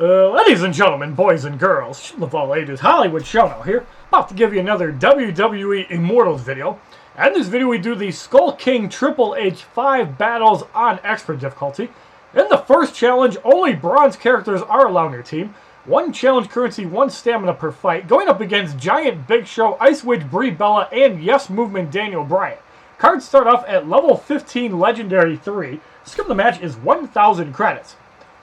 Ladies and gentlemen, boys and girls, of all ages, HollywoodShono here, about to give you another WWE Immortals video. And in this video we do the Skull King Triple H 5 battles on expert difficulty. In the first challenge, only bronze characters are allowed on your team. 1 challenge currency, 1 stamina per fight, going up against Giant Big Show, Ice Witch Brie Bella, and Yes Movement Daniel Bryan. Cards start off at level 15 Legendary 3. Skip the match is 1,000 credits.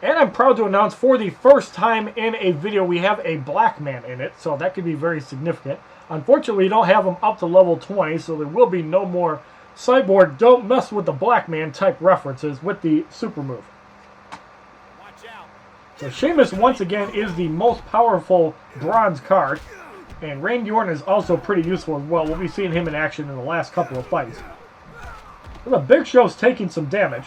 And I'm proud to announce for the first time in a video we have a black man in it, so that could be very significant. Unfortunately, we don't have him up to level 20, so there will be no more Cyborg don't mess with the black man type references with the super move. Watch out. So Sheamus once again is the most powerful bronze card, and Randy Orton is also pretty useful as well. We'll be seeing him in action in the last couple of fights. So the Big Show's taking some damage.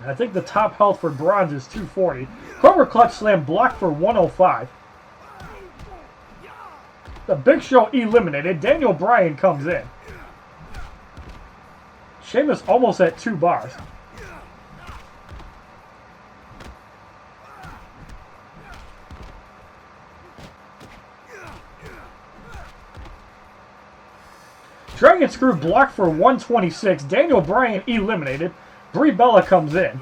I think the top health for bronze is 240. Cobra Clutch Slam blocked for 105. The Big Show eliminated. Daniel Bryan comes in. Sheamus almost at 2 bars. Dragon Screw blocked for 126. Daniel Bryan eliminated. Brie Bella comes in.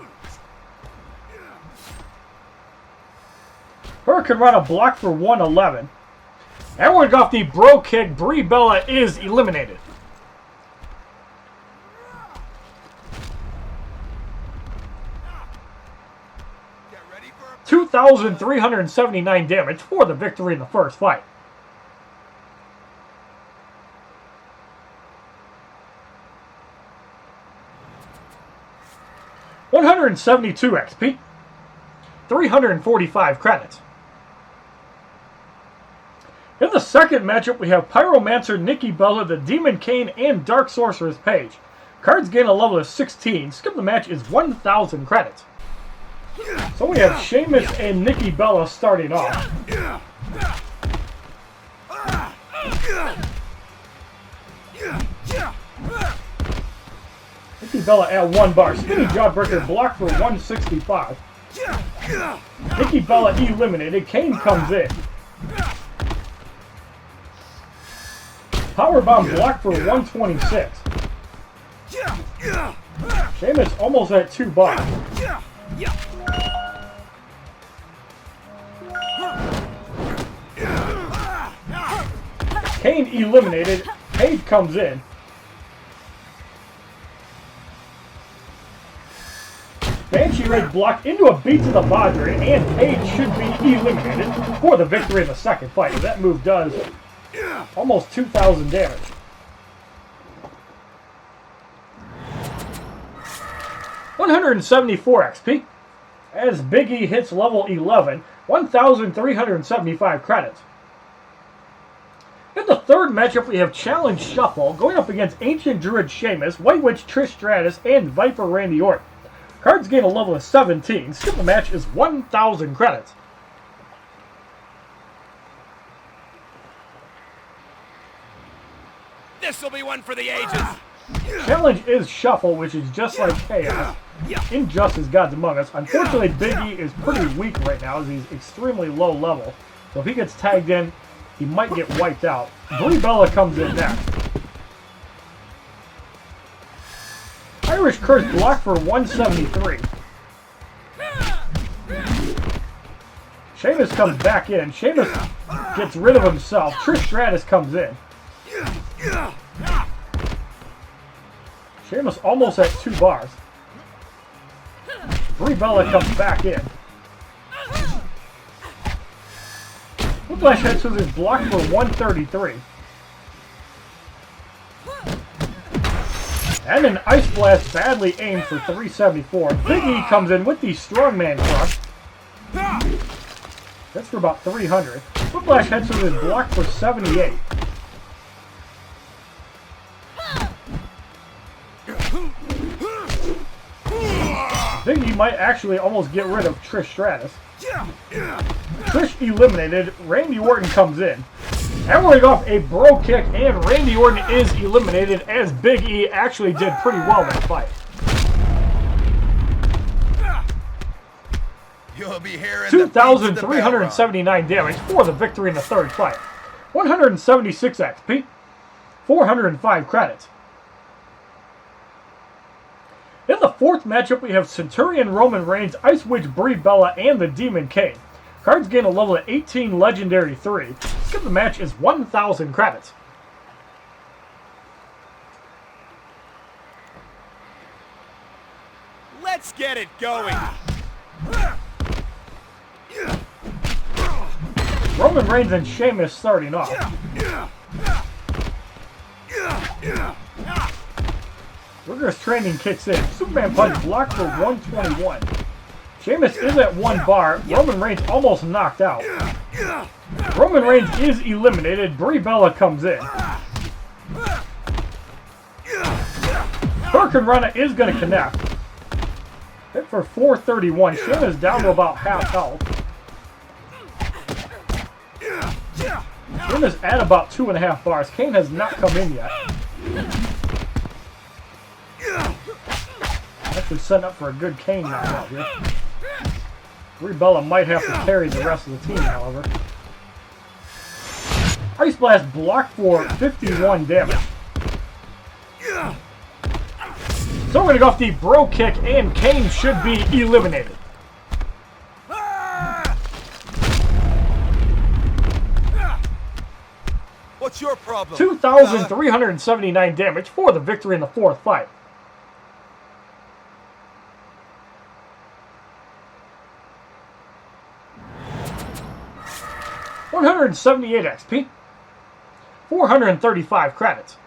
Hurricane Rana blocked for 111. And we're off the bro kick. Brie Bella is eliminated. Get ready for 2,379 damage for the victory in the first fight. $172 XP, 345 credits. In the second matchup, we have Pyromancer, Nikki Bella, the Demon Kane, and Dark Sorceress Paige. Cards gain a level of 16. Skip the match is 1,000 credits. So we have Sheamus and Nikki Bella starting off. Nikki Bella at 1 bar. Skinny Jawbreaker blocked for 165. Nikki Bella eliminated. Kane comes in. Powerbomb blocked for 126. Sheamus almost at 2 bars. Kane eliminated. Paige comes in. Banshee Rage blocked into a beat to the Padre, and Paige should be eliminated for the victory in the second fight. That move does almost 2,000 damage. $174 XP as Big E hits level 11, 1,375 credits. In the third matchup, we have Challenge Shuffle going up against Ancient Druid Sheamus, White Witch Trish Stratus, and Viper Randy Orton. Cards gain a level of 17. Skip the match is 1,000 credits. This will be one for the ages. Challenge is Shuffle, which is just like Chaos. Injustice Gods Among Us. Unfortunately, Big E is pretty weak right now as he's extremely low level. So if he gets tagged in, he might get wiped out. Brie Bella comes in next. Irish Curse blocked for 173. Sheamus comes back in. Sheamus gets rid of himself. Trish Stratus comes in. Sheamus almost at 2 bars. Brie Bella comes back in. Whiplash Head Scissors blocked for 133. And an Ice Blast badly aimed for 374. Big E comes in with the Strongman Crush. That's for about 300. Whiplash Head Scissors blocked for 78. Big E might actually almost get rid of Trish Stratus. Trish eliminated. Randy Orton comes in. And we're off a bro kick, and Randy Orton is eliminated as Big E actually did pretty well in that fight. You'll be hearing 2,379 damage for the victory in the third fight. 176 XP. 405 credits. In the fourth matchup, we have Centurion Roman Reigns, Ice Witch Brie Bella, and the Demon Kane. Cards gain a level at 18, Legendary 3. Skip the match is 1,000 credits. Let's get it going. Roman Reigns and Sheamus starting off. Rigorous training kicks in. Superman punch blocked for 121. Sheamus is at 1 bar. Roman Reigns almost knocked out. Roman Reigns is eliminated. Brie Bella comes in. Hurricanrana is going to connect. Hit for 431. Sheamus down to about half health. Sheamus at about 2.5 bars. Kane has not come in yet. Actually setting up for a good Kane knockout here. Brie Bella might have to carry the rest of the team, however. Ice Blast blocked for 51 damage. So we're going to go off the Bro Kick, and Kane should be eliminated. What's your problem? 2,379 damage for the victory in the fourth fight. $178 XP. 435 credits.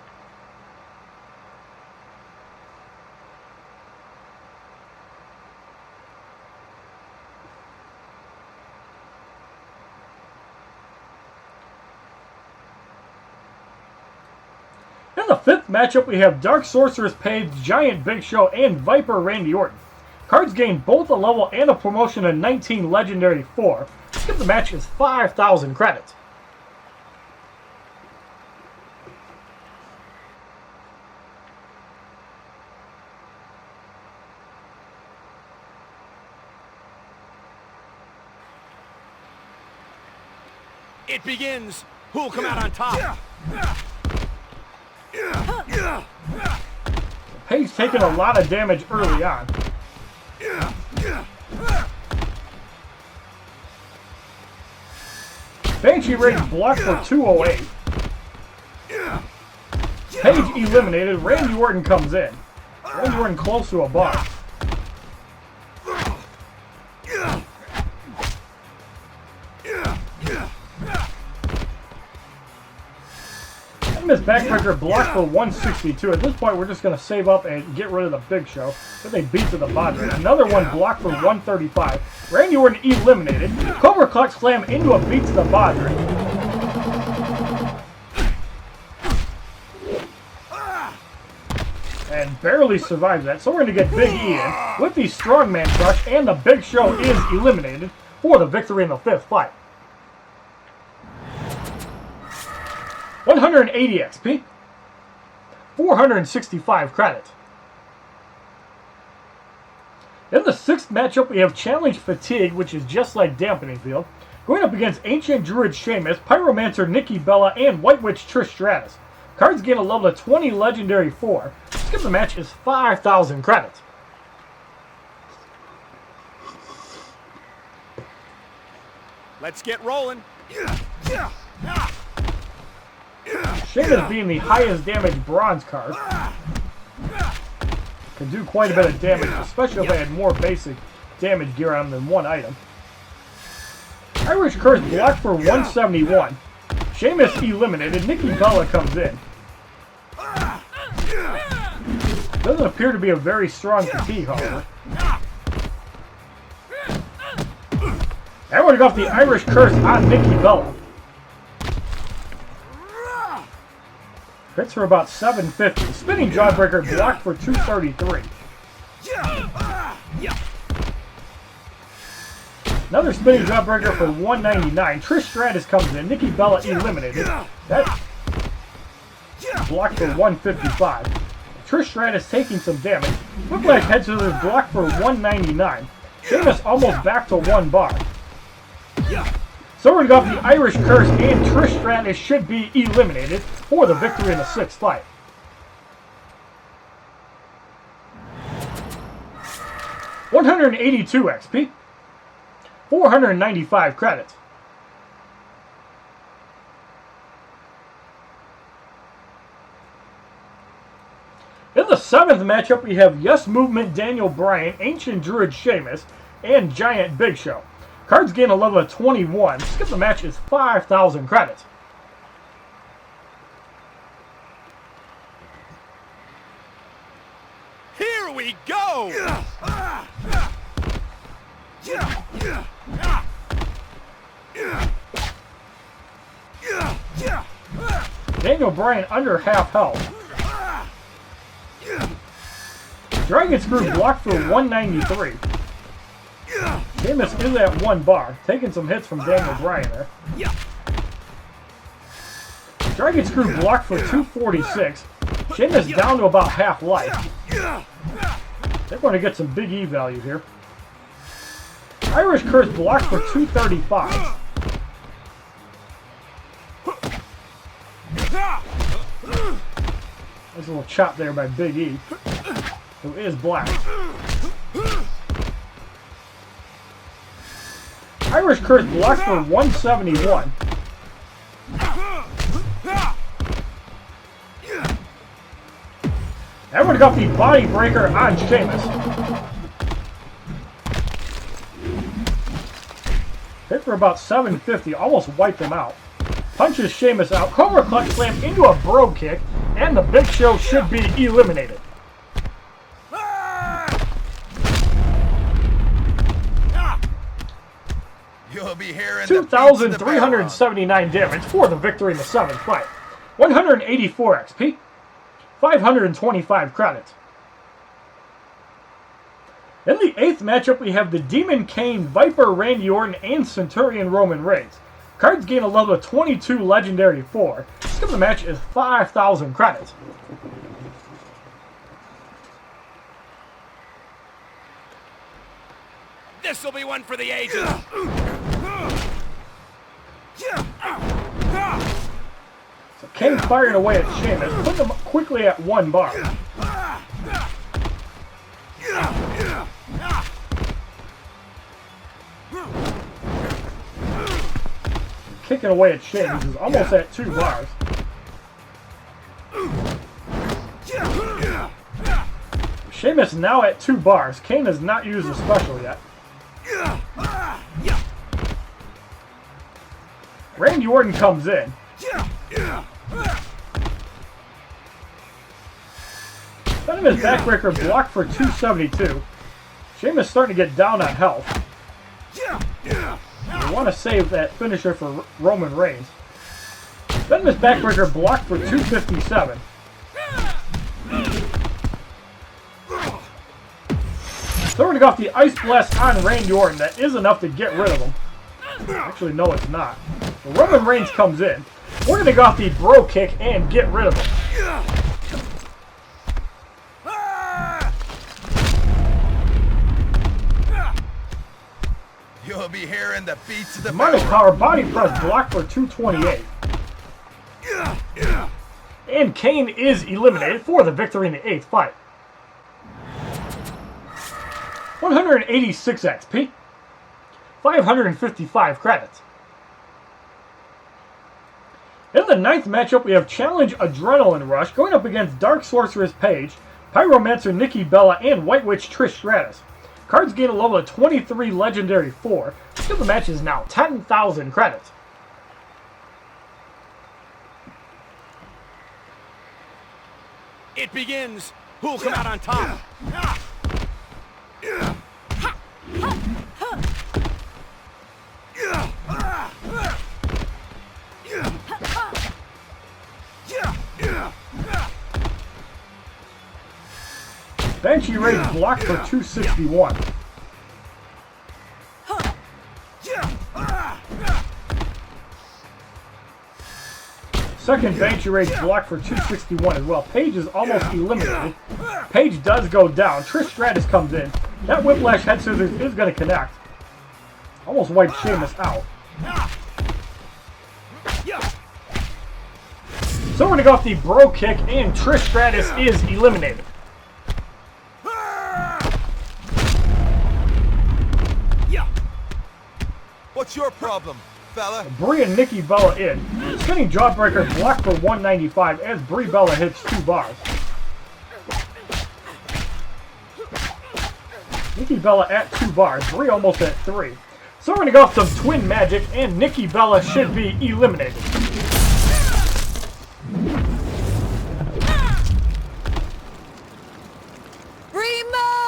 In the fifth matchup, we have Dark Sorceress Paige, Giant Big Show, and Viper Randy Orton. Cards gain both a level and a promotion of 19 Legendary 4. Skip the match is 5,000 credits. It begins. Who'll come out on top? Paige taking a lot of damage early on. Banshee Rage blocked for 208. Paige eliminated. Randy Orton comes in. Randy Orton close to a bar. Miss Backbreaker blocked for 162. At this point, we're just going to save up and get rid of the Big Show. But they beat to the bottom. Another one blocked for 135. Randy Orton eliminated. Cobra Clutch Slam into a beat to the bottom. And barely survives that. So we're going to get Big E in with the Strongman Crush. And the Big Show is eliminated for the victory in the fifth fight. 180 XP, 465 credits. In the sixth matchup, we have Challenge Fatigue, which is just like Dampening Field, going up against Ancient Druid Sheamus, Pyromancer Nikki Bella, and White Witch Trish Stratus. Cards gain a level of 20 Legendary 4. Skip the match is 5,000 credits. Let's get rolling. Sheamus being the highest damage bronze card. Can do quite a bit of damage, especially if I had more basic damage gear on than one item. Irish Curse blocked for 171. Sheamus eliminated. Nikki Bella comes in. Doesn't appear to be a very strong fatigue, however. And we're going to go off the Irish Curse on Nikki Bella. Hits for about 750. Spinning Jawbreaker blocked for 233. Another Spinning Jawbreaker for 199. Trish Stratus comes in. Nikki Bella eliminated. That blocked for 155. Trish Stratus taking some damage. Whiplash Head Scissors blocked for 199. Sheamus almost back to 1 bar. So we're going to go the Irish Curse, and Trish Stratus should be eliminated for the victory in the 6th fight. $182 XP. 495 credits. In the 7th matchup, we have Yes Movement Daniel Bryan, Ancient Druid Sheamus, and Giant Big Show. Cards gain a level of 21. Skip the match is 5,000 credits. Here we go! Daniel Bryan under half health. Dragon Screw blocked for 193. Sheamus is at 1 bar, taking some hits from Daniel Bryan there. Dragon Screw blocked for 246. Sheamus down to about half life. They're going to get some big E value here. Irish Curse blocked for 235. There's a little chop there by Big E, who is black. Irish Curse blocked for 171. Everyone got the body breaker on Sheamus. Hit for about 750, almost wiped him out. Punches Sheamus out, Cobra Clutch Slam into a Bro Kick, and the Big Show should be eliminated. You'll be hearing 2,379 damage for the victory in the 7th fight. 184 XP. 525 credits. In the 8th matchup, we have the Demon Kane, Viper Randy Orton, and Centurion Roman Reigns. Cards gain a level of 22 Legendary 4. Skip the match is 5,000 credits. This'll be one for the ages. So Kane firing away at Sheamus, putting him quickly at 1 bar. Kicking away at Sheamus, who's almost at 2 bars. Sheamus now at 2 bars. Kane has not used a special yet. Randy Orton comes in. Venomous backbreaker blocked for 272. Sheamus starting to get down on health. We want to save that finisher for Roman Reigns. Venomous backbreaker blocked for 257. Throwing off the Ice Blast on Randy Orton. That is enough to get rid of him. Actually, no, it's not. So Roman Reigns comes in. We're going to go off the Bro Kick and get rid of him. You'll be hearing the beats of the Demonic Power Body Press blocked for 228. And Kane is eliminated for the victory in the 8th fight. 186 XP. 555 credits. In the 9th matchup, we have Challenge Adrenaline Rush going up against Dark Sorceress Paige, Pyromancer Nikki Bella, and White Witch Trish Stratus. Cards gain a level of 23 Legendary 4. The match is now 10,000 credits. It begins. Who'll come out on top? Banshee Rage blocked for 261. Second Banshee Rage blocked for 261 as well. Paige is almost eliminated. Paige does go down. Trish Stratus comes in. That whiplash head scissors is going to connect. Almost wiped Sheamus out. So we're going to go off the bro kick, and Trish Stratus is eliminated. What's your problem, fella? Brie and Nikki Bella in. Spinning jawbreaker blocked for 195 as Brie Bella hits 2 bars. Nikki Bella at 2 bars. Brie almost at 3. So we're going to go off some twin magic, and Nikki Bella should be eliminated.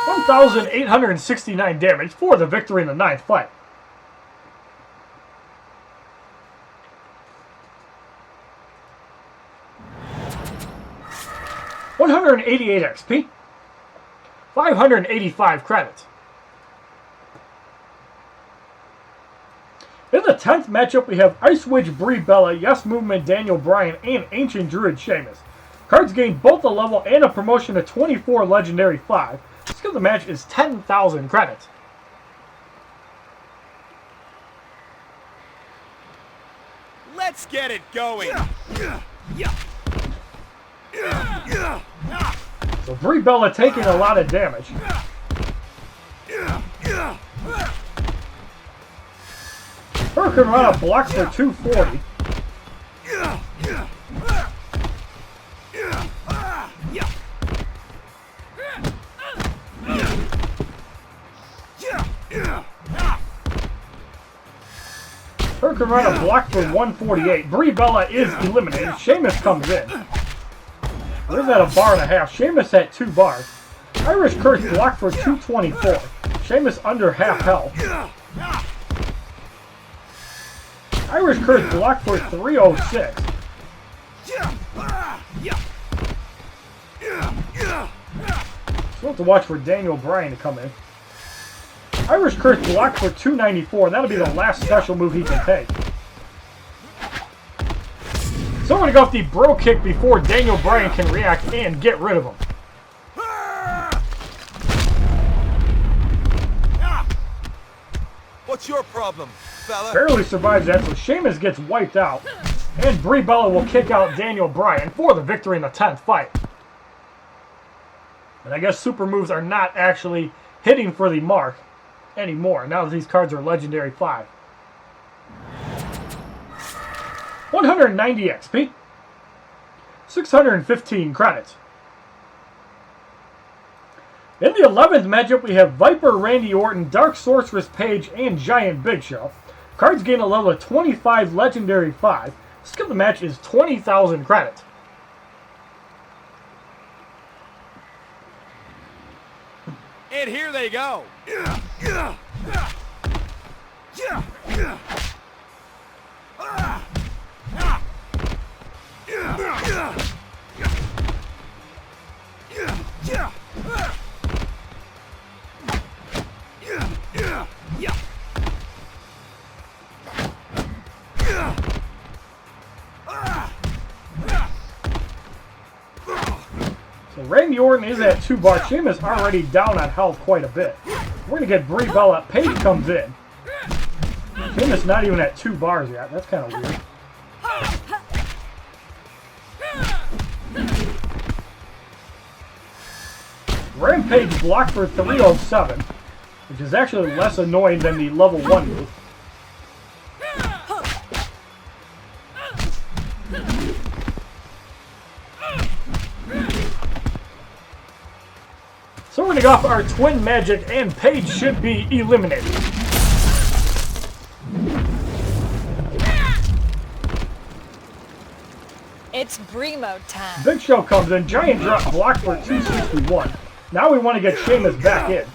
1,869 damage for the victory in the 9th fight. $188 XP, 585 credits. In the 10th matchup, we have Ice Witch Brie Bella, Yes Movement Daniel Bryan, and Ancient Druid Sheamus. Cards gain both a level and a promotion to 24 Legendary 5. The skill of the match is 10,000 credits. Let's get it going. So Brie Bella taking a lot of damage. Hurricane Rana blocks for 240. Hurricane Rana blocked for 148. Brie Bella is eliminated. Sheamus comes in. There's at a bar and a half. Sheamus at 2 bars. Irish Curse blocked for 224. Sheamus under half health. Irish Curse blocked for 306. So we'll have to watch for Daniel Bryan to come in. Irish Curse blocked for 294, and that'll be the last special move he can take. So we're going to go off the bro kick before Daniel Bryan can react and get rid of him. What's your problem, fella? Barely survives that, so Sheamus gets wiped out. And Brie Bella will kick out Daniel Bryan for the victory in the 10th fight. And I guess super moves are not actually hitting for the mark anymore, now that these cards are Legendary 5. 190 XP. 615 credits. In the 11th matchup, we have Viper Randy Orton, Dark Sorceress Paige, and Giant Big Show. Cards gain a level of 25 Legendary 5. Skill of the match is 20,000 credits. And here they go. So Randy Orton is at 2 bars. Sheamus already down on health quite a bit. We're going to get Brie Bella. Paige comes in. Sheamus not even at 2 bars yet. That's kind of weird. Rampage blocked for 307, which is actually less annoying than the level 1 move. So we're going to go off our twin magic, and Paige should be eliminated. It's Bremo time. Big Show comes in, giant drop blocked for 261. Now we want to get Sheamus back in.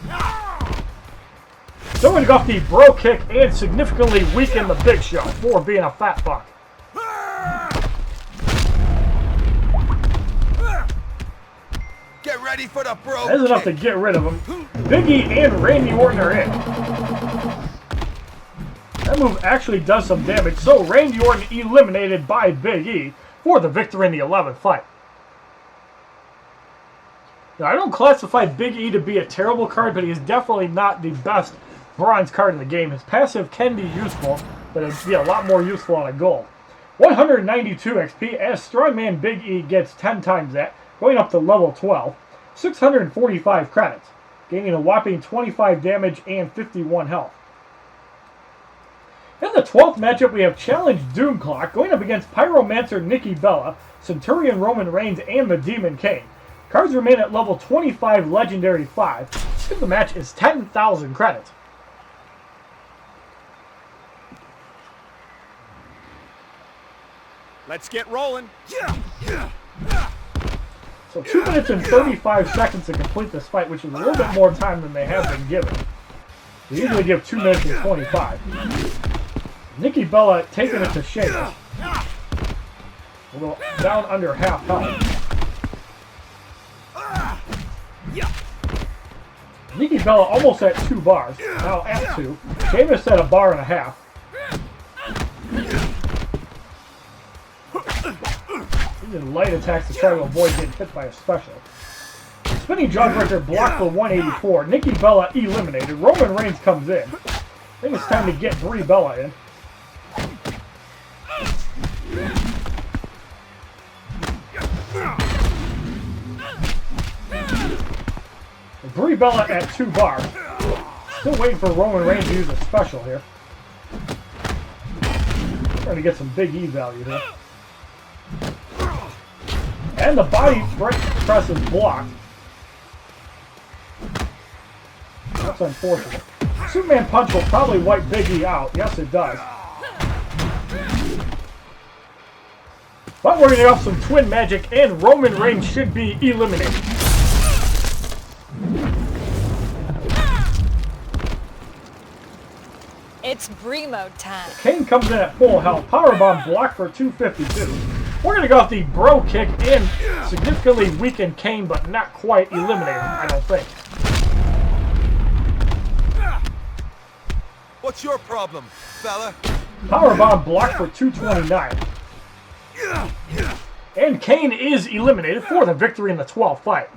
So we're going to go off the bro kick and significantly weaken the Big Show for being a fat fuck. Get ready for the bro That's enough to get rid of him. Big E and Randy Orton are in. That move actually does some damage, so Randy Orton eliminated by Big E for the victory in the 11th fight. Now, I don't classify Big E to be a terrible card, but he is definitely not the best bronze card in the game. His passive can be useful, but it'd be a lot more useful on a gold. 192 XP, as Strongman Big E gets 10 times that, going up to level 12. 645 credits, gaining a whopping 25 damage and 51 health. In the 12th matchup, we have Challenge Doomclock going up against Pyromancer Nikki Bella, Centurion Roman Reigns, and the Demon Kane. Cards remain at level 25, Legendary 5. The match is 10,000 credits. Let's get rolling. So 2 minutes and 35 seconds to complete this fight, which is a little bit more time than they have been given. They usually give 2 minutes and 25. Nikki Bella taking it to Sheamus. A little down under half health. Nikki Bella almost at 2 bars. Now at 2. Sheamus at 1.5 bars. And light attacks to try to avoid getting hit by a special. Spinning Jawbreaker blocked for 184. Nikki Bella eliminated. Roman Reigns comes in. I think it's time to get Brie Bella in. Brie Bella at 2 bars. Still waiting for Roman Reigns to use a special here. Trying to get some Big E value here. And the body press is blocked. That's unfortunate. Superman Punch will probably wipe Big E out. Yes, it does. But we're going to get off some Twin Magic, and Roman Reigns should be eliminated. It's Brimo time. Kane comes in at full health. Powerbomb blocked for 252. We're going to go with the Bro Kick and significantly weaken Kane, but not quite eliminate him, I don't think. What's your problem, fella? Powerbomb blocked for 229. And Kane is eliminated for the victory in the 12th fight.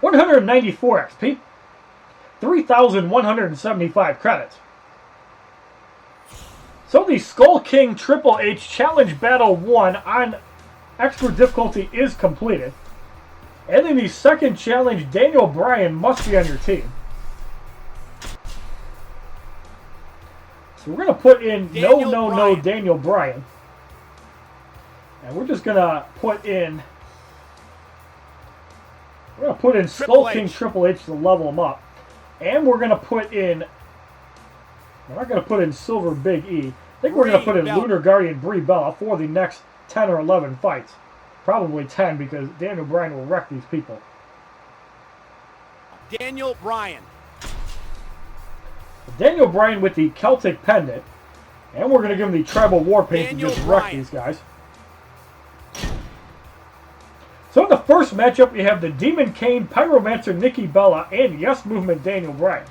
194 XP. 3,175 credits. So the Skull King Triple H Challenge Battle 1 on Expert difficulty is completed. And in the second challenge, Daniel Bryan must be on your team. So we're going to put in Daniel Bryan. And we're just going to put in... We're going to put in Skull King Triple H to level him up. And we're going to put in... We're not going to put in Silver Big E. I think we're going to put in Lunar Guardian Brie Bella for the next 10 or 11 fights. Probably 10 because Daniel Bryan will wreck these people. Daniel Bryan. Daniel Bryan with the Celtic Pendant. And we're going to give him the Tribal War Paint to just wreck these guys. So in the first matchup, we have the Demon Kane, Pyromancer Nikki Bella, and Yes Movement Daniel Bryan.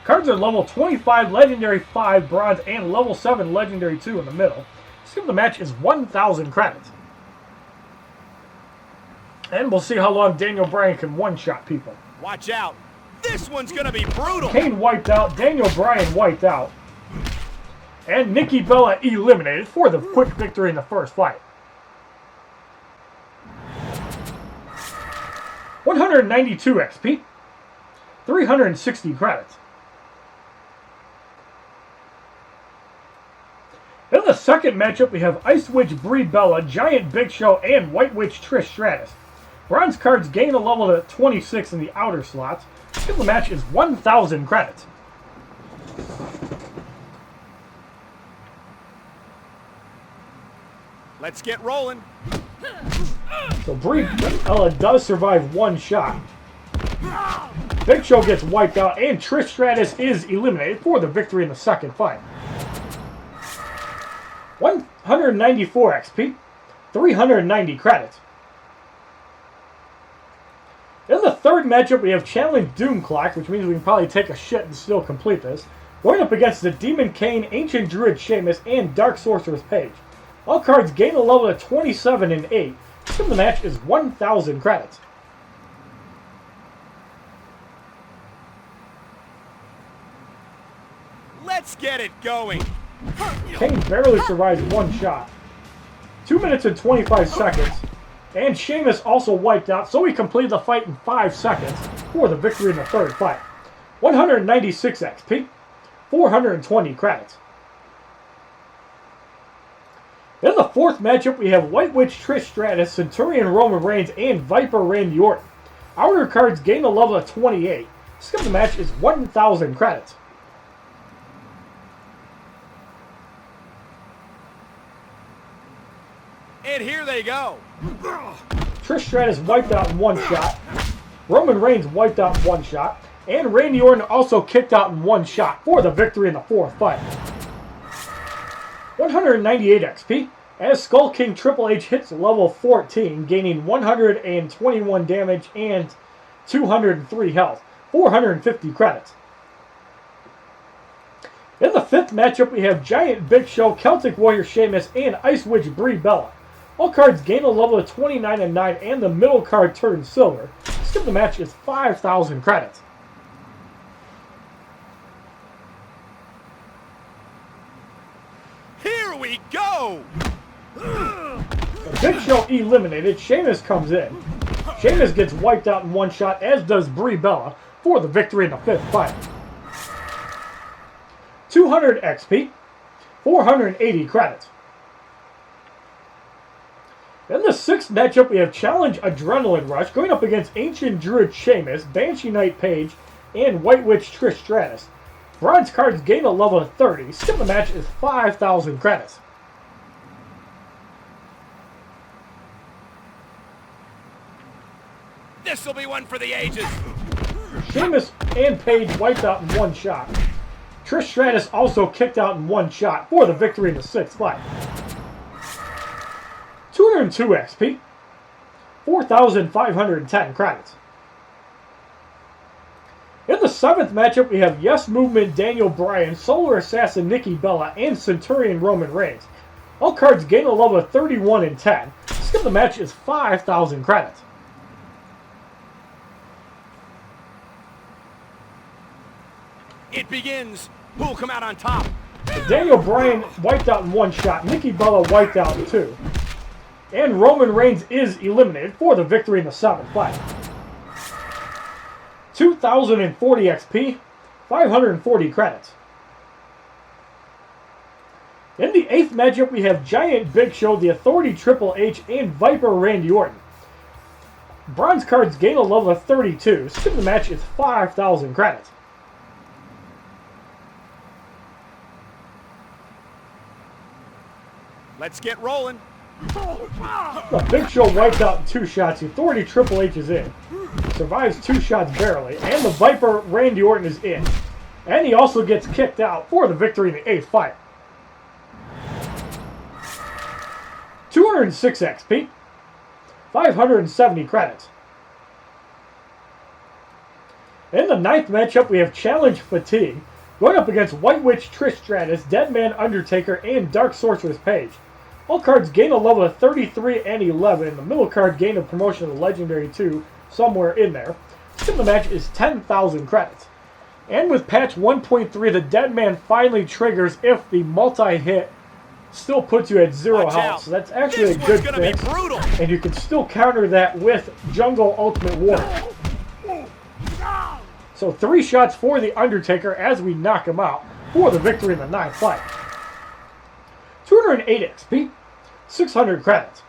Cards are level 25, Legendary 5, Bronze, and level 7, Legendary 2 in the middle. So the match is 1,000 credits. And we'll see how long Daniel Bryan can one-shot people. Watch out. This one's going to be brutal. Kane wiped out, Daniel Bryan wiped out. And Nikki Bella eliminated for the quick victory in the first fight. 192 XP. 360 credits. In the second matchup, we have Ice Witch Brie Bella, Giant Big Show, and White Witch Trish Stratus. Bronze cards gain a level to 26 in the outer slots. The match is 1,000 credits. Let's get rolling. So Brie Bella does survive one shot. Big Show gets wiped out, and Trish Stratus is eliminated for the victory in the second fight. 194 XP, 390 credits. In the third matchup, we have Challenge Doomclock, which means we can probably take a shit and still complete this. Going up against the Demon Kane, Ancient Druid Sheamus, and Dark Sorceress Paige. All cards gain a level of 27 and 8. Skip the match is 1,000 credits. Let's get it going. Kane barely survives one shot. 2 minutes and 25 seconds. And Sheamus also wiped out, so he completed the fight in 5 seconds for the victory in the third fight. 196 XP, 420 credits. In the fourth matchup, we have White Witch Trish Stratus, Centurion Roman Reigns, and Viper Randy Orton. Outer cards gain a level of 28. Skip the match is 1,000 credits. And here they go. Trish Stratus wiped out in one shot. Roman Reigns wiped out in one shot. And Randy Orton also kicked out in one shot for the victory in the fourth fight. 198 XP as Skull King Triple H hits level 14, gaining 121 damage and 203 health. 450 credits. In the fifth matchup, we have Giant Big Show, Celtic Warrior Sheamus, and Ice Witch Brie Bella. All cards gain a level of 29 and 9, and the middle card turns silver. Skip the match is 5,000 credits. Here we go. The Big Show eliminated. Sheamus comes in. Sheamus gets wiped out in one shot, as does Brie Bella, for the victory in the fifth fight. 200 XP, 480 credits. In the sixth matchup, we have Challenge Adrenaline Rush going up against Ancient Druid Sheamus, Banshee Knight Paige, and White Witch Trish Stratus. Bronze cards gain a level of 30. Skip the match is 5,000 credits. This will be one for the ages. Sheamus and Paige wiped out in one shot. Trish Stratus also kicked out in one shot for the victory in the sixth fight. 202 XP, 4,510 credits. In the seventh matchup, we have Yes Movement Daniel Bryan, Solar Assassin Nikki Bella, and Centurion Roman Reigns. All cards gain a level of 31 and 10. Skip the match is 5,000 credits. It begins. Who'll come out on top? Daniel Bryan wiped out in one shot. Nikki Bella wiped out in two. And Roman Reigns is eliminated for the victory in the seventh fight. 2,040 XP, 540 credits. In the eighth matchup, we have Giant Big Show, The Authority Triple H, and Viper Randy Orton. Bronze cards gain a level of 32. Skip the match is 5,000 credits. Let's get rolling. The Big Show wiped out in two shots. The Authority Triple H is in. Survives two shots barely. And the Viper Randy Orton is in. And he also gets kicked out for the victory in the eighth fight. 206 XP. 570 credits. In the ninth matchup, we have Challenge Fatigue going up against White Witch Trish Stratus, Deadman Undertaker, and Dark Sorceress Paige. All cards gain a level of 33 and 11. The middle card gain a promotion of Legendary 2 somewhere in there. Skip the match is 10,000 credits. And with patch 1.3, the Deadman finally triggers if the multi-hit still puts you at 0 health. So that's actually a good fix. And you can still counter that with Jungle Ultimate Warrior. So 3 shots for the Undertaker as we knock him out for the victory in the ninth fight. 208 XP, 600 credits.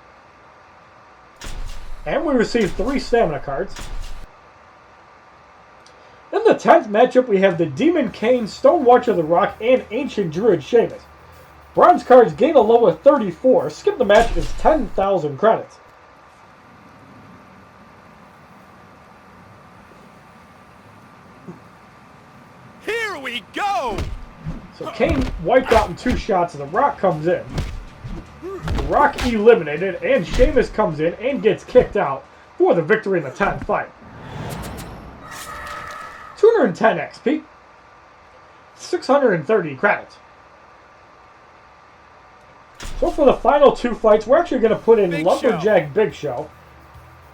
And we receive 3 stamina cards. In the 10th matchup, we have the Demon Kane, Stone Watcher the Rock, and Ancient Druid Sheamus. Bronze cards gain a level of 34. Skip the match is 10,000 credits. Here we go! So Kane wiped out in 2 shots, and the Rock comes in. The Rock eliminated, and Sheamus comes in and gets kicked out for the victory in the 10th fight. 210 XP, 630 credits. So for the final two fights, we're actually going to put in Big Lumberjack Big Show.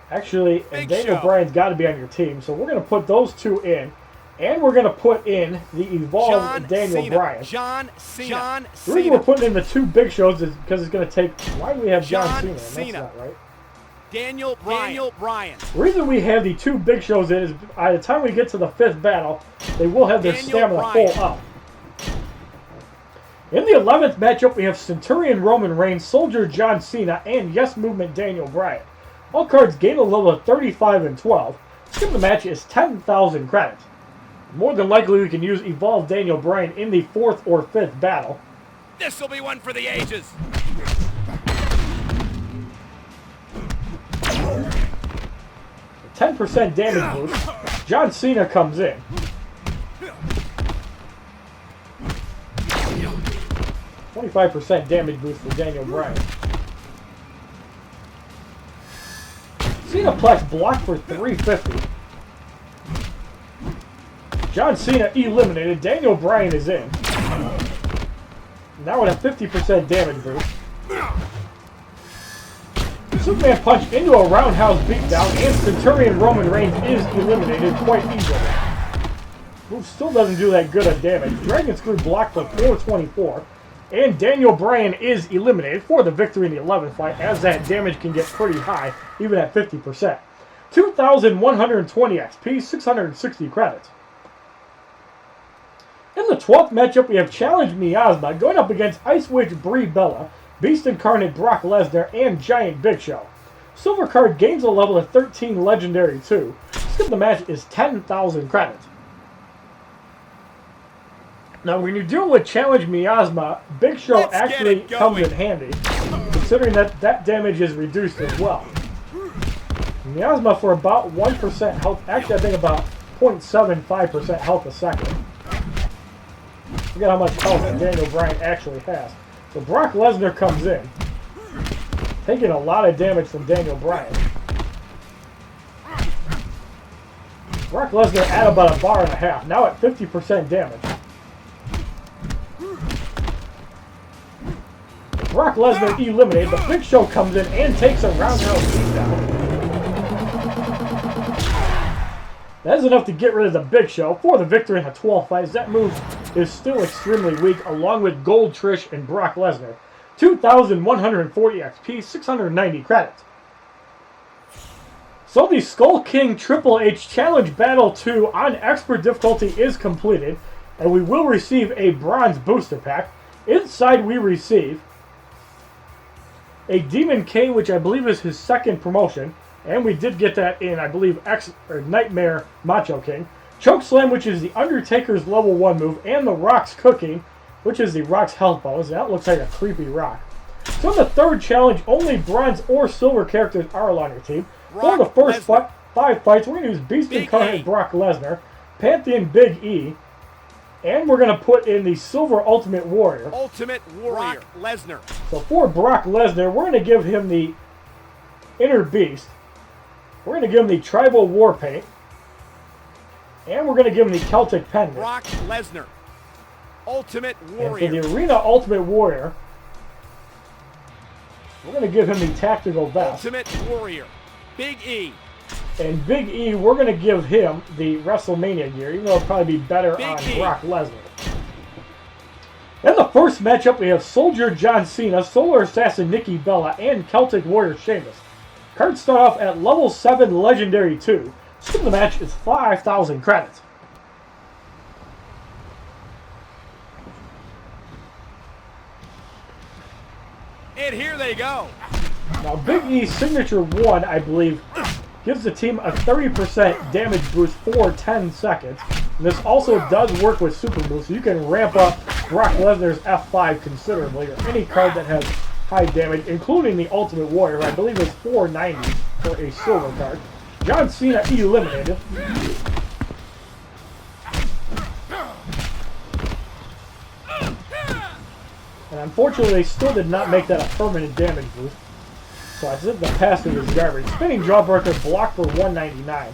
Actually, and Big Daniel Show. Bryan's got to be on your team, so we're going to put those two in. And we're going to put in the Evolved John Daniel Cena. Bryan. John Cena. John The reason Cena. we're putting in the two Big Shows is because it's going to take... Why do we have John Cena? That's Cena. not right. Daniel Bryan. The reason we have the two Big Shows in is by the time we get to the fifth battle, they will have their Daniel stamina Bryan. full up. In the 11th matchup, we have Centurion Roman Reigns, Soldier John Cena, and Yes Movement Daniel Bryan. All cards gain a level of 35 and 12. Skip the match is 10,000 credits. More than likely, we can use Evolved Daniel Bryan in the 4th or 5th battle. This will be one for the ages. 10% damage boost. John Cena comes in. %damage boost for Daniel Bryan. Cenaplex blocked for 350. John Cena eliminated. Daniel Bryan is in. Now with a 50% damage boost. Superman punch into a roundhouse beatdown, and Centurion Roman Reigns is eliminated quite easily. Move still doesn't do that good of damage. Dragon Screw blocked for 424. And Daniel Bryan is eliminated for the victory in the 11th fight, as that damage can get pretty high, even at 50%. 2,120 XP, 660 credits. In the 12th matchup, we have Challenge Miasma going up against Ice Witch Brie Bella, Beast Incarnate Brock Lesnar, and Giant Big Show. Silver card gains a level of 13 Legendary 2. Skip the match is 10,000 credits. Now, when you're dealing with Challenge Miasma, Big Show Let's actually get it comes going. in handy, considering that damage is reduced as well. Miasma for about 1% health, actually I think about 0.75% health a second. Forget how much health Daniel Bryan actually has. So Brock Lesnar comes in, taking a lot of damage from Daniel Bryan. Brock Lesnar at about 1.5 bars, now at 50% damage. Brock Lesnar eliminated. The Big Show comes in and takes a roundhouse beatdown. That is enough to get rid of the Big Show for the victory in the 12th fight. That move is still extremely weak, along with Gold Trish and Brock Lesnar. 2,140 XP, 690 credits. So the Skull King Triple H Challenge Battle 2 on Expert difficulty is completed, and we will receive a Bronze Booster Pack. Inside we receive a Demon Kane, which I believe is his second promotion, and we did get that in, I believe, Nightmare Macho King. Chokeslam, which is the Undertaker's level 1 move, and the Rock's Cooking, which is the Rock's health bonus. That looks like a creepy rock. So in the third challenge, only bronze or silver characters are on your team. For the first 5 fights, we're going to use Beast Incarnate Brock Lesnar, Pantheon Big E, and we're going to put in the Silver Ultimate Warrior. Ultimate Warrior. Brock Lesnar. So for Brock Lesnar, we're going to give him the Inner Beast. We're going to give him the Tribal War Paint. And we're going to give him the Celtic Pendant. Brock Lesnar. Ultimate And Warrior. for the Arena Ultimate Warrior, we're going to give him the Tactical Vest. Ultimate Warrior. Big E. And Big E, we're going to give him the WrestleMania gear, even though it'll probably be better Big on E. Brock Lesnar. In the first matchup, we have Soldier John Cena, Solar Assassin Nikki Bella, and Celtic Warrior Sheamus. Cards start off at level 7 Legendary 2. Skip the match is 5,000 credits. And here they go. Now, Big E's Signature 1, I believe, gives the team a 30% damage boost for 10 seconds. And this also does work with Super Boost, so you can ramp up Brock Lesnar's F5 considerably, or any card that has high damage, including the Ultimate Warrior, I believe is 490 for a silver card. John Cena eliminated. And unfortunately, they still did not make that a permanent damage boost. So I think the passive is garbage. Spinning Jawbreaker blocked for 199.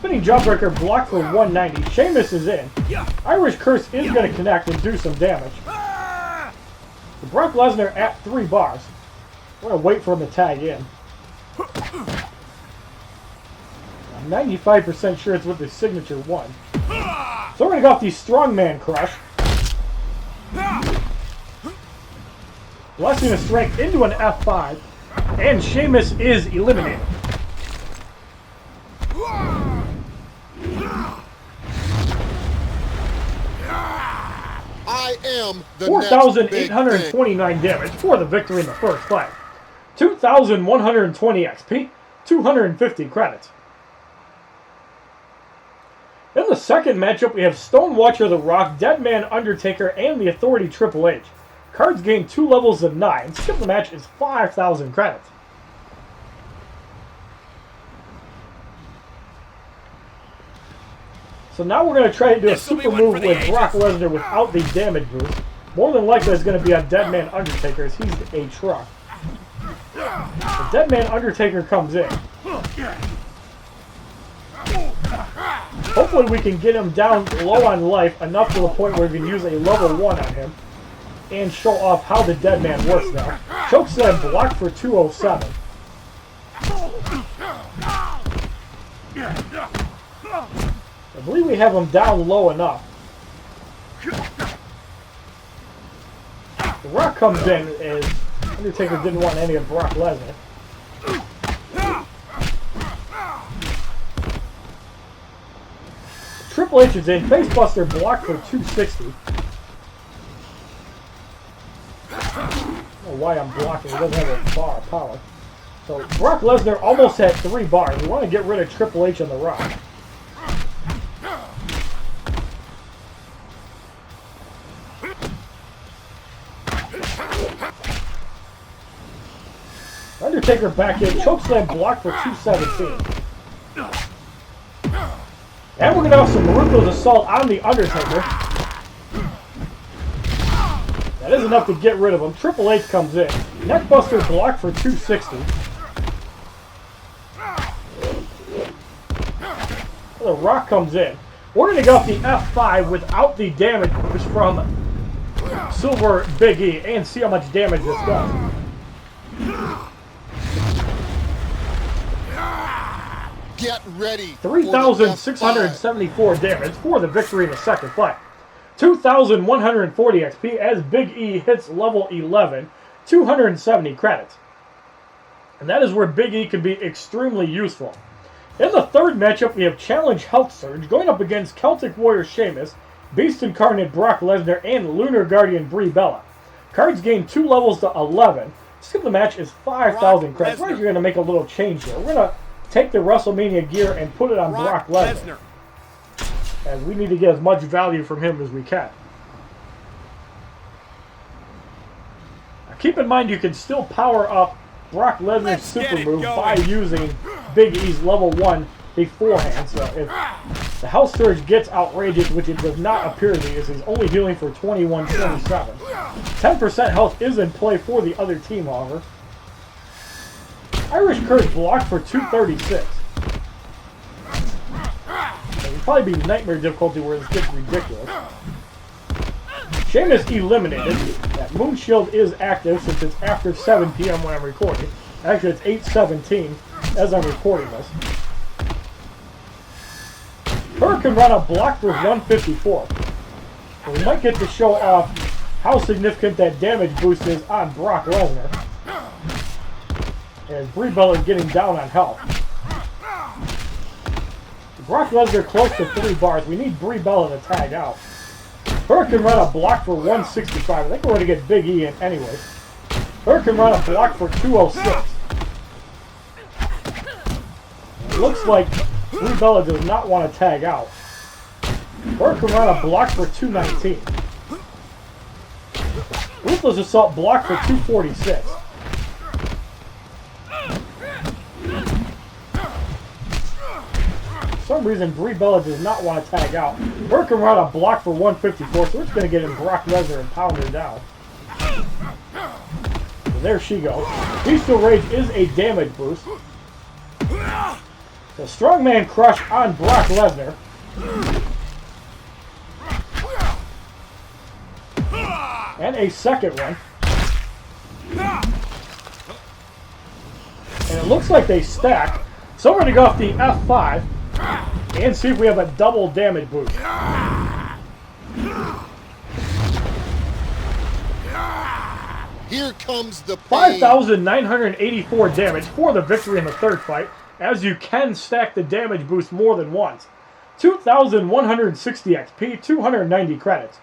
Spinning jawbreaker blocked for 190. Sheamus is in. Irish Curse is going to connect and do some damage. Brock Lesnar at 3 bars. We're going to wait for him to tag in. I'm 95% sure it's with the signature 1. So we're going to go off the Strongman Crush. Blessing of Strength into an F5. And Sheamus is eliminated. I am the 4,829 damage for the victory in the first fight. 2,120 XP, 250 credits. In the second matchup, we have Stonewatcher The Rock, Deadman Undertaker, and the Authority Triple H. Cards gain 2 levels of 9. Skip the match is 5,000 credits. So now we're going to try to do a super move with Brock Lesnar without the damage boost. More than likely it's going to be on Deadman Undertaker as he's a truck. The Deadman Undertaker comes in. Hopefully we can get him down low on life enough to the point where we can use a level 1 on him and show off how the Deadman works now. Chokeslam blocked for 207. I believe we have him down low enough. The Rock comes in as Undertaker didn't want any of Brock Lesnar. Triple H is in. Facebuster blocked for 260. I don't know why I'm blocking. He doesn't have a bar of power. So Brock Lesnar almost had 3 bars. We want to get rid of Triple H on the Rock. Undertaker back in. Chokeslam blocked for 217. And we're going to have some Ruthless Assault on the Undertaker. That is enough to get rid of him. Triple H comes in. Neckbuster blocked for 260. The Rock comes in. We're going to go off the F5 without the damage boost from Silver Big E and see how much damage this does. Get ready. 3,674 damage for the victory in the second fight. 2,140 XP as Big E hits level 11. 270 credits. And that is where Big E can be extremely useful. In the third matchup, we have Challenge Health Surge going up against Celtic Warrior Sheamus, Beast Incarnate Brock Lesnar, and Lunar Guardian Brie Bella. Cards gain 2 levels to 11. Skip the match is 5,000 credits. We're going to make a little change here. We're going to take the WrestleMania gear and put it on Brock Lesnar. As we need to get as much value from him as we can. Now keep in mind you can still power up Brock Lesnar's super move by using Big E's level 1 beforehand. So if the Health Surge gets outrageous, which it does not appear to be, as he's only healing for 2127. 10% health is in play for the other team, however. Irish Curse blocked for 236. It would probably be nightmare difficulty where this gets ridiculous. Sheamus eliminated. That Moon Shield is active since it's after 7 p.m. when I'm recording. Actually, it's 8:17 as I'm recording this. Hurricane Rana blocked for 154. So we might get to show off how significant that damage boost is on Brock Lesnar. As Brie Bella is getting down on health. Brock Lesnar close to 3 bars. We need Brie Bella to tag out. Hurricane Rana blocked for 165. I think we're going to get Big E in anyway. Hurricane Rana blocked for 206. It looks like Brie Bella does not want to tag out. Hurricane Rana blocked for 219. Ruthless Assault blocked for 246. For some reason, Brie Bella does not want to tag out. Hurricane Rana blocked for 154, so it's going to get in Brock Lesnar and pound her down. So there she goes. Beast of Rage is a damage boost. The strongman crush on Brock Lesnar. And a second one. And it looks like they stack. So we're going to go off the F5 and see if we have a double damage boost. Here comes the pain. 5,984 damage for the victory in the third fight, as you can stack the damage boost more than once. 2,160 XP, 290 credits.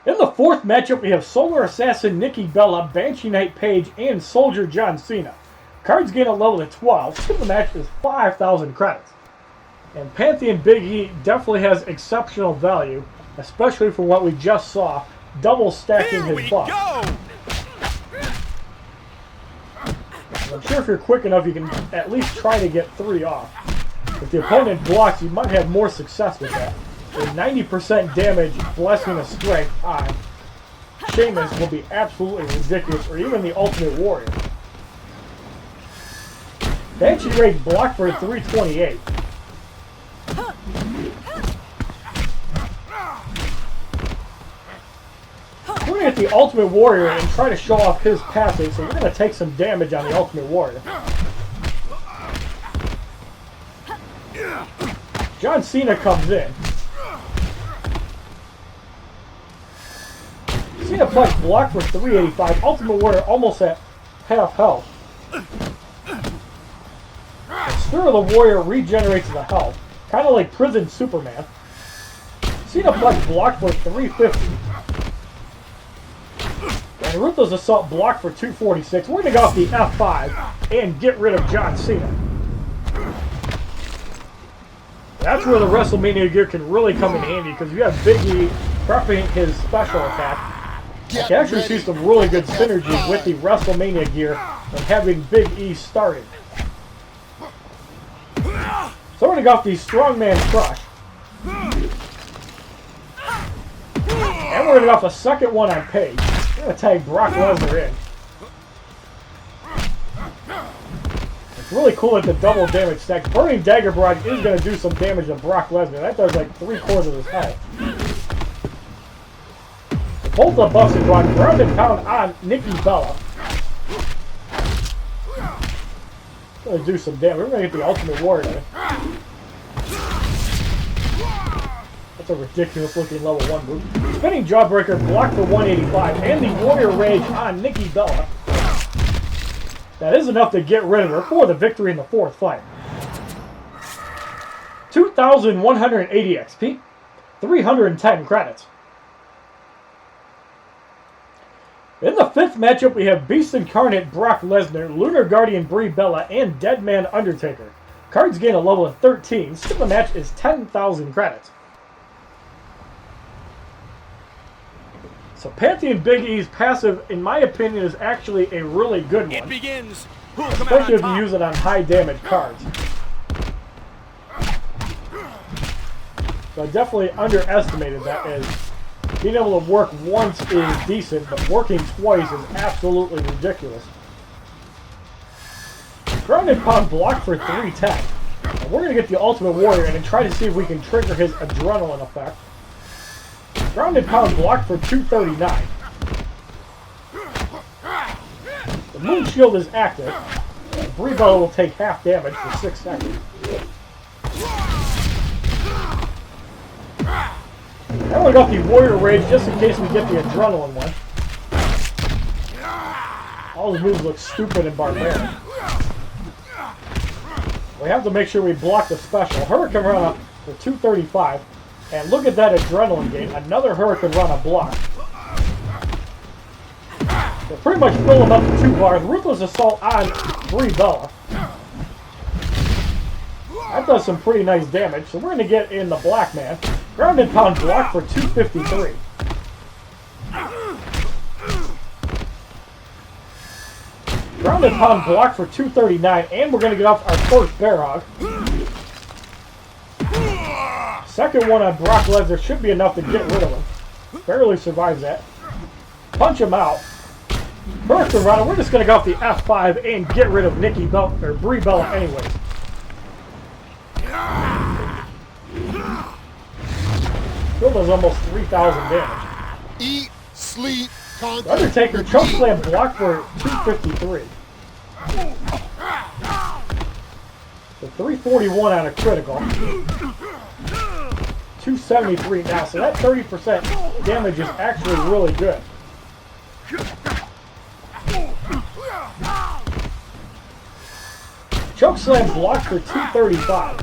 In the fourth matchup, we have Solar Assassin Nikki Bella, Banshee Knight Paige, and Soldier John Cena. Cards gain a level to 12. Skip the match is 5,000 credits. And Pantheon Big E definitely has exceptional value, especially for what we just saw, double stacking his buff. I'm sure if you're quick enough, you can at least try to get 3 off. If the opponent blocks, you might have more success with that. A 90% damage Blessing of Strength on Sheamus will be absolutely ridiculous, or even the Ultimate Warrior. Banshee rate blocked for 328. We're going to get the Ultimate Warrior and try to show off his passive, so we're going to take some damage on the Ultimate Warrior. John Cena comes in. Cena plus block for 385. Ultimate Warrior almost at half health. Stir of the Warrior regenerates the health, kind of like Prison Superman. Cena plus block for 350. And Ruthless Assault block for 246. We're going to go off the F5 and get rid of John Cena. That's where the WrestleMania gear can really come in handy, because you have Big E prepping his special attack. I can actually see some really good synergy with the WrestleMania gear and having Big E starting. So we're going to go off the Strongman Crush. And we're going to go off a second one on Paige. We're going to tag Brock Lesnar in. It's really cool that the double damage stacks. Burning Dagger Brock is going to do some damage to Brock Lesnar. That does like 3/4 of his health. Both the buffs are drawn. Ground and pound on Nikki Bella. Going to do some damage. We're going to get the Ultimate Warrior. That's a ridiculous looking level 1 move. Spinning Jawbreaker, block for 185, and the Warrior Rage on Nikki Bella. That is enough to get rid of her for the victory in the fourth fight. 2,180 XP, 310 credits. In the fifth matchup, we have Beast Incarnate Brock Lesnar, Lunar Guardian Brie Bella, and Deadman Undertaker. Cards gain a level of 13. Skip the match is 10,000 credits. So Pantheon Big E's passive, in my opinion, is actually a really good one. It begins. Especially if you use it on high damage cards. So I definitely underestimated that, as being able to work once is decent, but working twice is absolutely ridiculous. Ground and pound block for 310. And we're going to get the Ultimate Warrior in and try to see if we can trigger his adrenaline effect. Ground and pound block for 239. The Moon Shield is active. Brie Bella will take half damage for 6 seconds. Now we got the Warrior Rage just in case we get the Adrenaline one. All the moves look stupid and barbaric. We have to make sure we block the special. Hurricane Rana for 235. And look at that Adrenaline gain. Another Hurricane Rana block. We'll pretty much fill him up to 2 bars. Ruthless Assault on Brie Bella. That does some pretty nice damage. So we're going to get in the Black Man. Ground and pound block for 253. Ground and pound block for 239. And we're going to get off our first Bear Hog. Second one on Brock Lesnar should be enough to get rid of him. Barely survives that. Punch him out. First and runner, we're just going to go off the F5 and get rid of Nikki Bella, or Brie Bella anyways. Still does almost 3,000 damage. Eat, sleep, conquer. Undertaker chokeslam block for 253. So 341 on a critical. 273 now, so that 30% damage is actually really good. Chokeslam block for 235.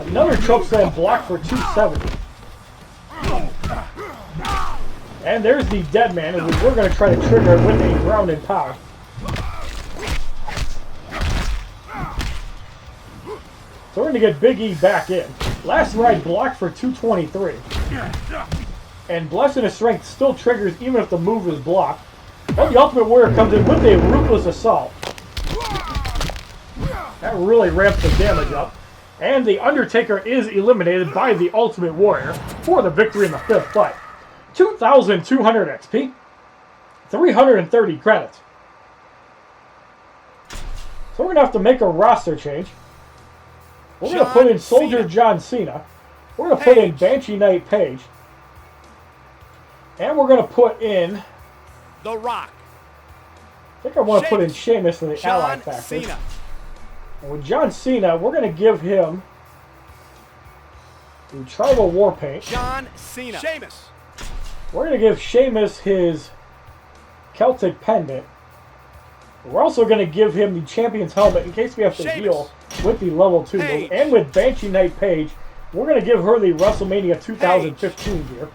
Another chokeslam block for 270. And there's the dead man, and we're going to try to trigger it with a ground and pound. So we're going to get Big E back in. Last ride blocked for 223. And Blessing of Strength still triggers even if the move is blocked. But the Ultimate Warrior comes in with a Ruthless Assault. That really ramps the damage up. And the Undertaker is eliminated by the Ultimate Warrior for the victory in the 5th fight. 2,200 XP. 330 credits. So we're going to have to make a roster change. We're going to put in Soldier John Cena. We're going to put in Banshee Knight Paige. And we're going to put in The Rock. I think I want to put in Sheamus in the Ally Factor. Cena. And with John Cena, we're going to give him the Tribal War Paint. John Cena. Sheamus. We're going to give Sheamus his Celtic Pendant. We're also going to give him the Champion's Helmet in case we have to heal with the level 2 move. And with Banshee Knight Paige, we're going to give her the WrestleMania 2015 gear.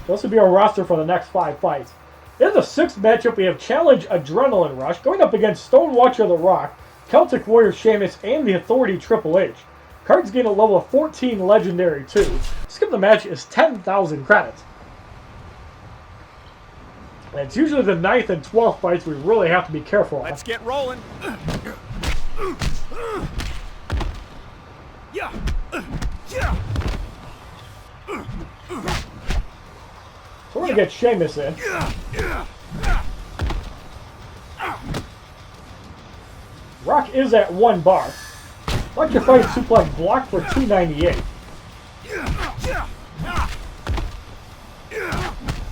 This will be our roster for the next 5 fights. In the 6th matchup, we have Challenge Adrenaline Rush going up against Stonewatcher The Rock, Celtic Warrior Sheamus, and the Authority Triple H. Cards gain a level of 14 Legendary 2. Skip the match is 10,000 credits. And it's usually the 9th and 12th fights we really have to be careful of. Let's get rolling. Yeah. Yeah. So we're going to get Sheamus in. Rock is at 1 bar. Electrifying Suplex blocked for 298.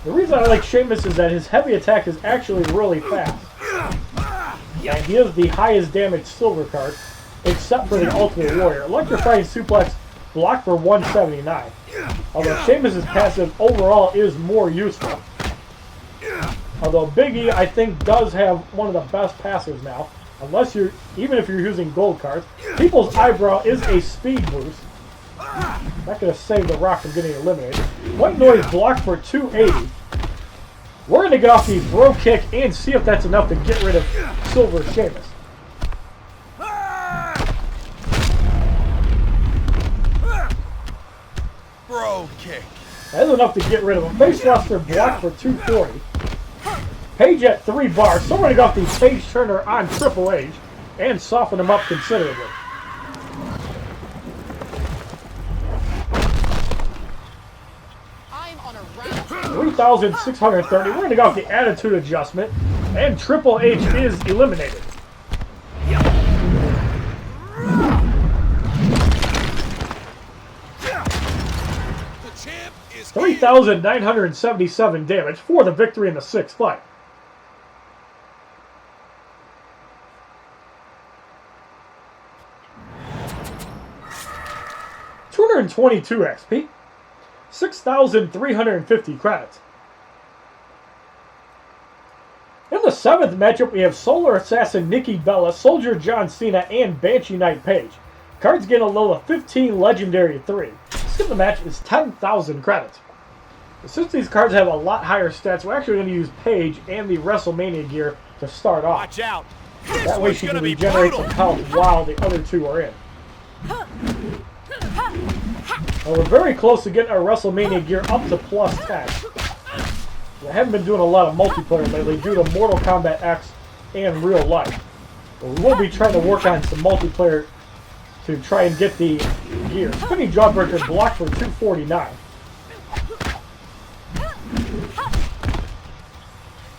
The reason I like Sheamus is that his heavy attack is actually really fast. And he is the highest damage silver card, except for the Ultimate Warrior. Electrifying Suplex blocked for 179. Although Sheamus' passive overall is more useful. Although Big E, I think, does have one of the best passives now. Even if you're using gold cards. People's Eyebrow is a speed boost. Not going to save The Rock from getting eliminated. White Noise blocked for 280. We're going to get off the Bro Kick and see if that's enough to get rid of Silver Sheamus. Bro Kick. That's enough to get rid of him. Face Buster blocked for 240. Paige at 3 bars. So we're going to go off the Page Turner on Triple H and soften him up considerably. I'm on a round. 3,630. We're going to go off the Attitude Adjustment, and Triple H is eliminated. 3,977 damage for the victory in the 6th fight. $222 XP. 6,350 credits. In the 7th matchup, we have Solar Assassin Nikki Bella, Soldier John Cena, and Banshee Knight Paige. Cards gain a level of 15 Legendary 3. Skip the match is 10,000 credits. Since these cards have a lot higher stats, we're actually going to use Paige and the WrestleMania gear to start off. Watch out. That way she can regenerate some health while the other two are in. Well, we're very close to getting our WrestleMania gear up to plus 10. I haven't been doing a lot of multiplayer lately due to Mortal Kombat X and real life. But we will be trying to work on some multiplayer to try and get the gear. Spinning Jawbreaker blocked for 249.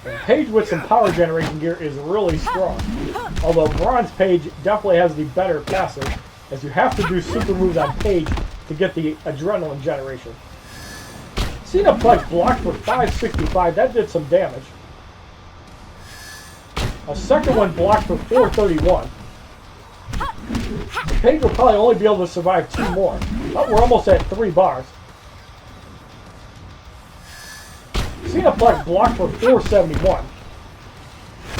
And Paige with some power generation gear is really strong. Although Bronze Paige definitely has the better passive, as you have to do super moves on Paige to get the adrenaline generation. Cena Plex blocked for 565, that did some damage. A second one blocked for 431. Paige will probably only be able to survive 2 more. But we're almost at 3 bars. Cena Plex blocked for 471.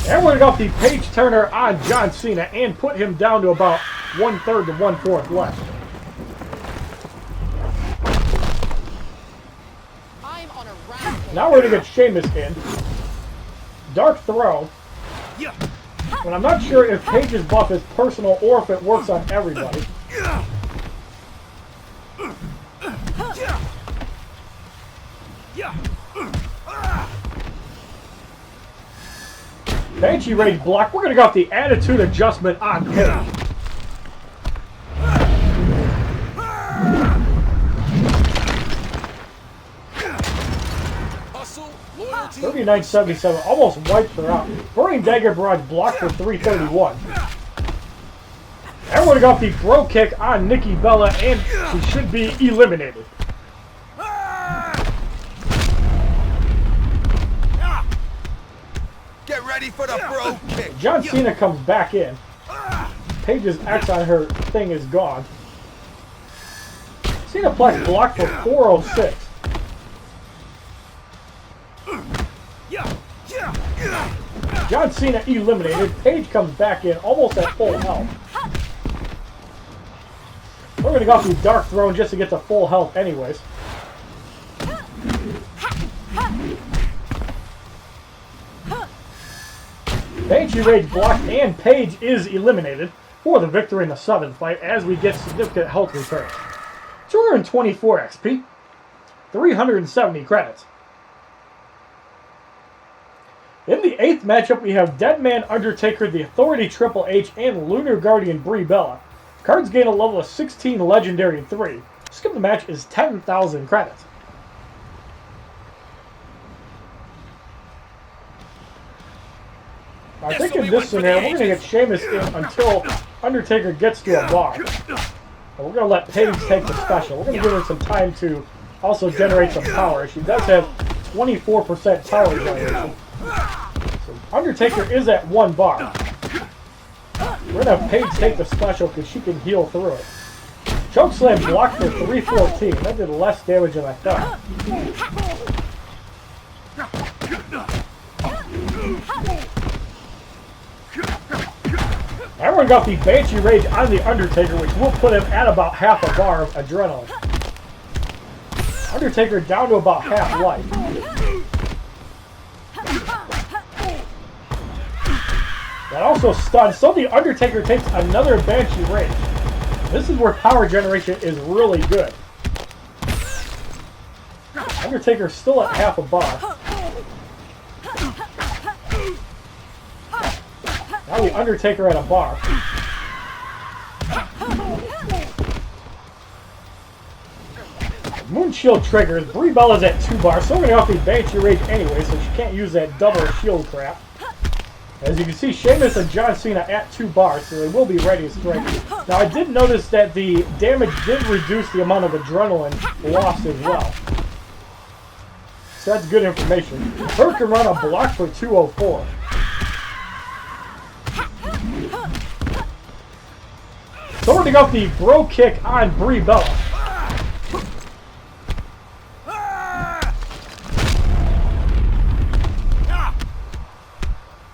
And we're going to go the Paige Turner on John Cena and put him down to about 1/3 to 1/4 left. Now we're going to get Sheamus in. Dark Throw. But I'm not sure if Paige's buff is personal or if it works on everybody. Banshee Rage block. We're going to go with the attitude adjustment on Paige. Hustle, loyalty. 39.77 almost wiped her out. Burning Dagger Barrage blocked for 331. And we're going to go with the Bro Kick on Nikki Bella, and she should be eliminated. Get ready for the bro kick. John Cena comes back in. Paige's X on her thing is gone. Cena Plex blocked for 406. John Cena eliminated. Paige comes back in almost at full health. We're going to go through Dark Throne just to get to full health anyways. Banshee Rage blocked and Paige is eliminated for the victory in the 7th fight as we get significant health return. 224 XP, 370 credits. In the 8th matchup, we have Deadman Undertaker, The Authority Triple H, and Lunar Guardian Brie Bella. Cards gain a level of 16, Legendary 3. Skip the match is 10,000 credits. I think in this scenario, we're going to get Sheamus in until Undertaker gets to a bar. And we're going to let Paige take the special. We're going to give her some time to also generate some power. She does have 24% power generation. So Undertaker is at 1 bar. We're going to have Paige take the special because she can heal through it. Chokeslam blocked for 314. That did less damage than I thought. Everyone got the Banshee Rage on the Undertaker, which will put him at about half a bar of adrenaline. Undertaker down to about half life. That also stuns, so the Undertaker takes another Banshee Rage. This is where power generation is really good. Undertaker's still at half a bar. Now the Undertaker at a bar. Moonshield triggers. Brie Bella's at 2 bars, so we're going to go the Banshee Rage anyway, so she can't use that double shield crap. As you can see, Sheamus and John Cena at 2 bars, so they will be ready to strike. Now, I did notice that the damage did reduce the amount of adrenaline lost as well. So that's good information. Her can run a block for 204. So we're going to go with the Bro Kick on Brie Bella.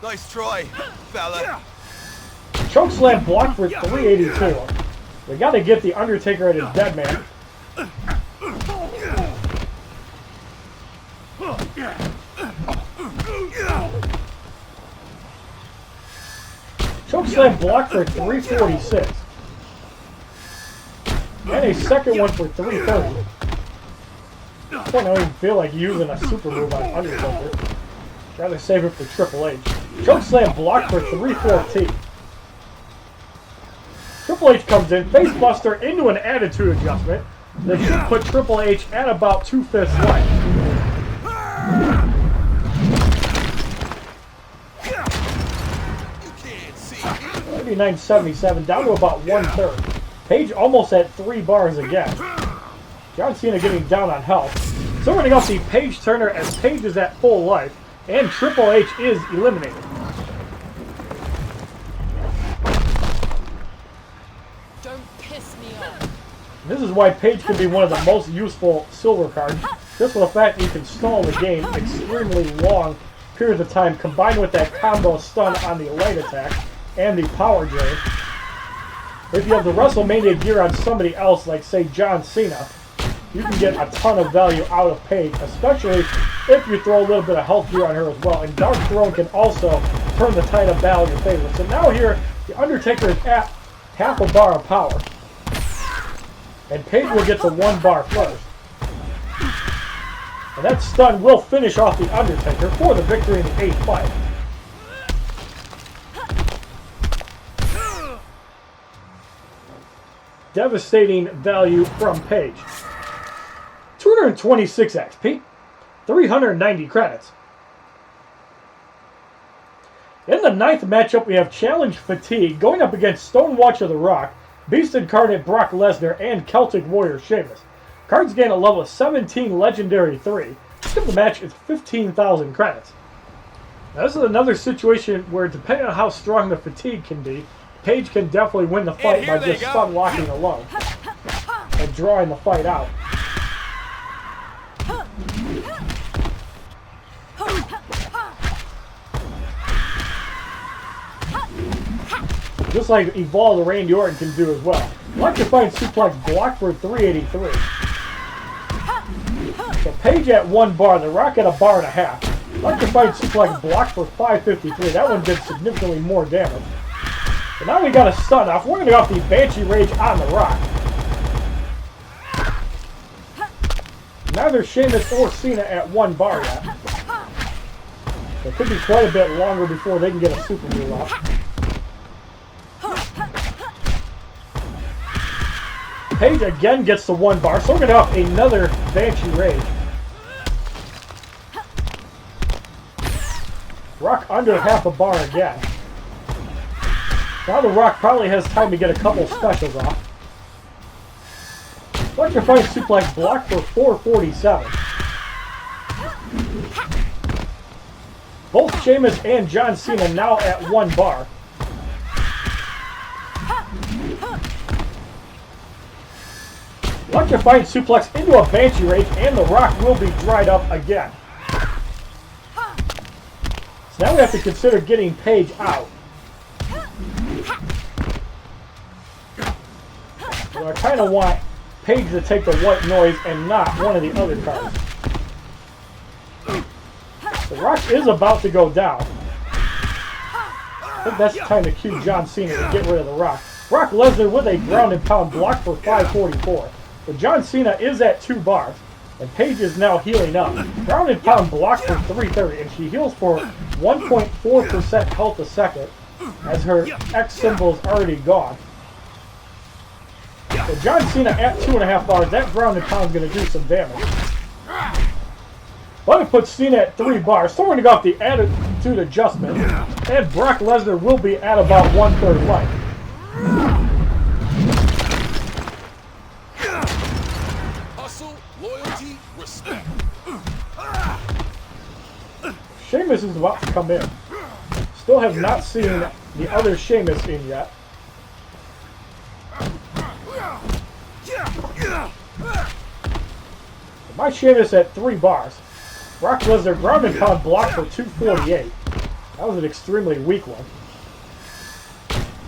Nice try, fella. Chokeslam blocked for 382. We got to get the Undertaker at his dead man. Chokeslam blocked for 346. And a second one for 330. I don't even feel like using a super move on Undertaker. Rather save it for Triple H. Chokeslam blocked for 314. Triple H comes in, facebuster into an attitude adjustment. That should put Triple H at about 2/5 life. 39.77, down to about 1/3. Paige almost at 3 bars again. John Cena getting down on health. So we're going to go see Paige Turner as Paige is at full life, and Triple H is eliminated. Don't piss me off. This is why Paige can be one of the most useful silver cards. Just for the fact that you can stall the game extremely long periods of time, combined with that combo stun on the light attack and the power drain. If you have the WrestleMania gear on somebody else, like say John Cena, you can get a ton of value out of Paige, especially if you throw a little bit of health gear on her as well. And Dark Throne can also turn the tide of battle in your favor. So now here, the Undertaker is at half a bar of power. And Paige will get to 1 bar first. And that stun will finish off the Undertaker for the victory in the 8th fight. Devastating value from Paige. 226 XP, 390 credits. In the 9th matchup, we have Challenge Fatigue going up against Stonewatcher The Rock, Beast Incarnate Brock Lesnar, and Celtic Warrior Sheamus. Cards gain a level 17 Legendary 3. Skip the match is 15,000 credits. Now this is another situation where, depending on how strong the fatigue can be, Paige can definitely win the fight by just stun locking alone and drawing the fight out. Just like Evolve, Randy Orton can do as well. Electrifying Suplex blocked for 383. So Paige at 1 bar, The Rock at 1.5 bars. Electrifying Suplex blocked for 553. That one did significantly more damage. But now we got a stun off. We're going to go off the Banshee Rage on The Rock. Neither Sheamus or Cena at 1 bar yet. It could be quite a bit longer before they can get a super move off. Paige again gets the 1 bar, so we're going to off another Banshee Rage. Rock under 1/2 bar again. Now The Rock probably has time to get a couple specials off. Electrifying Suplex blocked for 447. Both Sheamus and John Cena now at 1 bar. Electrifying Suplex into a Banshee Rage, and The Rock will be dried up again. So now we have to consider getting Paige out. So I kind of want Paige to take the white noise and not one of the other cards. The Rock is about to go down. I think that's time to cue John Cena to get rid of The Rock. Brock Lesnar with a ground and pound block for 544. But John Cena is at 2 bars, and Paige is now healing up. Ground and pound block for 330, and she heals for 1.4% health a second, as her X symbol is already gone. So John Cena at 2.5 bars, that ground and pound is going to do some damage. But it puts Cena at 3 bars, so we're going to go off the attitude adjustment, and Brock Lesnar will be at about 1/3 life. Loyalty, respect. Sheamus is about to come in. Still have not seen the other Sheamus in yet. My Sheamus at 3 bars. Brock Lesnar ground and pound block for 248. That was an extremely weak one.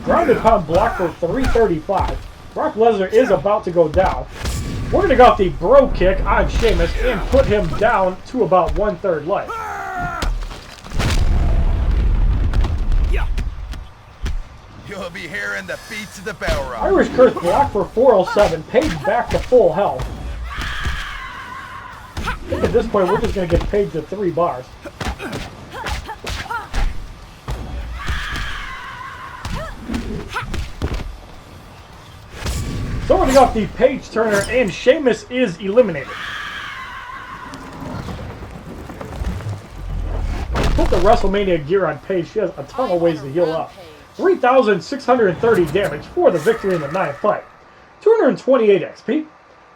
Ground and pound block for 335. Brock Lesnar is about to go down. We're going to go off the bro kick on Sheamus and put him down to about 1/3 life. You'll be hearing the beats of the bell rock. Irish Curse block for 407. Paige back to full health. I think at this point we're just going to get Paige to 3 bars. So we're going to go off the Paige Turner, and Sheamus is eliminated. Put the WrestleMania gear on Paige. She has a ton of ways to heal up. 3,630 damage for the victory in the 9th fight. 228 XP,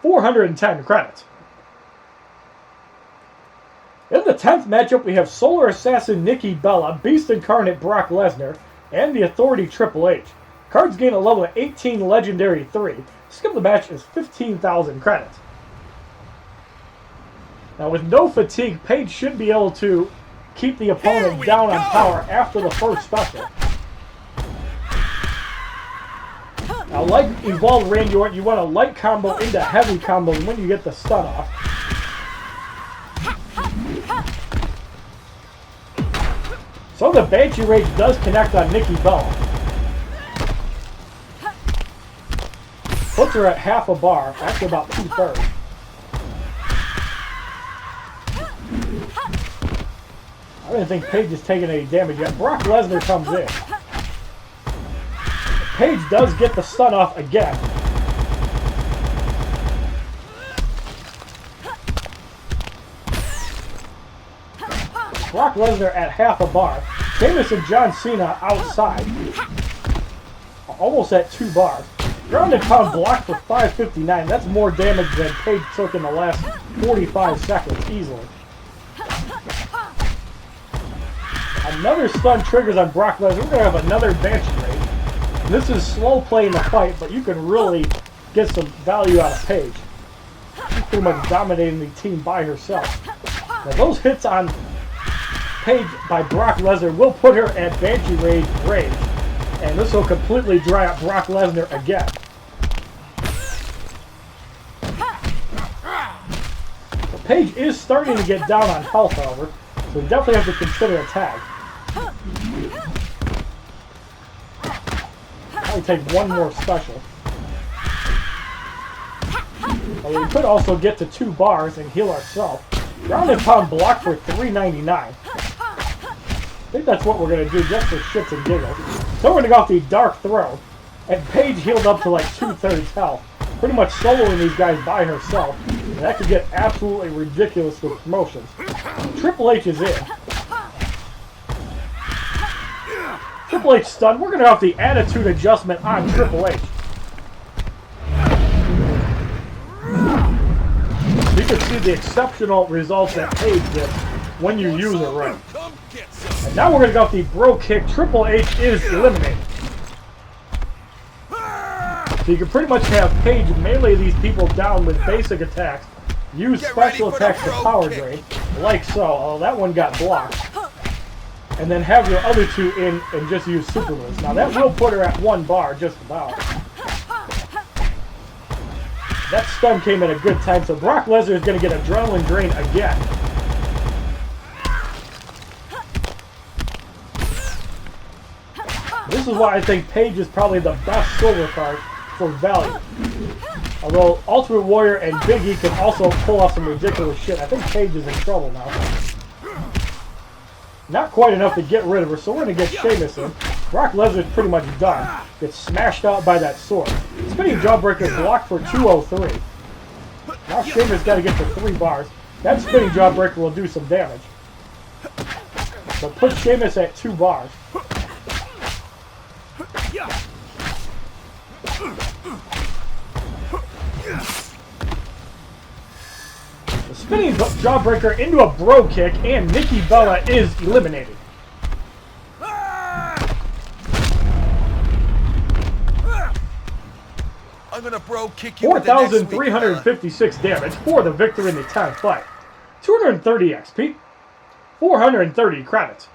410 credits. In the 10th matchup, we have Solar Assassin Nikki Bella, Beast Incarnate Brock Lesnar, and the Authority Triple H. Cards gain a level of 18 Legendary 3. Skill of the match is 15,000 credits. Now with no fatigue, Paige should be able to keep the opponent down on power after the first special. Now like Evolved Randy Orton, you want a light combo into heavy combo when you get the stun off. So the Banshee Rage does connect on Nikki Bella. Puts her at half a bar, actually about 2/3. I didn't think Paige is taking any damage yet. Brock Lesnar comes in. Paige does get the stun off again. Brock Lesnar at half a bar. Sheamus and John Cena outside. Almost at 2 bars. Ground and pound block for 559. That's more damage than Paige took in the last 45 seconds, easily. Another stun triggers on Brock Lesnar. We're going to have another Banshee Rage. This is slow playing the fight, but you can really get some value out of Paige. She's pretty much dominating the team by herself. Now those hits on Paige by Brock Lesnar will put her at Banshee Rage, and this will completely dry up Brock Lesnar again. So Paige is starting to get down on health, however, so we definitely have to consider a tag. Probably take one more special. Although we could also get to 2 bars and heal ourselves. Ground and pound block for 399. I think that's what we're going to do just for shits and giggles. So we're going to go off the Dark Throw. And Paige healed up to like 2/3 health. Pretty much soloing these guys by herself. And that could get absolutely ridiculous with promotions. Triple H is in. Triple H stunned. We're going to go off the attitude adjustment on Triple H. You can see the exceptional results that Paige gets when you use it right. And now we're going to go off the Bro Kick. Triple H is eliminated. So you can pretty much have Paige melee these people down with basic attacks, use special attacks to power drain, like so, although that one got blocked. And then have your other 2 in and just use super moves. Now that will put her at 1 bar, just about. That stun came at a good time, so Brock Lesnar is going to get adrenaline drain again. This is why I think Paige is probably the best silver card for value. Although Ultimate Warrior and Big E can also pull off some ridiculous shit. I think Paige is in trouble now. Not quite enough to get rid of her, so we're going to get Sheamus in. Brock Lesnar's pretty much done. Gets smashed out by that sword. Spinning Jawbreaker blocked for 203. Now Sheamus got to get to 3 bars. That Spinning Jawbreaker will do some damage. So put Sheamus at 2 bars. The Spinning Jawbreaker into a Bro Kick, and Nikki Bella is eliminated. I'm gonna bro kick you. 4,356 damage for the victory in the 10th fight. 230 XP, 430 credits.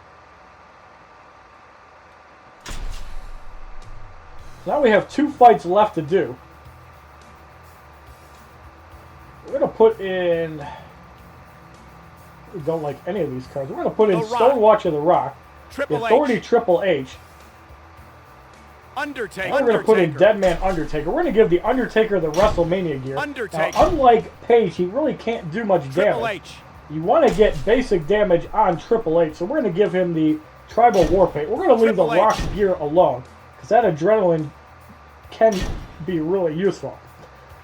Now we have 2 fights left to do. We're going to put in... We don't like any of these cards. We're going to put in Stonewatch of the Rock, the Authority Triple H. Undertaker. We're going to put in Deadman Undertaker. We're going to give the Undertaker the WrestleMania gear. Now, unlike Paige, he really can't do much damage. You want to get basic damage on Triple H, so we're going to give him the Tribal War Paint. We're going to leave the Rock gear alone, because that adrenaline can be really useful.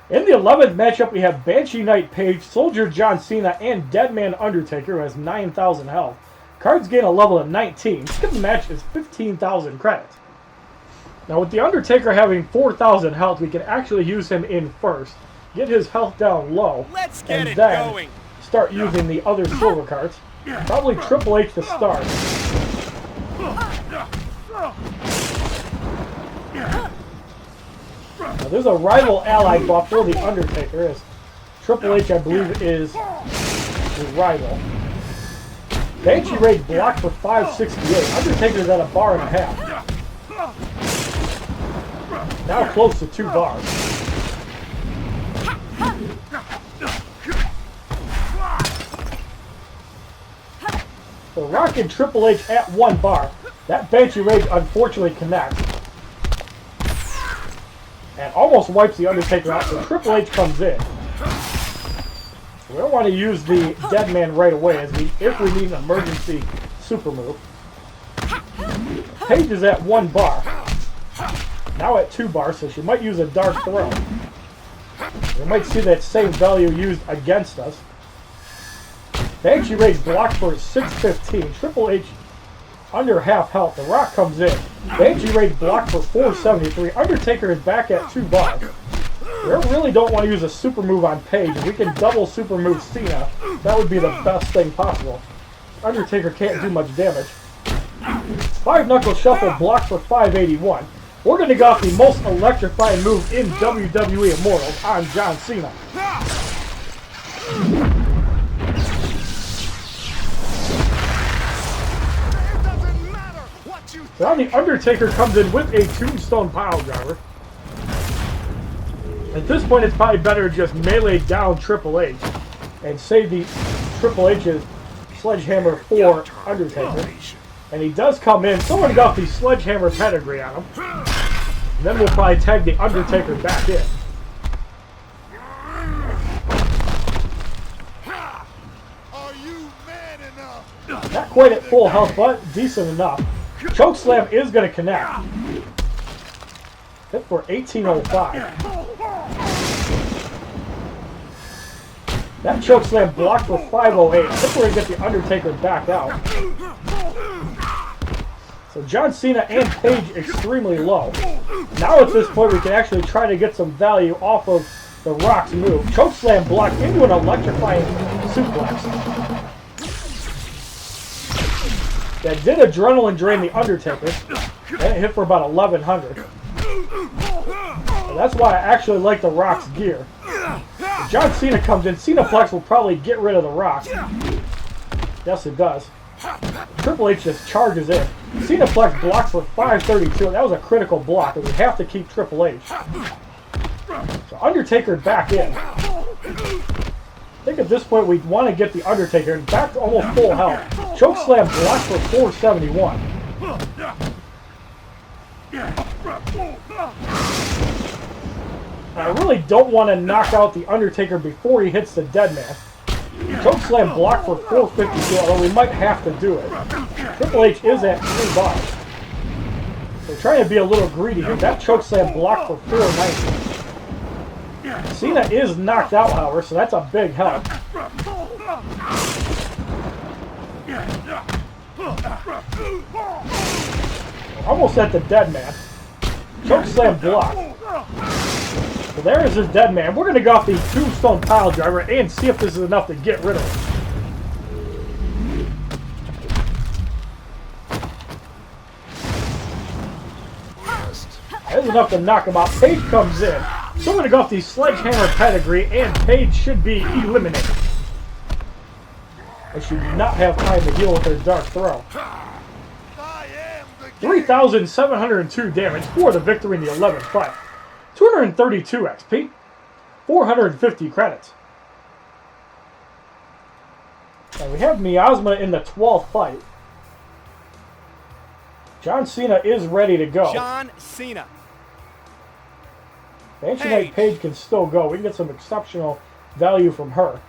In the 11th matchup, we have Banshee Knight Paige, Soldier John Cena, and Deadman Undertaker, who has 9,000 health. Cards gain a level of 19. Skip the match is 15,000 credits. Now with The Undertaker having 4,000 health, we can actually use him in first. Get his health down low. Let's get and it then going. Start using the other silver cards. Probably Triple H to start. Now there's a rival ally buff for The Undertaker. As Triple H, I believe, is his rival. Banshee Rage blocked for 568. Undertaker's at a bar and a half. Now close to 2 bars. So Rock and Triple H at 1 bar. That Banshee Rage unfortunately connects. And almost wipes The Undertaker out, so Triple H comes in. We don't want to use the Dead Man right away if we need an emergency super move. Paige is at 1 bar. Now at 2 bars, so she might use a Dark Throw. We might see that same value used against us. Banshee Rage blocked for 615. Triple H under half health. The Rock comes in. Banshee Rage blocked for 473. Undertaker is back at 2 bars. We really don't want to use a super move on Paige. If we can double super move Cena, that would be the best thing possible. Undertaker can't do much damage. 5 Knuckle Shuffle blocked for 581. We're going to go off the most electrifying move in WWE Immortals on John Cena. So now The Undertaker comes in with a Tombstone Pile Driver. At this point, it's probably better to just melee down Triple H and save the Triple H's Sledgehammer for Undertaker. And he does come in. Someone got the Sledgehammer pedigree on him. And then we'll probably tag The Undertaker back in. Are you man enough? Not quite at full health, but decent enough. Chokeslam is going to connect. Hit for 1805. That chokeslam blocked for 508. I think we're going to get The Undertaker back out. So John Cena and Paige extremely low. Now at this point we can actually try to get some value off of The Rock's move. Chokeslam blocked into an electrifying suplex. That did adrenaline drain The Undertaker. And it hit for about 1100. And that's why I actually like The Rock's gear. If John Cena comes in, Cenaplex will probably get rid of The Rock. Yes, it does. Triple H just charges in. Cenaplex blocks for 532. That was a critical block, and we have to keep Triple H. So Undertaker back in. I think at this point we want to get The Undertaker back to almost full health. Chokeslam blocked for 471. I really don't want to knock out The Undertaker before he hits the Dead Man. Chokeslam blocked for 452, although we might have to do it. Triple H is at 3 bars. We're trying to be a little greedy here. That chokeslam blocked for 490. Cena is knocked out, however, so that's a big help. Almost at the Dead Man. Chokeslam blocked. So there is his Dead Man. We're going to go off the Tombstone Pile Driver and see if this is enough to get rid of him. That is enough to knock him out. Paige comes in. So we're going to go off the Sledgehammer pedigree, and Paige should be eliminated. And she did not have time to deal with her Dark Throw. 3,702 damage for the victory in the 11th fight. 232 XP. 450 credits. And we have Miasma in the 12th fight. John Cena is ready to go. John Cena. Banshee Knight Paige can still go. We can get some exceptional value from her.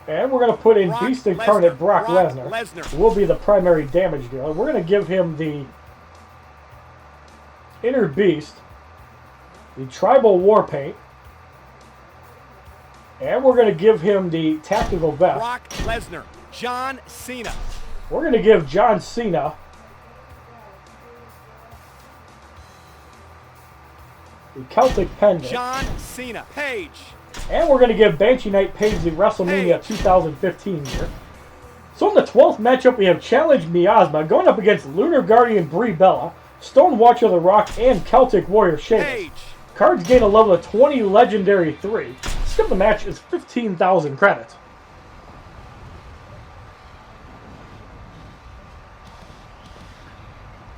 And we're going to put in Beast Incarnate Brock Lesnar. Who will be the primary damage dealer. We're going to give him the Inner Beast, the Tribal War Paint, and we're going to give him the Tactical Vest. Brock Lesnar. John Cena. We're going to give John Cena the Celtic pendant. John Cena. Paige. And we're going to give Banshee Knight Paige the WrestleMania 2015 gear. So in the 12th matchup, we have Challenge Miasma going up against Lunar Guardian Brie Bella, Stone Watcher the Rock, and Celtic Warrior Sheamus. Paige. Cards gain a level of 20, Legendary 3. Skip the match is 15,000 credits.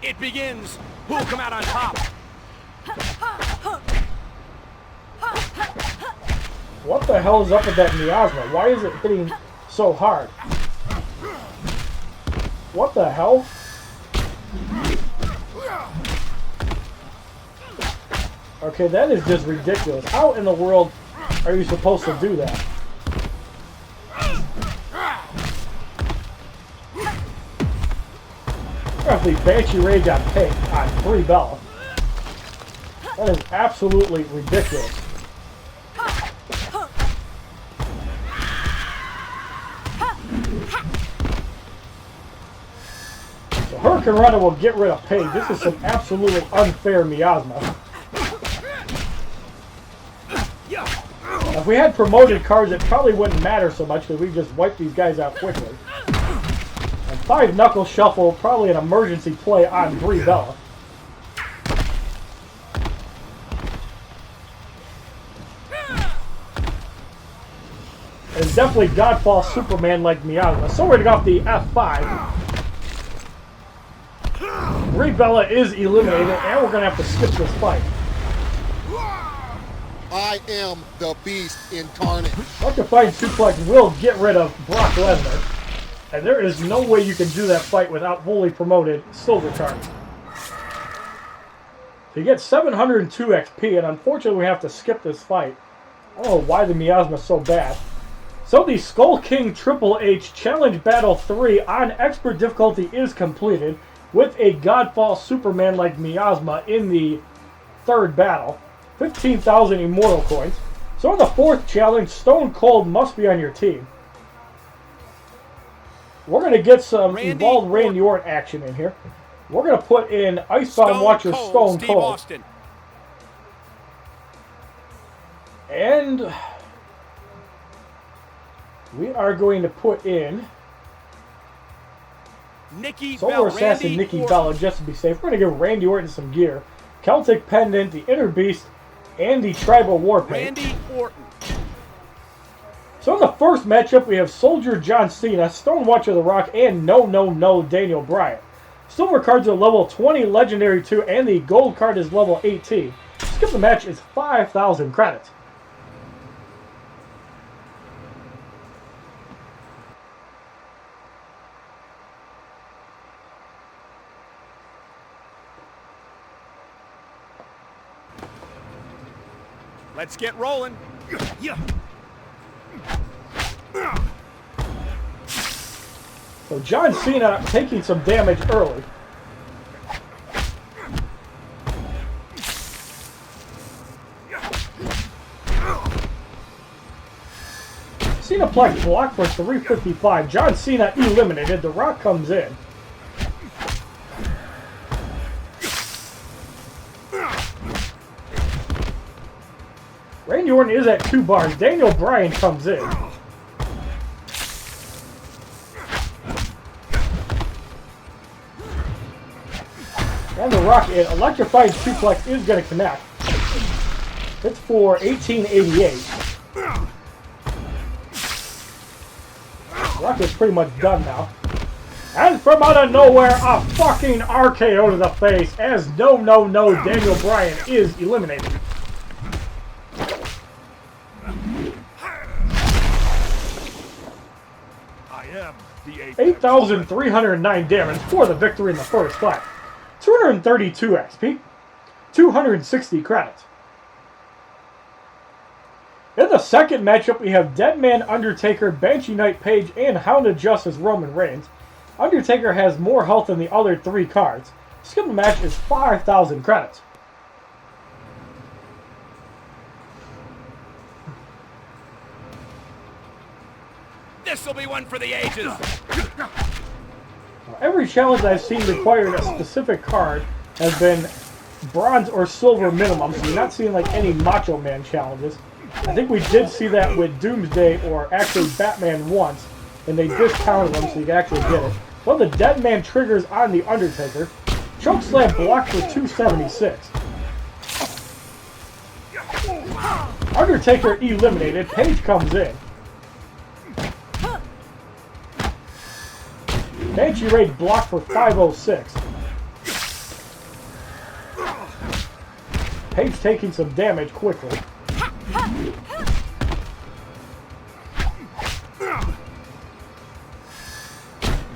It begins. Who'll come out on top? What the hell is up with that Miasma? Why is it hitting so hard? What the hell? Okay, that is just ridiculous. How in the world are you supposed to do that? Roughly Banshee Rage on Brie Bella. That is absolutely ridiculous. So Hurricane Rana will get rid of Paige. This is some absolutely unfair Miasma. If we had promoted cards, it probably wouldn't matter so much because we just wipe these guys out quickly. And 5 Knuckle Shuffle, probably an emergency play on Brie Bella. And definitely Godfall Superman like Miasma. So we're going to go off the F5. Brie Bella is eliminated, and we're going to have to skip this fight. I am the beast incarnate. Electrifying Suplex will get rid of Brock Lesnar. And there is no way you can do that fight without fully promoted silver card. You get 702 XP, and unfortunately we have to skip this fight. I don't know why the Miasma is so bad. So the Skull King Triple H Challenge Battle 3 on Expert difficulty is completed with a Godfall Superman like Miasma in the 3rd battle. 15,000 Immortal coins. So in the 4th challenge, Stone Cold must be on your team. We're going to get some Evolved Randy Orton action in here. We're going to put in Icebound Watcher Stone Cold. And we are going to put in Nikki Solar Assassin Nikki Bella just to be safe. We're going to give Randy Orton some gear. Celtic Pendant, the Inner Beast, and the Tribal War Paint. Randy Orton. So in the first matchup, we have Soldier John Cena, Stone Watcher the Rock, and No Daniel Bryan. Silver cards are level 20, Legendary 2, and the gold card is level 18. Skip the match is 5,000 credits. Let's get rolling. So John Cena taking some damage early. Cenaplex blocked for 355. John Cena eliminated. The Rock comes in. Randy Orton is at 2 bars. Daniel Bryan comes in. And the Rock in. Electrified Suplex is going to connect. It's for 1888. Rock is pretty much done now. And from out of nowhere, a fucking RKO to the face as Daniel Bryan is eliminated. I am the 8,309 damage for the victory in the first fight. 232 XP, 260 credits. In the second matchup, we have Deadman Undertaker, Banshee Knight Paige, and Hound of Justice Roman Reigns. Undertaker has more health than the other 3 cards. Skip the match is 5,000 credits. This'll be one for the ages. Every challenge I've seen required a specific card has been bronze or silver minimum, so you're not seeing like any Macho Man challenges. I think we did see that with Doomsday or actually Batman once, and they discounted them so you can actually get it. One of the Dead Man triggers on the Undertaker. Chokeslam blocked for 276. Undertaker eliminated. Paige comes in. Banshee Rage blocked for 506. Paige taking some damage quickly.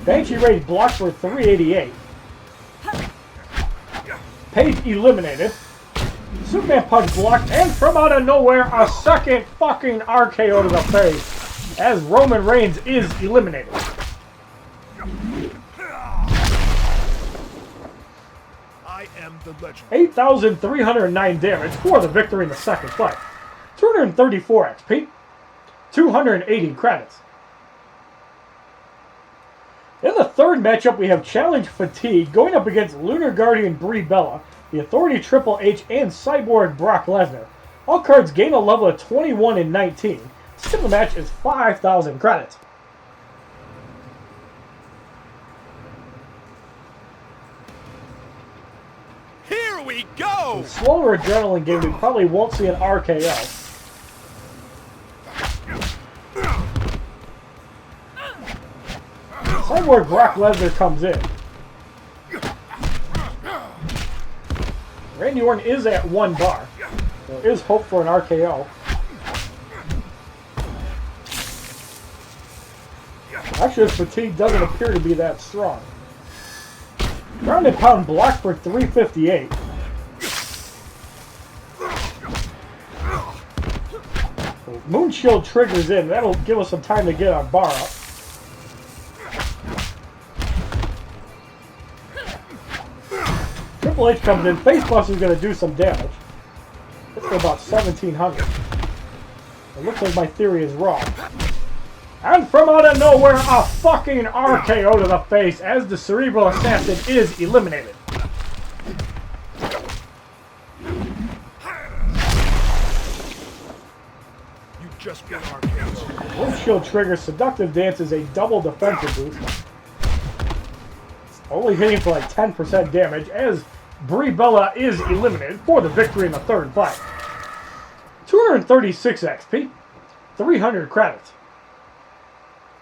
Banshee Rage blocked for 388. Paige eliminated. Superman Punch blocked, and from out of nowhere, a second fucking RKO to the face as Roman Reigns is eliminated. I am the legend. 8,309 damage for the victory in the second fight. 234 XP. 280 credits. In the third matchup, we have Challenge Fatigue going up against Lunar Guardian Brie Bella, the Authority Triple H, and Cyborg Brock Lesnar. All cards gain a level of 21 and 19. Skip the match is 5,000 credits. Here we go! Slower adrenaline game, we probably won't see an RKO. Cyborg Brock Lesnar comes in. Randy Orton is at 1 bar. There is hope for an RKO. Actually, his fatigue doesn't appear to be that strong. Ground and pound block for 358. Moonshield triggers in. That'll give us some time to get our bar up. Triple H comes in. Facebuster's going to do some damage. It's for about 1,700. It looks like my theory is wrong. And from out of nowhere, a fucking RKO to the face as the Cerebral Assassin is eliminated. You just been RKO'd. Windshield triggers. Seductive Dance is a double defensive boost. It's only hitting for like 10% damage as Brie Bella is eliminated for the victory in the third fight. 236 XP. 300 credits.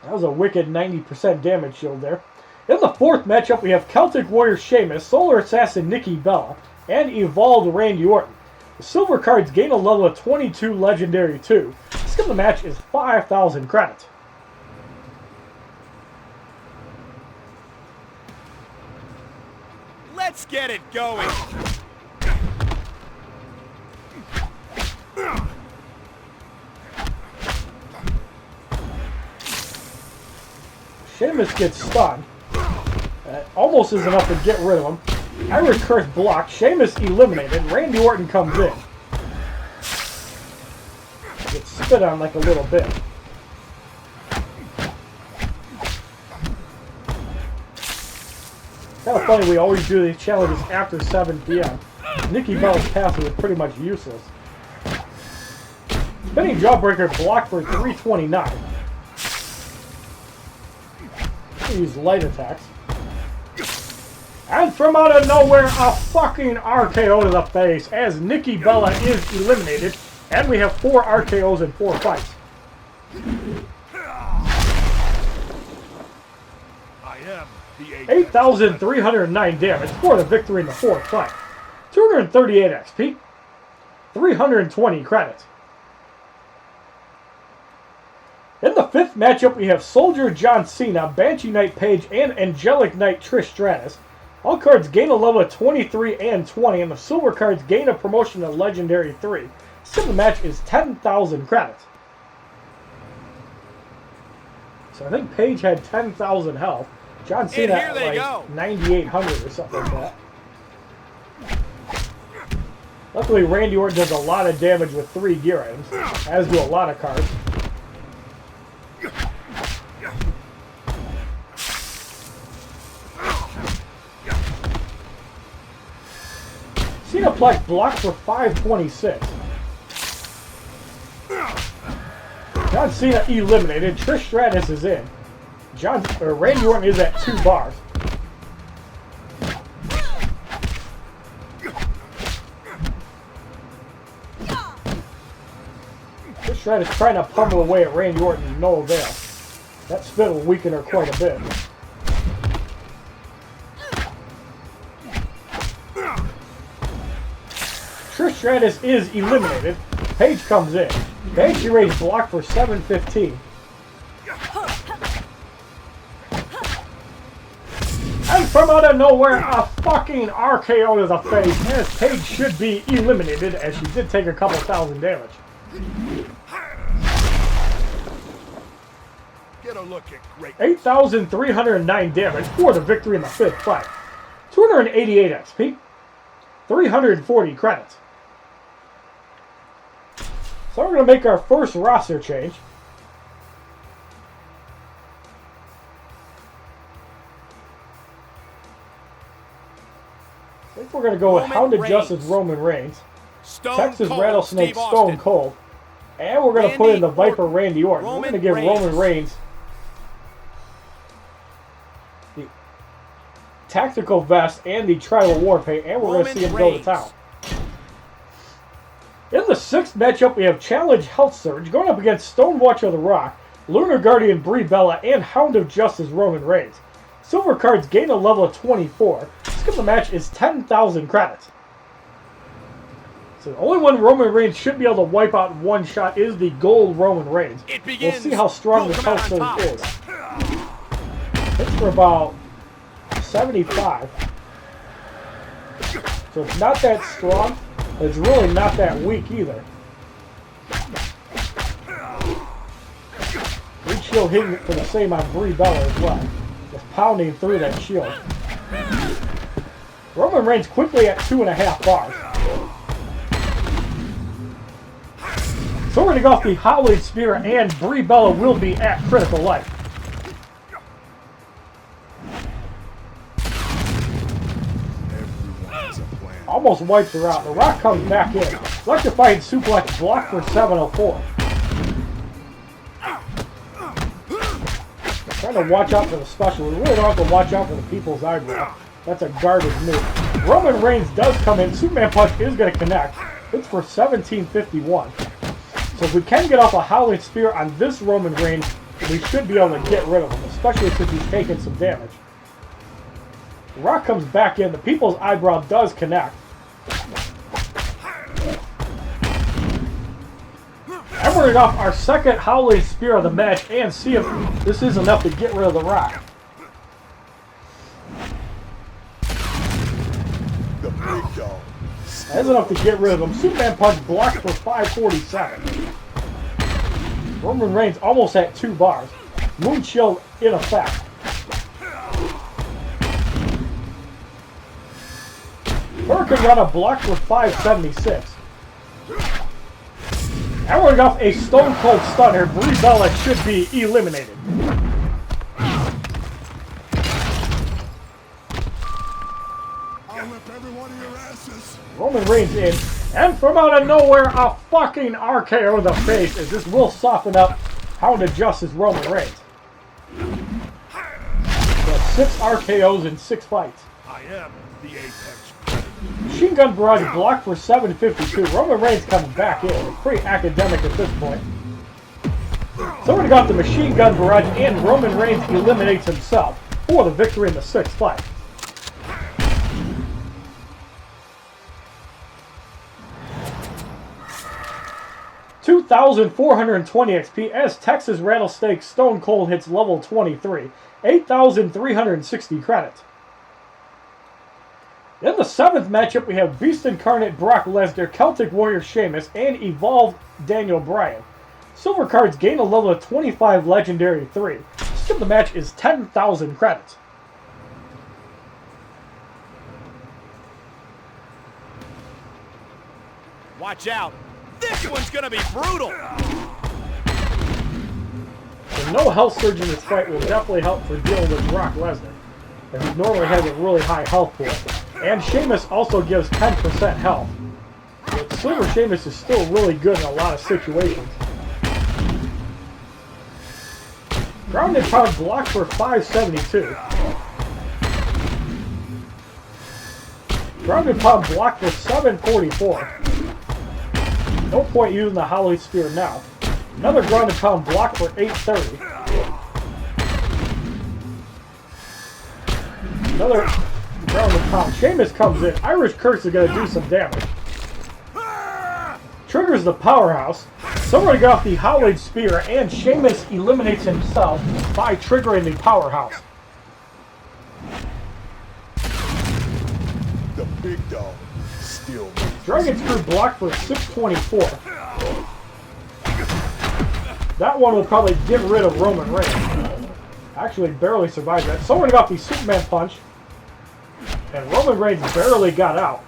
That was a wicked 90% damage shield there. In the fourth matchup, we have Celtic Warrior Sheamus, Solar Assassin Nikki Bella, and Evolved Randy Orton. The silver cards gain a level of 22 Legendary 2. Skip the match is 5,000 credits. Let's get it going! Sheamus gets stunned. Almost is enough to get rid of him. Irish Curse blocked. Sheamus eliminated. Randy Orton comes in. Gets spit on like a little bit. Kind of funny, we always do these challenges after 7 p.m. Nikki Bella's passive is pretty much useless. Spinning Jawbreaker blocked for 329. Use light attacks. And from out of nowhere, a fucking RKO to the face as Nikki Bella is eliminated. And we have 4 RKOs in 4 fights. I am the 8,309 damage for the victory in the fourth fight. 238 XP. 320 credits. In the fifth matchup, we have Soldier John Cena, Banshee Knight Paige, and Angelic Knight Trish Stratus. All cards gain a level of 23 and 20, and the silver cards gain a promotion to Legendary 3. Simple match is 10,000 credits. So I think Paige had 10,000 health. John Cena at like 9,800 or something like that. Luckily, Randy Orton does a lot of damage with 3 gear items, as do a lot of cards. suplex blocked for 526. John Cena eliminated. Trish Stratus is in. Randy Orton is at 2 bars. Trish Stratus trying to pummel away at Randy Orton, no avail. That spit will weaken her quite a bit. Trish Stratus is eliminated. Paige comes in. Paige erased block for 715. And from out of nowhere, a fucking RKO to the face, as Paige should be eliminated, as she did take a couple thousand damage. Get a look at great. 8,309 damage for the victory in the 5th fight. 288 XP. 340 credits. So we're going to make our first roster change. I think we're going to go with Hounded Justice Roman Reigns, Texas Rattlesnake Stone Cold, and we're going to put in the Viper Randy Orton. We're going to give Roman Reigns the tactical vest and the tribal war paint, and we're going to see him go to town. In the 6th matchup, we have Challenge Health Surge going up against Stonewatcher The Rock, Lunar Guardian Brie Bella, and Hound of Justice Roman Reigns. Silver cards gain a level of 24. Skill of the match is 10,000 credits. So the only one Roman Reigns should be able to wipe out in one shot is the gold Roman Reigns. We'll see how strong this Health Surge is. It's for about 75. So it's not that strong. It's really not that weak either. Weak shield hitting for the same on Brie Bella as well. Just pounding through that shield. Roman Reigns quickly at 2.5 bars. So we're going to go off the Halloween Spear, and Brie Bella will be at critical life. Almost wipes her out. The Rock comes back in. Electrifying suplex blocked for 704. Trying to watch out for the special. We really don't have to watch out for the people's eyebrow. That's a garbage move. Roman Reigns does come in. Superman Punch is going to connect. It's for 1751. So if we can get off a Howling Spear on this Roman Reigns, we should be able to get rid of him, especially since he's taking some damage. The Rock comes back in. The people's eyebrow does connect. And we're going off our second Howling Spear of the match and see if this is enough to get rid of the Rock. That's enough to get rid of him. Superman Punch blocked for 547. Roman Reigns almost at 2 bars. Moon Shield in effect. Hurricane Rana blocked for 576. And we're going off a Stone Cold Stunner. Brie Bella should be eliminated. I'll whip every one of your asses. Roman Reigns in. And from out of nowhere, a fucking RKO to the face, as this will soften up Hound of Justice Roman Reigns. So 6 RKOs in 6 fights. I am the Apex. Machine Gun Barrage blocked for 752. Roman Reigns comes back in. It's pretty academic at this point. So we're going to go off the Machine Gun Barrage, and Roman Reigns eliminates himself for the victory in the 6th fight. $2,420 XP as Texas Rattlesnake Stone Cold hits level 23. 8,360 credits. In the 7th matchup, we have Beast Incarnate Brock Lesnar, Celtic Warrior Sheamus, and Evolved Daniel Bryan. Silver cards gain a level of 25 Legendary 3. Skill of the match is 10,000 credits. Watch out. This one's going to be brutal. So no health surge in this fight will definitely help for dealing with Brock Lesnar, as he normally has a really high health pool. And Sheamus also gives 10% health. But Silver Sheamus is still really good in a lot of situations. Grounded pound block for 572. Grounded pound block for 744. No point using the Holly Spear now. Another grounded pound block for 830. Another grounded pound. Sheamus comes in. Irish Curse is going to do some damage. Triggers the powerhouse. Somebody got off the Holly Spear, and Sheamus eliminates himself by triggering the powerhouse. The big dog still. Dragon Screw block for 624. That one will probably get rid of Roman Reigns. Actually, barely survived that. Someone got the Superman punch, and Roman Reigns barely got out.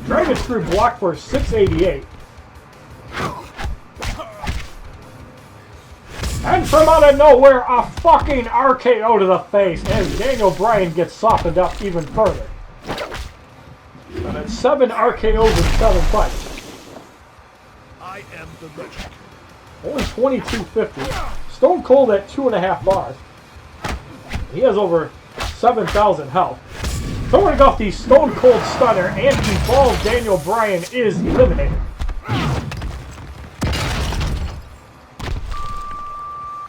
Dragon Screw block for 688. And from out of nowhere, a fucking RKO to the face as Daniel Bryan gets softened up even further. And it's 7 RKOs in 7 fights. I am the legend. Only 2250. Stone Cold at 2.5 bars. He has over 7,000 health. Throwing off the Stone Cold Stunner and Evolved Daniel Bryan is eliminated.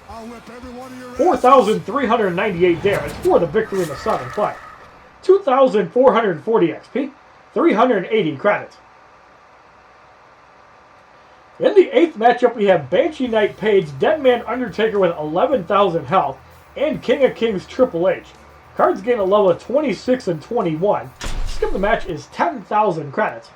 I'll whip every one of your 4,398 damage for the victory in the 7th fight. 2,440 XP, 380 credits. In the 8th matchup, we have Banshee Knight Paige, Deadman Undertaker with 11,000 health, and King of Kings Triple H. Cards gain a level of 26 and 21. Skip the match is 10,000 credits.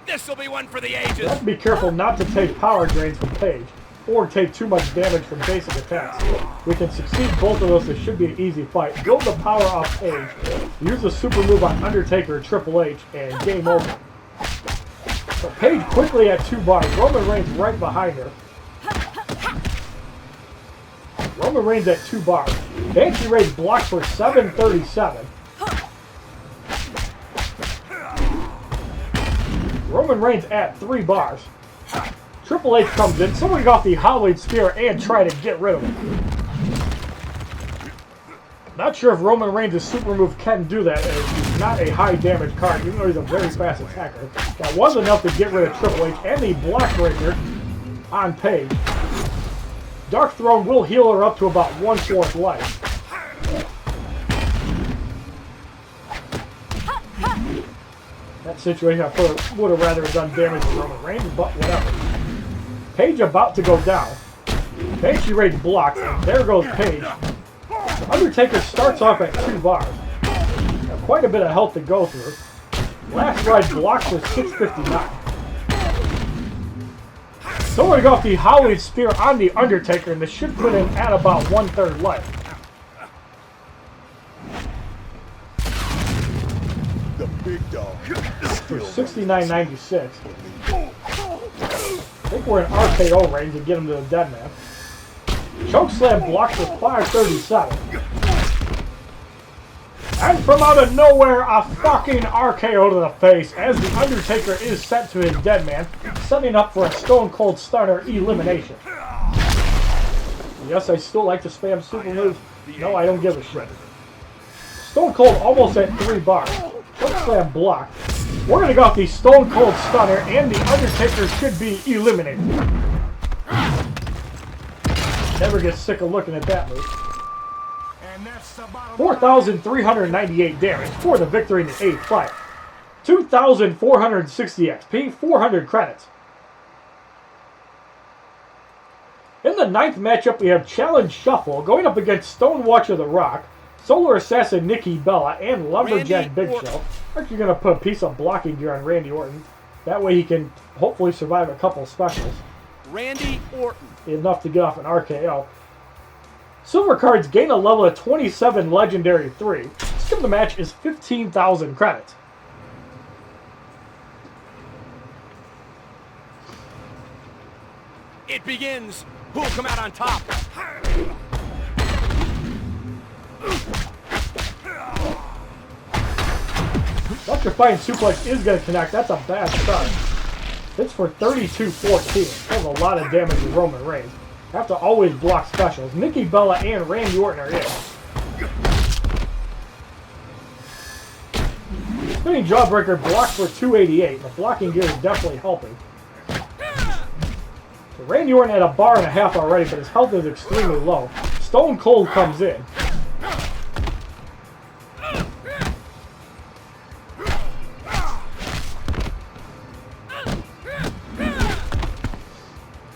This'll be one for the ages. You have to be careful not to take power drains from Paige, or take too much damage from basic attacks. We can succeed both of those. This should be an easy fight. Build the power off Paige. Use the super move on Undertaker or Triple H, and game over. So Paige quickly at 2 bars. Roman Reigns right behind her. Roman Reigns at 2 bars. Banshee Ray's blocked for 737. Roman Reigns at 3 bars. Triple H comes in. Somebody got the Hollywood Spear and try to get rid of him. Not sure if Roman Reigns' super move can do that, as he's not a high damage card, even though he's a very fast attacker. That was enough to get rid of Triple H and the block breaker on Paige. Dark Throne will heal her up to about 1/4 life. That situation, I would have rather done damage to Roman Reigns, but whatever. Paige about to go down. Banshee Ray's blocked, and there goes Paige. The Undertaker starts off at 2 bars. Got quite a bit of health to go through. Last ride blocked for 659. Someone got the Hollywood Spear on the Undertaker, and this should put him at about 1/3 life. The big dog. For 69.96. I think we're in RKO range to get him to the dead man. Chokeslam blocked for 537. And from out of nowhere, a fucking RKO to the face as the Undertaker is sent to his dead man, setting up for a Stone Cold Stunner elimination. Yes, I still like to spam super moves. No, I don't give a shit. Stone Cold almost at 3 bars. Chokeslam blocked. We're going to go off the Stone Cold Stunner, and the Undertaker should be eliminated. Never get sick of looking at that move. 4,398 damage for the victory in the 8th fight. 2,460 XP, 400 credits. In the 9th matchup, we have Challenge Shuffle going up against Stonewatcher The Rock, Solar Assassin Nikki Bella, and Lumberjack Big Show. I'm actually going to put a piece of blocking gear on Randy Orton. That way he can hopefully survive a couple of specials. Randy Orton. Enough to get off an RKO. Silver cards gain a level of 27 Legendary 3. Skip the match is 15,000 credits. It begins. Who'll come out on top? Electrifying suplex is going to connect. That's a bad start. Hits for 32-14. Does a lot of damage to Roman Reigns. Have to always block specials. Nikki Bella and Randy Orton are in. Spinning jawbreaker blocked for 288. The blocking gear is definitely helping. So Randy Orton had a bar and a half already, but his health is extremely low. Stone Cold comes in.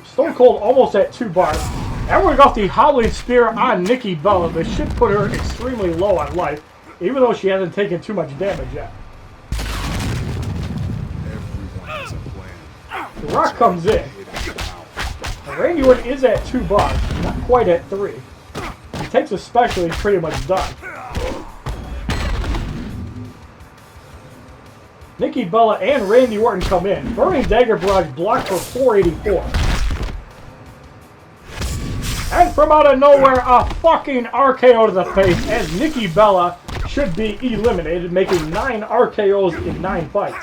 Stone Cold almost at 2 bars. And we're going to go the Howling Spear on Nikki Bella. This should put her extremely low on life, even though she hasn't taken too much damage yet. The Rock comes in. And Randy Orton is at 2 bars, not quite at 3. He takes a special, he's pretty much done. Nikki Bella and Randy Orton come in. Burning Dagger Barrage blocked for 484. And from out of nowhere, a fucking RKO to the face as Nikki Bella should be eliminated, making 9 RKOs in 9 fights.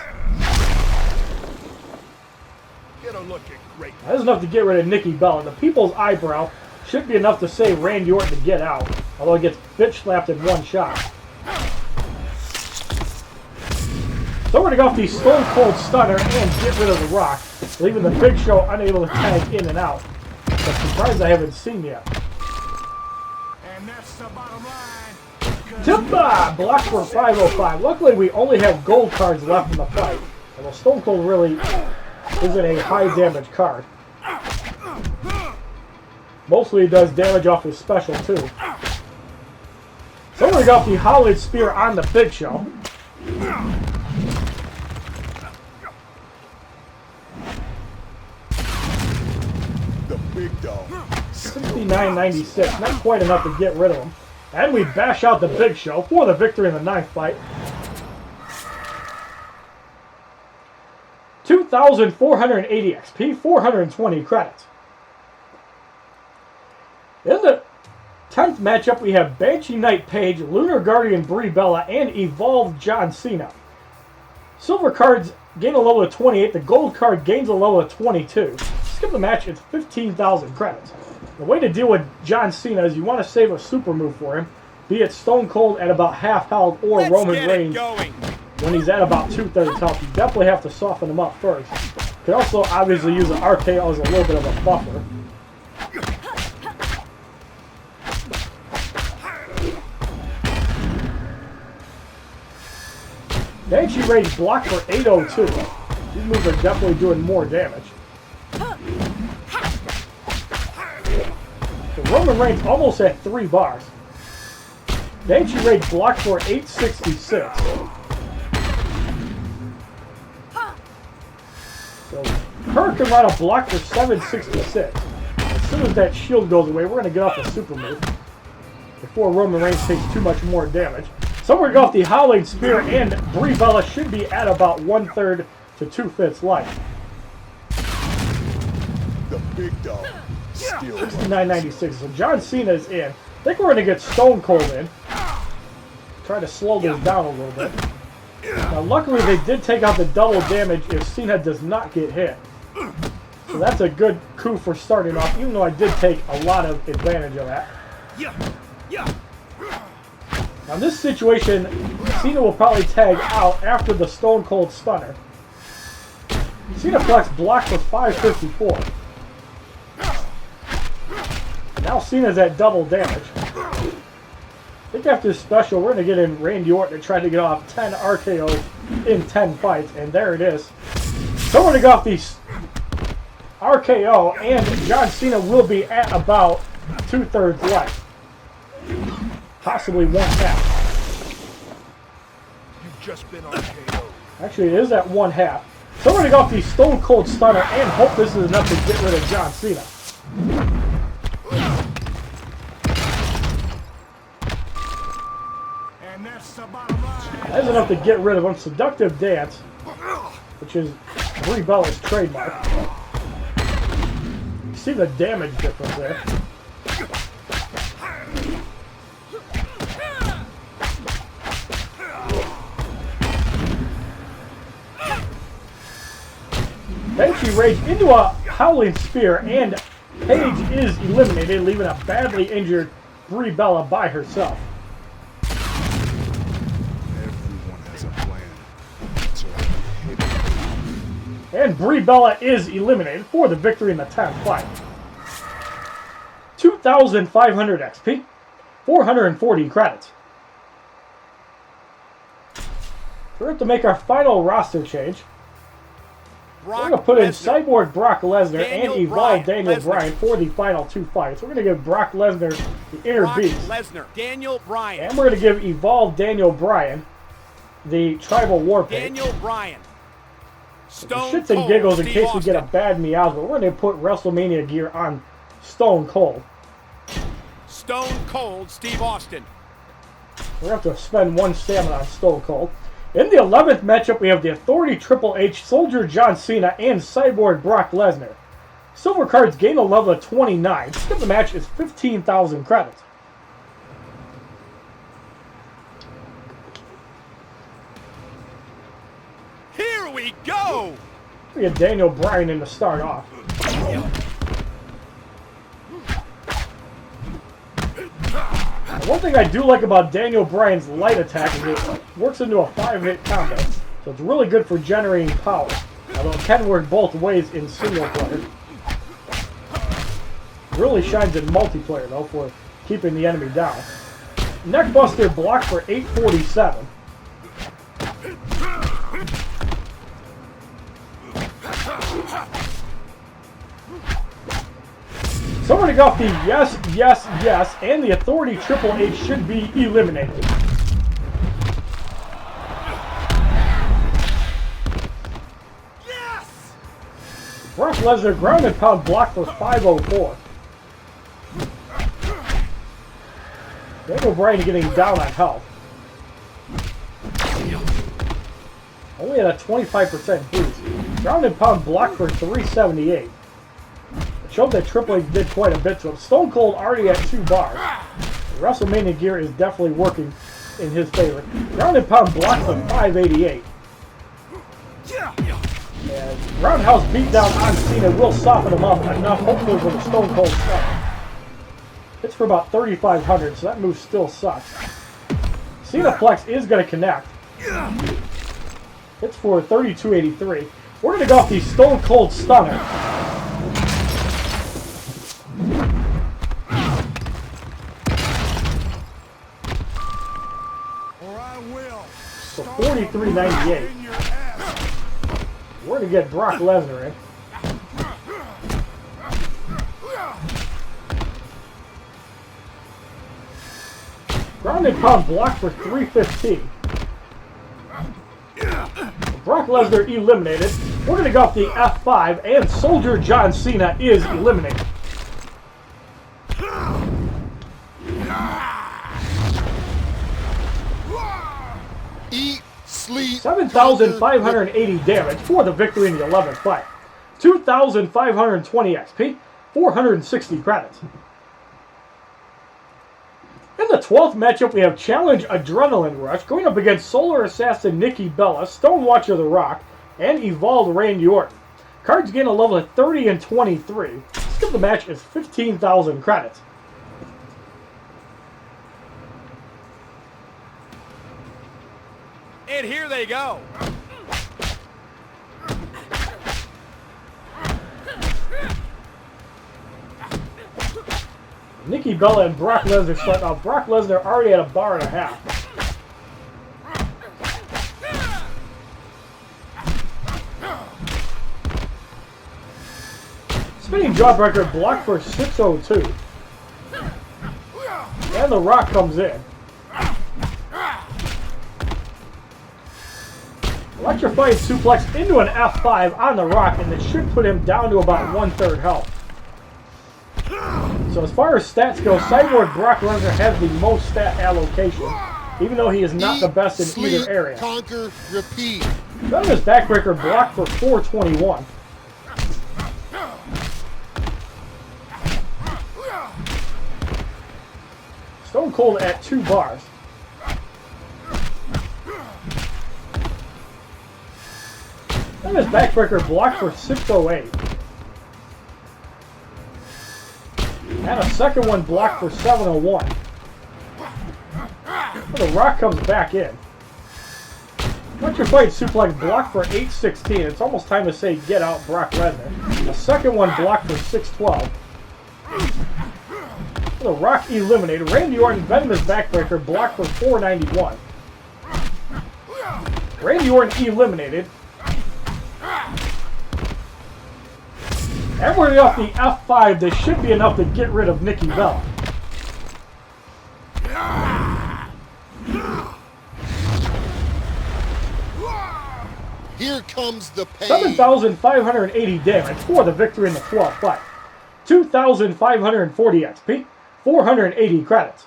That is enough to get rid of Nikki Bella. The people's eyebrow should be enough to save Randy Orton to get out, although he gets bitch slapped in 1 shot. So we're going to go off the Stone Cold Stunner and get rid of the Rock, leaving the Big Show unable to tag in and out. I'm surprised I haven't seen yet. And that's the bottom line. Tippa! Blocked for 505. Luckily, we only have gold cards left in the fight. Although Stone Cold really isn't a high damage card. Mostly he does damage off his special too. So we're going to go off the Howling Spear on the Big Show. The big dog. 69.96, not quite enough to get rid of him. And we bash out the Big Show for the victory in the 9th fight. 2,480 XP, 420 credits. In the 10th matchup, we have Banshee Knight Paige, Lunar Guardian Brie Bella, and Evolved John Cena. Silver cards gain a level of 28, the gold card gains a level of 22. Skip the match, it's 15,000 credits. The way to deal with John Cena is you want to save a super move for him, be it Stone Cold at about half health or Roman Reigns when he's at about 2/3 health. You definitely have to soften him up first. You can also obviously use an RKO as a little bit of a buffer. Banshee Rage blocked for 802. These moves are definitely doing more damage. So Roman Reigns almost at 3 bars. Banshee Rage blocked for 866. So Kurt can run a block for 766. As soon as that shield goes away, we're going to get off the super move before Roman Reigns takes too much more damage. So we're going to go off the Howling Spear, and Brie Bella should be at about 1/3 to 2/5 life. The big dog. 69.96. So John Cena is in. I think we're going to get Stone Cold in. Try to slow this down a little bit. Now luckily they did take out the double damage if Cena does not get hit. So that's a good coup for starting off, even though I did take a lot of advantage of that. Now in this situation, Cena will probably tag out after the Stone Cold Stunner. Cena Flex blocked for 554. Now Cena's at double damage. I think after this special, we're going to get in Randy Orton to try to get off 10 RKOs in 10 fights, and there it is. So we're going to go off the RKO, and John Cena will be at about 2/3 life. Possibly 1/2. You've just been RKO. Actually, it is at 1/2. So we're going to go off the Stone Cold Stunner and hope this is enough to get rid of John Cena. And that's the bottom line. That's enough to get rid of him. Seductive Dance, which is Brie Bella's trademark. see the damage difference there. Then she raged into a howling spear, and Paige is eliminated, leaving a badly injured Brie Bella by herself. Everyone has a plan. So And Brie Bella is eliminated for the victory in the 10th fight. 2,500 XP, 440 credits. We're going to make our final roster change. We're going to put in Cyborg Brock Lesnar and Evolve Daniel Bryan for the final 2 fights. We're going to give Brock Lesnar the Inner Beast. Lesnar, Daniel Bryan. And we're going to give Evolve Daniel Bryan the Tribal War Paint. Daniel Bryan. Stone Shits and Cold giggles in Steve case Austin. we get a bad Miasma. We're going to put WrestleMania gear on Stone Cold. Stone Cold Steve Austin. We're going to have to spend 1 stamina on Stone Cold. In the 11th matchup, we have the Authority Triple H, Soldier John Cena, and Cyborg Brock Lesnar. Silver cards gain a level of 29. Skip the match is 15,000 credits. Here we go. We get Daniel Bryan in to start off. One thing I do like about Daniel Bryan's light attack is it works into a 5-hit combo, so it's really good for generating power, although it can work both ways in single player. Really shines in multiplayer though for keeping the enemy down. Neckbuster block for 847. So we're going to go off the yes, yes, yes, and the Authority Triple H should be eliminated. Yes. Brock Lesnar ground and pound block for 504. Daniel Bryan getting down on health. Only at a 25% boost. Ground and pound block for 378. It showed that Triple H did quite a bit to him. Stone Cold already at 2 bars. The WrestleMania gear is definitely working in his favor. Ground and pound block for 588. And roundhouse beatdown on Cena will soften him up enough, hopefully, for the Stone Cold stuff. It's for about 3,500, so that move still sucks. Cenaplex is going to connect. It's for 3,283. We're going to go off the Stone Cold Stunner. or I will. For 43.98. We're going to get Brock Lesnar in. Ground and pound block for 315. Brock Lesnar eliminated. We're going to go off the F5, and Soldier John Cena is eliminated. Eat, sleep, 7,580 damage for the victory in the 11th fight. 2,520 XP, 460 credits. In the 12th matchup, we have Challenge Adrenaline Rush going up against Solar Assassin Nikki Bella, Stonewatcher The Rock, and Evolved Randy Orton. Cards gain a level of 30 and 23. Skip the match is 15,000 credits. And here they go. Nikki Bella and Brock Lesnar start out. Brock Lesnar already at 1.5 bars. Spinning jawbreaker blocked for 602. And The Rock comes in. Electrifying suplex into an F5 on The Rock, and it should put him down to about 1/3 health. So as far as stats go, Cyborg Brock Lesnar has the most stat allocation, even though he is not the best in either area. Conquer, repeat. Venomous backbreaker blocked for 421. cold at 2 bars. And his backbreaker blocked for 608. And a second one blocked for 701. But the Rock comes back in. Electrified suplex blocked for 816. It's almost time to say get out Brock Lesnar. A second one blocked for 612. The Rock eliminated. Randy Orton venomous backbreaker blocked for 491. Randy Orton eliminated. And we're off the F5. This should be enough to get rid of Nikki Bella. Here comes the pain. 7,580 damage for the victory in the 12th fight. 2,540 XP. 480 credits.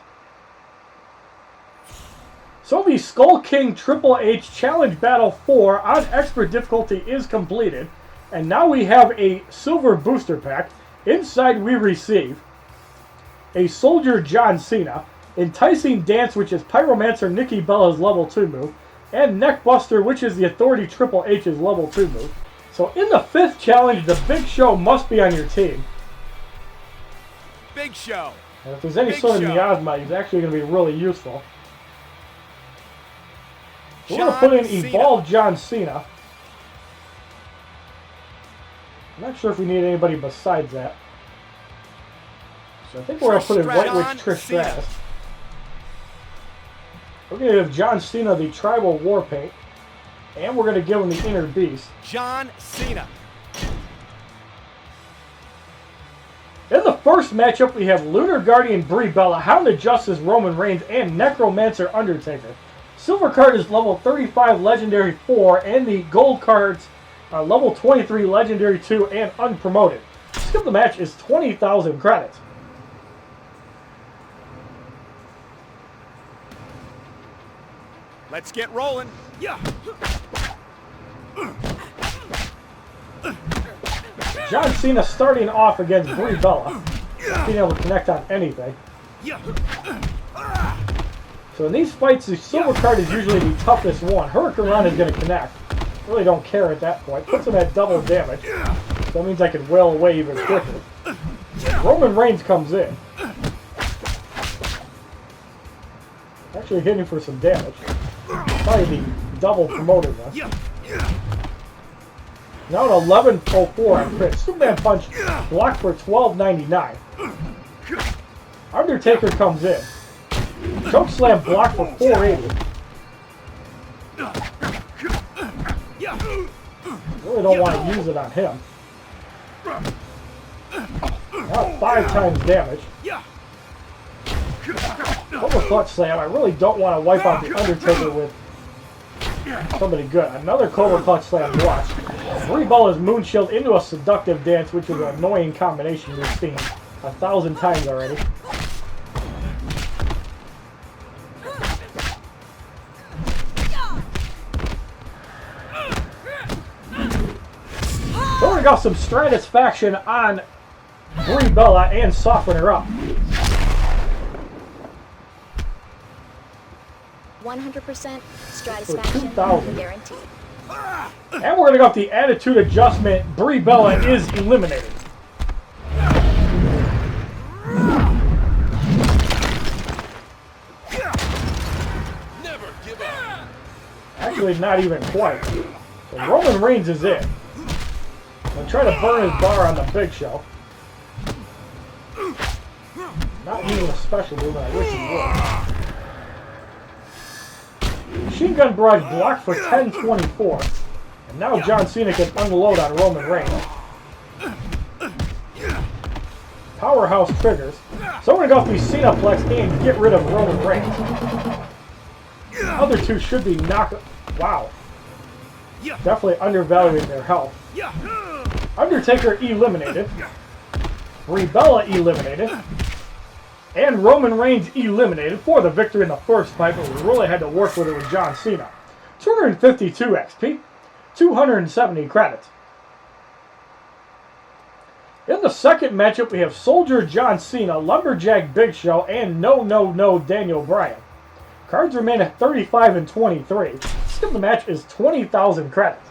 So the Skull King Triple H Challenge Battle 4 on Expert difficulty is completed. And now we have a silver booster pack. Inside we receive a Soldier John Cena, Enticing Dance, which is Pyromancer Nikki Bella's level 2 move, and Neckbuster, which is the Authority Triple H's level 2 move. So in the 5th challenge, the Big Show must be on your team. Big Show. And if there's any sort of miasma, he's actually going to be really useful. So we're going to put in Evolved John Cena. I'm not sure if we need anybody besides that. So I think we're going to put in White Witch Trish Stratus. We're going to give John Cena the Tribal War Paint. And we're going to give him the Inner Beast. John Cena. In the first matchup, we have Lunar Guardian Brie Bella, Hound of Justice Roman Reigns, and Necromancer Undertaker. Silver card is level 35 Legendary 4, and the gold cards are level 23 Legendary 2 and unpromoted. Skip the match is 20,000 credits. Let's get rolling. Yeah. John Cena starting off against Brie Bella, being able to connect on anything. So in these fights, the silver card is usually the toughest one. Hurricane Run is going to connect. Really don't care at that point. Puts him at double damage. So that means I can wail away even quicker. Roman Reigns comes in. Actually hitting for some damage. Probably the double promoted one. Now at 1104 on crit. Superman Punch blocked for 1299. Undertaker comes in. Chokeslam blocked for 480. Really don't want to use it on him. Now 5 times damage. Double clutch slam. I really don't want to wipe out the Undertaker with somebody good. Another Cobra Clutch Slam watch. Brie Bella's Moonshield into a Seductive Dance, which is an annoying combination we've seen 1,000 times already. So we got some Stratisfaction on Brie Bella and soften her up. 100% Stratisfaction guaranteed. And we're going to go with the Attitude Adjustment. Brie Bella is eliminated. Never give up. Actually, not even quite. So Roman Reigns is in. I'll try to burn his bar on the Big Show. Not using a special move, and I wish he would. Machine Gun Barrage blocked for 1024. And now John Cena can unload on Roman Reigns. Powerhouse triggers. So we're going to go with the Cenaplex and get rid of Roman Reigns. The other two should be knocked. Wow. Definitely undervaluing their health. Undertaker eliminated. Brie Bella eliminated. And Roman Reigns eliminated for the victory in the first fight, but we really had to work with it with John Cena. 252 XP, 270 credits. In the second matchup, we have Soldier John Cena, Lumberjack Big Show, and No Daniel Bryan. Cards remain at 35 and 23. Skip the match is 20,000 credits.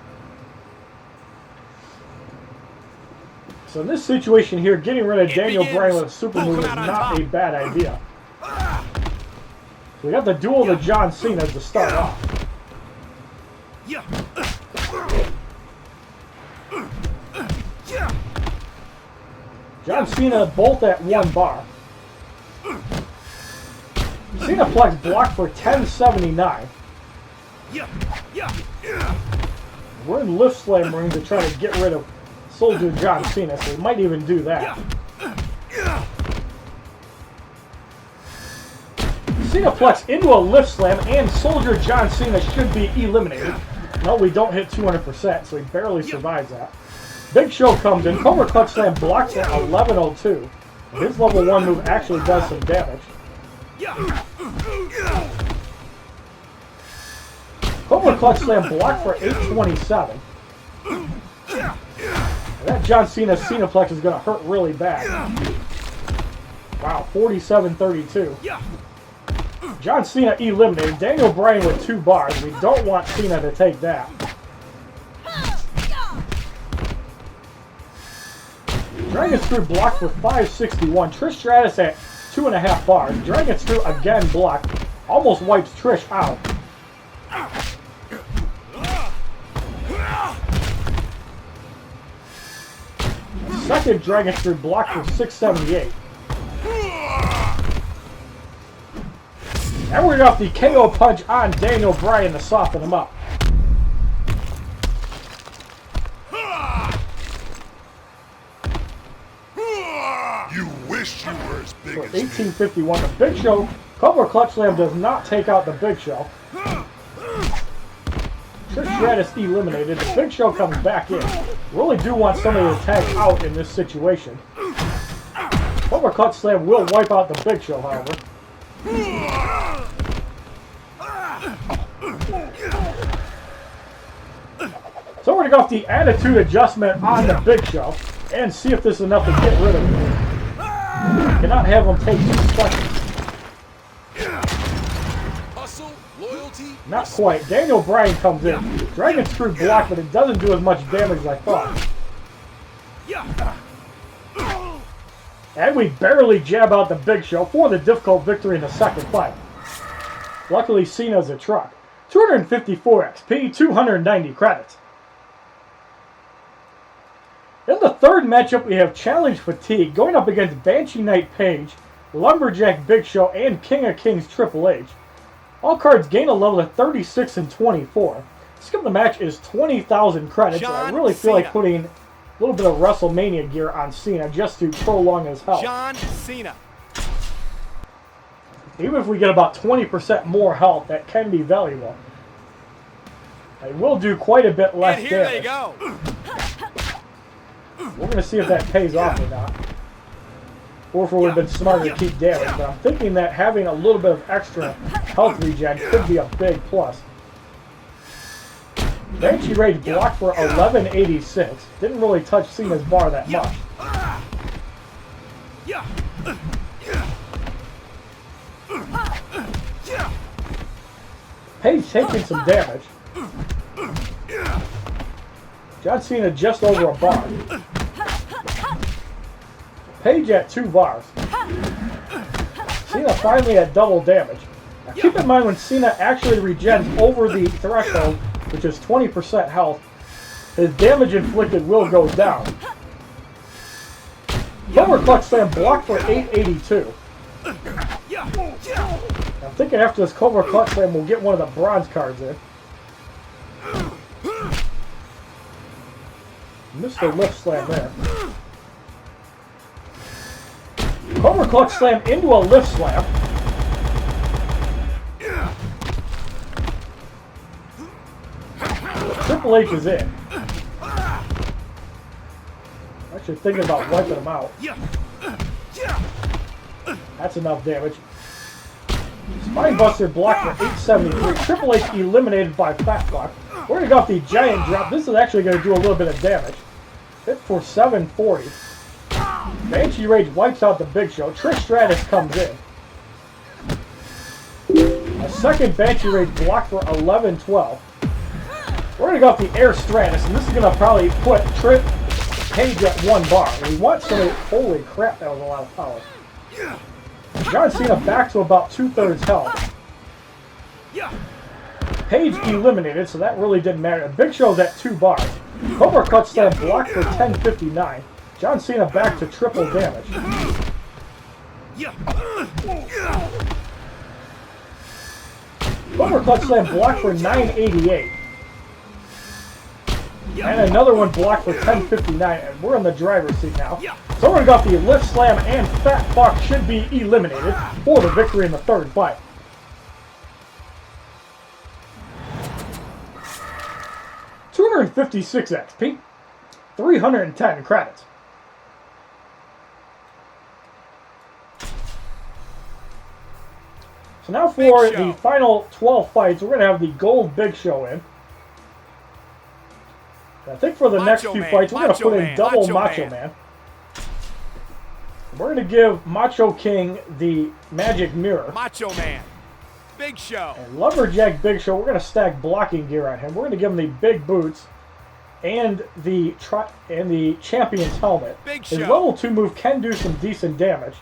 So in this situation here, getting rid of Daniel Bryan with a super move is not a bad idea. So we got the duel of the John Cenas to start off. John Cena both at 1 bar. Cenaplex blocked for 1079. We're in lift slam ring to try to get rid of Soldier John Cena, so we might even do that. Cenaplex into a lift slam, and Soldier John Cena should be eliminated. No, we don't hit 200%, so he barely survives that. Big Show comes in. Cobra Clutch Slam blocks at 1102. His level 1 move actually does some damage. Cobra Clutch Slam blocked for 827. That John Cena Cenaplex is going to hurt really bad. Wow, 47-32. John Cena eliminated. Daniel Bryan with 2 bars. We don't want Cena to take that. Dragon Screw blocked for 561. Trish Stratus at 2.5 bars. Dragon Screw again blocked. Almost wipes Trish out. Second Dragon Screw blocked for 678. And we're off the KO punch on Daniel Bryan to soften him up. You wish you were as big So as me. 1851, the Big Show. Cobra Clutch Slam does not take out the Big Show. Trish Stratus eliminated. The Big Show comes back in. Really do want somebody to tag out in this situation. Cobra Clutch Slam will wipe out the Big Show, however. So we're going to go off the attitude adjustment on the Big Show and see if this is enough to get rid of him. Cannot have him take 2 seconds. Hustle, loyalty. Not quite. Daniel Bryan comes in. Dragon Screw blocked, but it doesn't do as much damage as I thought. And we barely jab out the Big Show for the difficult victory in the second fight. Luckily, Cena's a truck. 254 XP, 290 credits. In the third matchup, we have Challenge Fatigue going up against Banshee Knight Paige, Lumberjack Big Show, and King of Kings Triple H. All cards gain a level of 36 and 24. Skip the match is 20,000 credits, and I really feel like putting a little bit of WrestleMania gear on Cena just to prolong his health. John Cena. Even if we get about 20% more health, that can be valuable. It will do quite a bit less And here damage. they go. We're going to see if that pays off or not. Or if it would have been smarter to keep damage. But I'm thinking that having a little bit of extra health regen could be a big plus. Banshee Rage blocked for 1186. Didn't really touch Cena's bar that much. Paige taking some damage. John Cena just over a bar. Paige at 2 bars. Cena finally at double damage. Now keep in mind when Cena actually regens over the threshold, which is 20% health, his damage inflicted will go down. Cobra Clutch Slam blocked for 882. I'm thinking after this Cobra Clutch Slam we'll get one of the bronze cards in. Missed the lift slam there. Cobra Clutch Slam into a lift slam. Triple H is in. Actually thinking about wiping him out. That's enough damage. Spinebuster blocked for 873. Triple H eliminated by Fat Fuck. We're going to go off the giant drop. This is actually going to do a little bit of damage. Hit for 740. Banshee Rage wipes out the Big Show. Trish Stratus comes in. A second Banshee Rage blocked for 11-12. We're going to go with the Air Stratus, and this is going to probably put Paige at 1 bar. We want somebody... Holy crap, that was a lot of power. John Cena back to about 2/3 health. Paige eliminated, so that really didn't matter. The Big Show's at 2 bars. Cobra Clutch Slam blocked for 10.59. John Cena back to triple damage. Cobra Clutch Slam blocked for 9.88. And another one blocked for 10.59, and we're in the driver's seat now. So we're going to go off the Lift Slam, and Fat Fuck should be eliminated for the victory in the 3rd fight. $256 XP, 310 credits. So now for the final 12 fights, we're going to have the Gold Big Show in. I think for the next few fights, we're going to put in double Macho Man. We're going to give Macho King the Magic Mirror. Macho Man. Big Show. And Lumberjack Big Show, we're going to stack blocking gear on him. We're going to give him the big boots and the Champion's helmet. Big His Show. level 2 move can do some decent damage.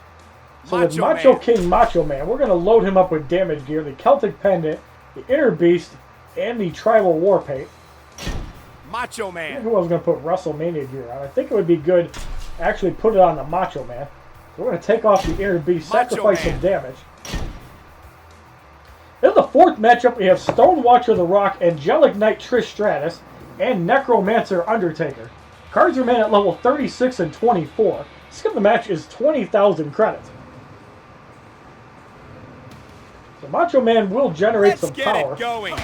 So with Macho King Macho Man, we're going to load him up with damage gear, the Celtic Pendant, the Inner Beast, and the Tribal War Paint. Macho Man. Who I was going to put WrestleMania gear on. I think it would be good to actually put it on the Macho Man. So we're going to take off the Inner Beast, sacrifice some damage. In the 4th matchup, we have Stonewatcher The Rock, Angelic Knight Trish Stratus, and Necromancer Undertaker. Cards remain at level 36 and 24. Skip the match is 20,000 credits. So Macho Man will generate some power. Let's get it going.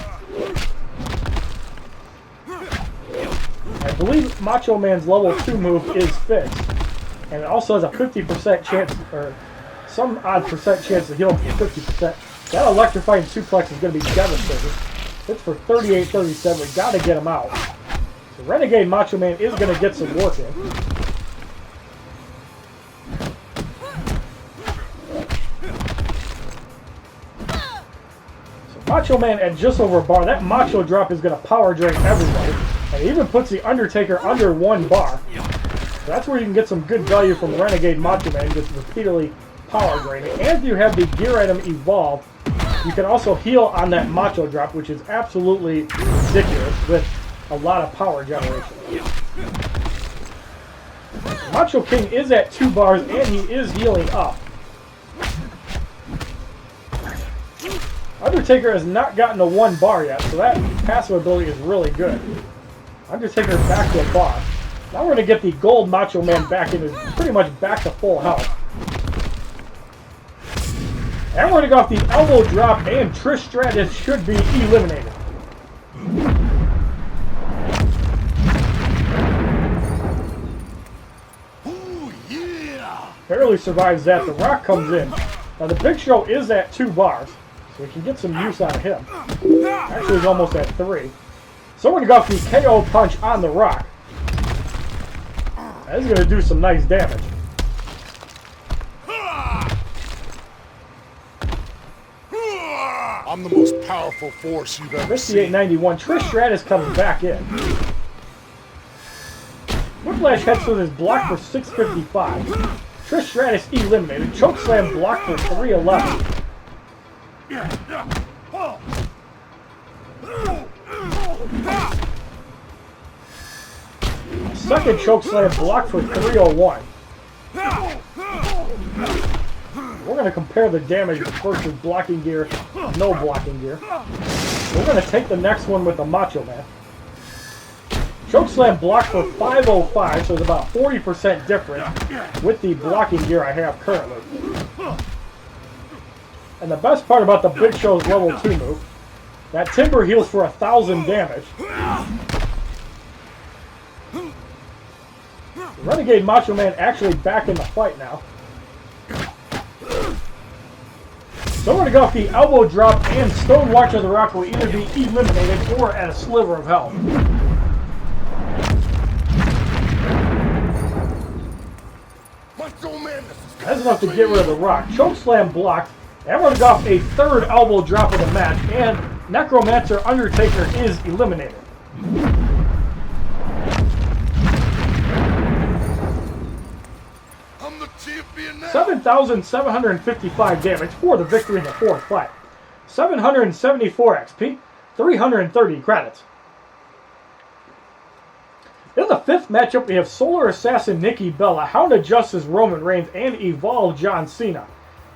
I believe Macho Man's level 2 move is fixed. And it also has a 50% chance, or some odd percent chance to heal him for 50%. That electrifying suplex is going to be devastating. It's for 38-37. We got to get him out. So Renegade Macho Man is going to get some work in. So Macho Man at just over a bar. That Macho drop is going to power drain everybody. And it even puts the Undertaker under 1 bar. So that's where you can get some good value from Renegade Macho Man, just repeatedly power draining. And if you have the gear item evolved, you can also heal on that Macho drop, which is absolutely ridiculous with a lot of power generation. Macho King is at 2 bars and he is healing up. Undertaker has not gotten to 1 bar yet, so that passive ability is really good. Undertaker back to a bar. Now we're going to get the gold Macho Man back in, pretty much back to full health. And we're going to go off the elbow drop, and Trish Stratus should be eliminated. Ooh, yeah! Barely survives that. The Rock comes in. Now the Big Show is at 2 bars, so we can get some use out of him. Actually, he's almost at 3. So we're going to go off the KO punch on the Rock. This is going to do some nice damage. I'm the most powerful force you've ever Missed the seen. 891. Trish Stratus comes back in. Whiplash heads with his block for 655. Trish Stratus eliminated. Chokeslam blocked for 311. Second chokeslam blocked for 301. We're going to compare the damage versus blocking gear, no blocking gear. We're going to take the next one with the Macho Man. Chokeslam blocked for 505, so it's about 40% different with the blocking gear I have currently. And the best part about the Big Show's level 2 move, that Timber heals for 1,000 damage. Renegade Macho Man actually back in the fight now. So we're going to go off the elbow drop, and Stonewatcher The Rock will either be eliminated or at a sliver of health. Macho Madness is That's enough to get rid of the Rock. Chokeslam blocked. And we're going to go off a third elbow drop of the match. And Necromancer Undertaker is eliminated. I'm the champion now. 7,755 damage for the victory in the fourth fight. 774 XP, 330 credits. In the fifth matchup, we have Solar Assassin Nikki Bella, Hound of Justice Roman Reigns, and Evolve John Cena.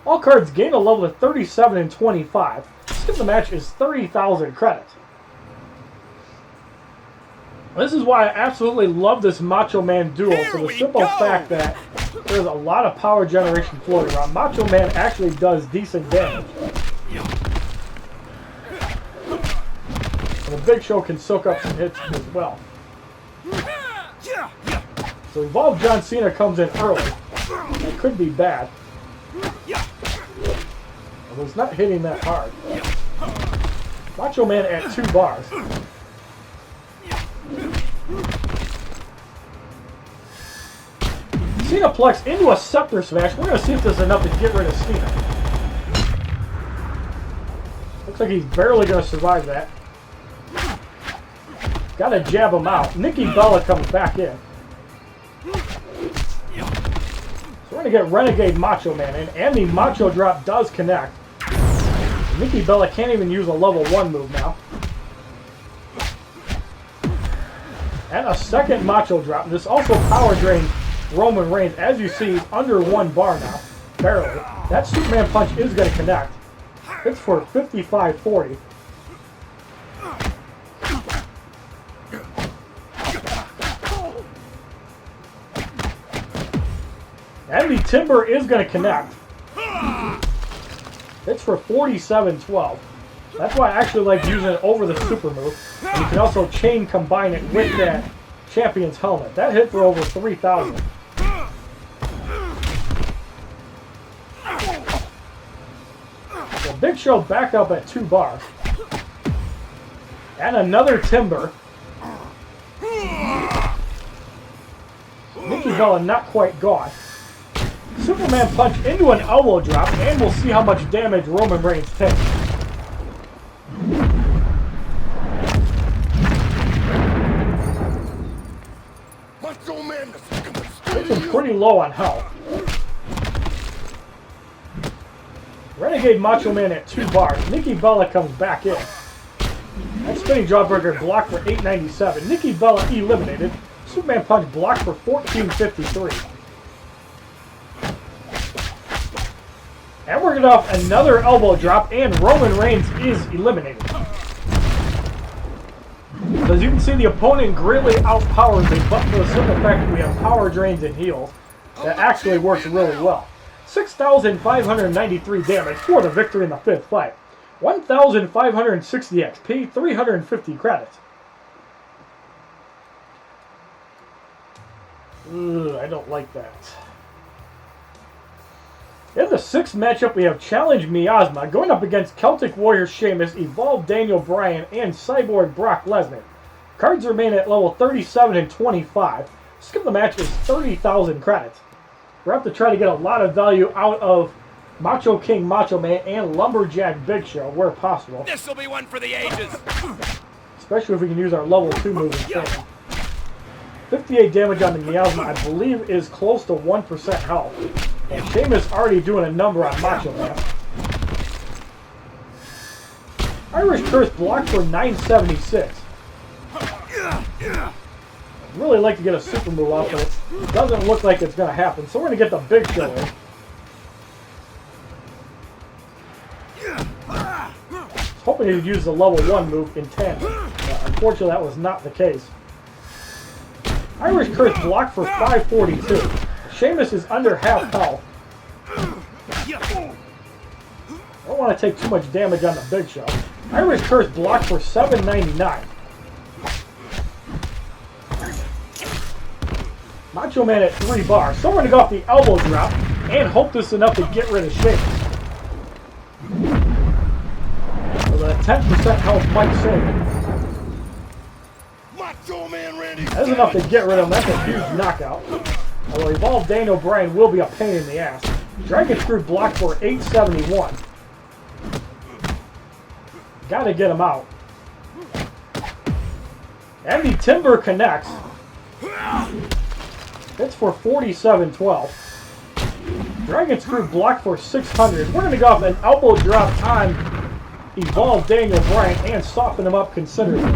All cards gain a level of 37 and 25. Skip the match is 30,000 credits. This is why I absolutely love this Macho Man duel, for the simple fact that there's a lot of power generation floating around. Macho Man actually does decent damage. And the Big Show can soak up some hits as well. So Evolve John Cena comes in early. That could be bad. Although he's not hitting that hard. Macho Man at 2 bars. Cenaplex into a Scepter Smash. We're going to see if this is enough to get rid of Cena. Looks like he's barely going to survive that. Got to jab him out. Nikki Bella comes back in. So we're going to get Renegade Macho Man in. And the Macho Drop does connect. Nikki Bella can't even use a level 1 move now. And a second Macho Drop. This also power drains Roman Reigns. As you see, under 1 bar now. Barely. That Superman Punch is going to connect. It's for 55-40. And the Timber is going to connect. It's for 47-12. That's why I actually like using it over the super move. And you can also chain combine it with that Champion's Helmet. That hit for over 3,000. So Big Show back up at 2 bars. And another Timber. Nikki Bella not quite gone. Superman Punch into an elbow drop, and we'll see how much damage Roman Reigns takes. Macho Madness is gonna Takes him pretty low on health. Renegade Macho Man at 2 bars. Nikki Bella comes back in. That spinning jawbreaker blocked for 897. Nikki Bella eliminated. Superman Punch blocked for 1453. And we're going to off another elbow drop, and Roman Reigns is eliminated. So as you can see, the opponent greatly outpowers me, but for the simple fact that we have power drains and heals, that actually works really well. 6,593 damage for the victory in the fifth fight. 1,560 XP, 350 credits. Ugh, I don't like that. In the sixth matchup, we have Challenge Miasma going up against Celtic Warrior Sheamus, Evolved Daniel Bryan, and Cyborg Brock Lesnar. Cards remain at level 37 and 25. Skip the match is 30,000 credits. We're going to have to try to get a lot of value out of Macho King Macho Man and Lumberjack Big Show where possible. This will be one for the ages. Especially if we can use our level 2 move instead. 58 damage on the Miasma, I believe, is close to 1% health. And Sheamus already doing a number on Macho Man. Irish Curse blocked for 976. I'd really like to get a super move off, but it doesn't look like it's going to happen. So we're going to get the Big Show in. I was hoping he'd use the level 1 move in 10. Unfortunately, that was not the case. Irish Curse blocked for 542. Sheamus is under half health. I don't want to take too much damage on the Big Show. Irish Curse blocked for 799. Macho Man at 3 bars. So we're going to go off the elbow drop and hope this is enough to get rid of Sheamus. So the 10% health might save him. Macho Man Randy. That's enough to get rid of him. That's a huge knockout. Although Evolved Daniel Bryan will be a pain in the ass. Dragon Screw blocked for 871. Gotta get him out. And the Timber connects. Hits for 47-12. Dragon Screw blocked for 600. We're going to go off an elbow drop on Evolved Daniel Bryan and soften him up considerably.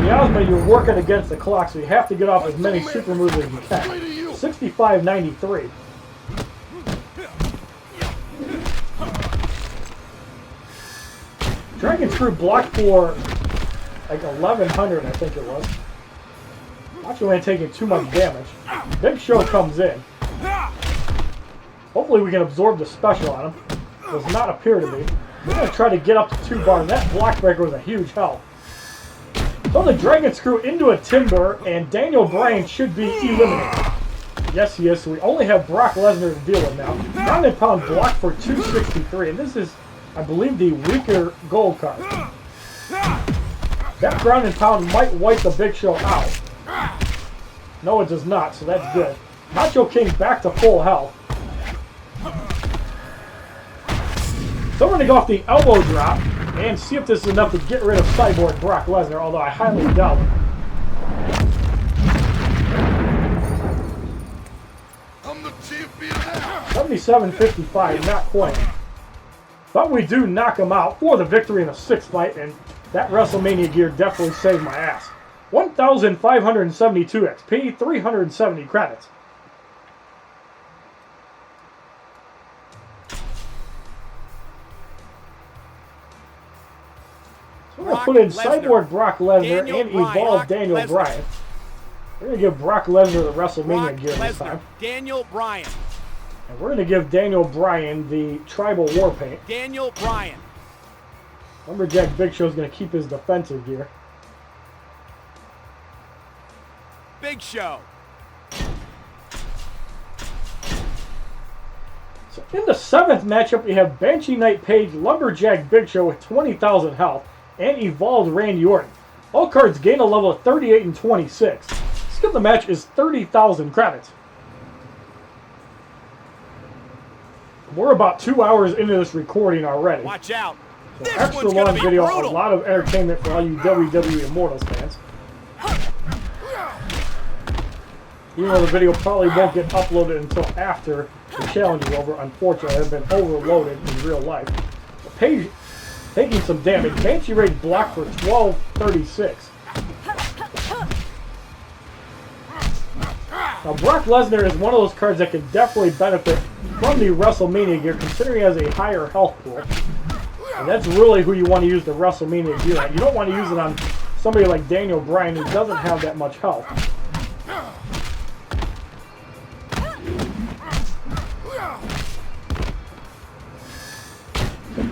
Miasma, you're working against the clock, so you have to get off as many super moves as you can. 65-93. Dragon Screw blocked for like 1100, I think it was. Macho ain't taking too much damage. Big Show comes in. Hopefully we can absorb the special on him. Does not appear to be. We're going to try to get up to 2 bars. That block breaker was a huge help. So the Dragon Screw into a Timber, and Daniel Bryan should be eliminated. Yes, he is. So we only have Brock Lesnar to deal with now. Ground and Pound blocked for 263, and this is, I believe, the weaker gold card. That Ground and Pound might wipe the Big Show out. No, it does not, so that's good. Macho King back to full health. So we're going to go off the elbow drop and see if this is enough to get rid of Cyborg Brock Lesnar, although I highly doubt it. I'm the champion now. 77-55, not quite. But we do knock him out for the victory in the 6th fight, and that WrestleMania gear definitely saved my ass. 1,572 XP, 370 credits. So we're going to put in Cyborg Brock Lesnar and Evolved Daniel Bryan. We're going to give Brock Lesnar the WrestleMania gear this time. Daniel Bryan. And we're going to give Daniel Bryan the Tribal War Paint. Daniel Bryan. Lumberjack Big Show is going to keep his defensive gear. Big Show. So in the 7th matchup, we have Banshee Knight Paige, Lumberjack Big Show with 20,000 health, and Evolved Randy Orton. All cards gain a level of 38 and 26. Skip the match is 30,000 credits. We're about 2 hours into this recording already. Watch out. So extra long video, a lot of entertainment for all you WWE Immortals fans. Even though the video probably won't get uploaded until after the challenge is over, unfortunately, I've been overloaded in real life. Paige taking some damage. Banshee Rage blocked for 1236. Now, Brock Lesnar is one of those cards that can definitely benefit from the WrestleMania gear, considering he has a higher health pool. And that's really who you want to use the WrestleMania gear on. You don't want to use it on somebody like Daniel Bryan, who doesn't have that much health.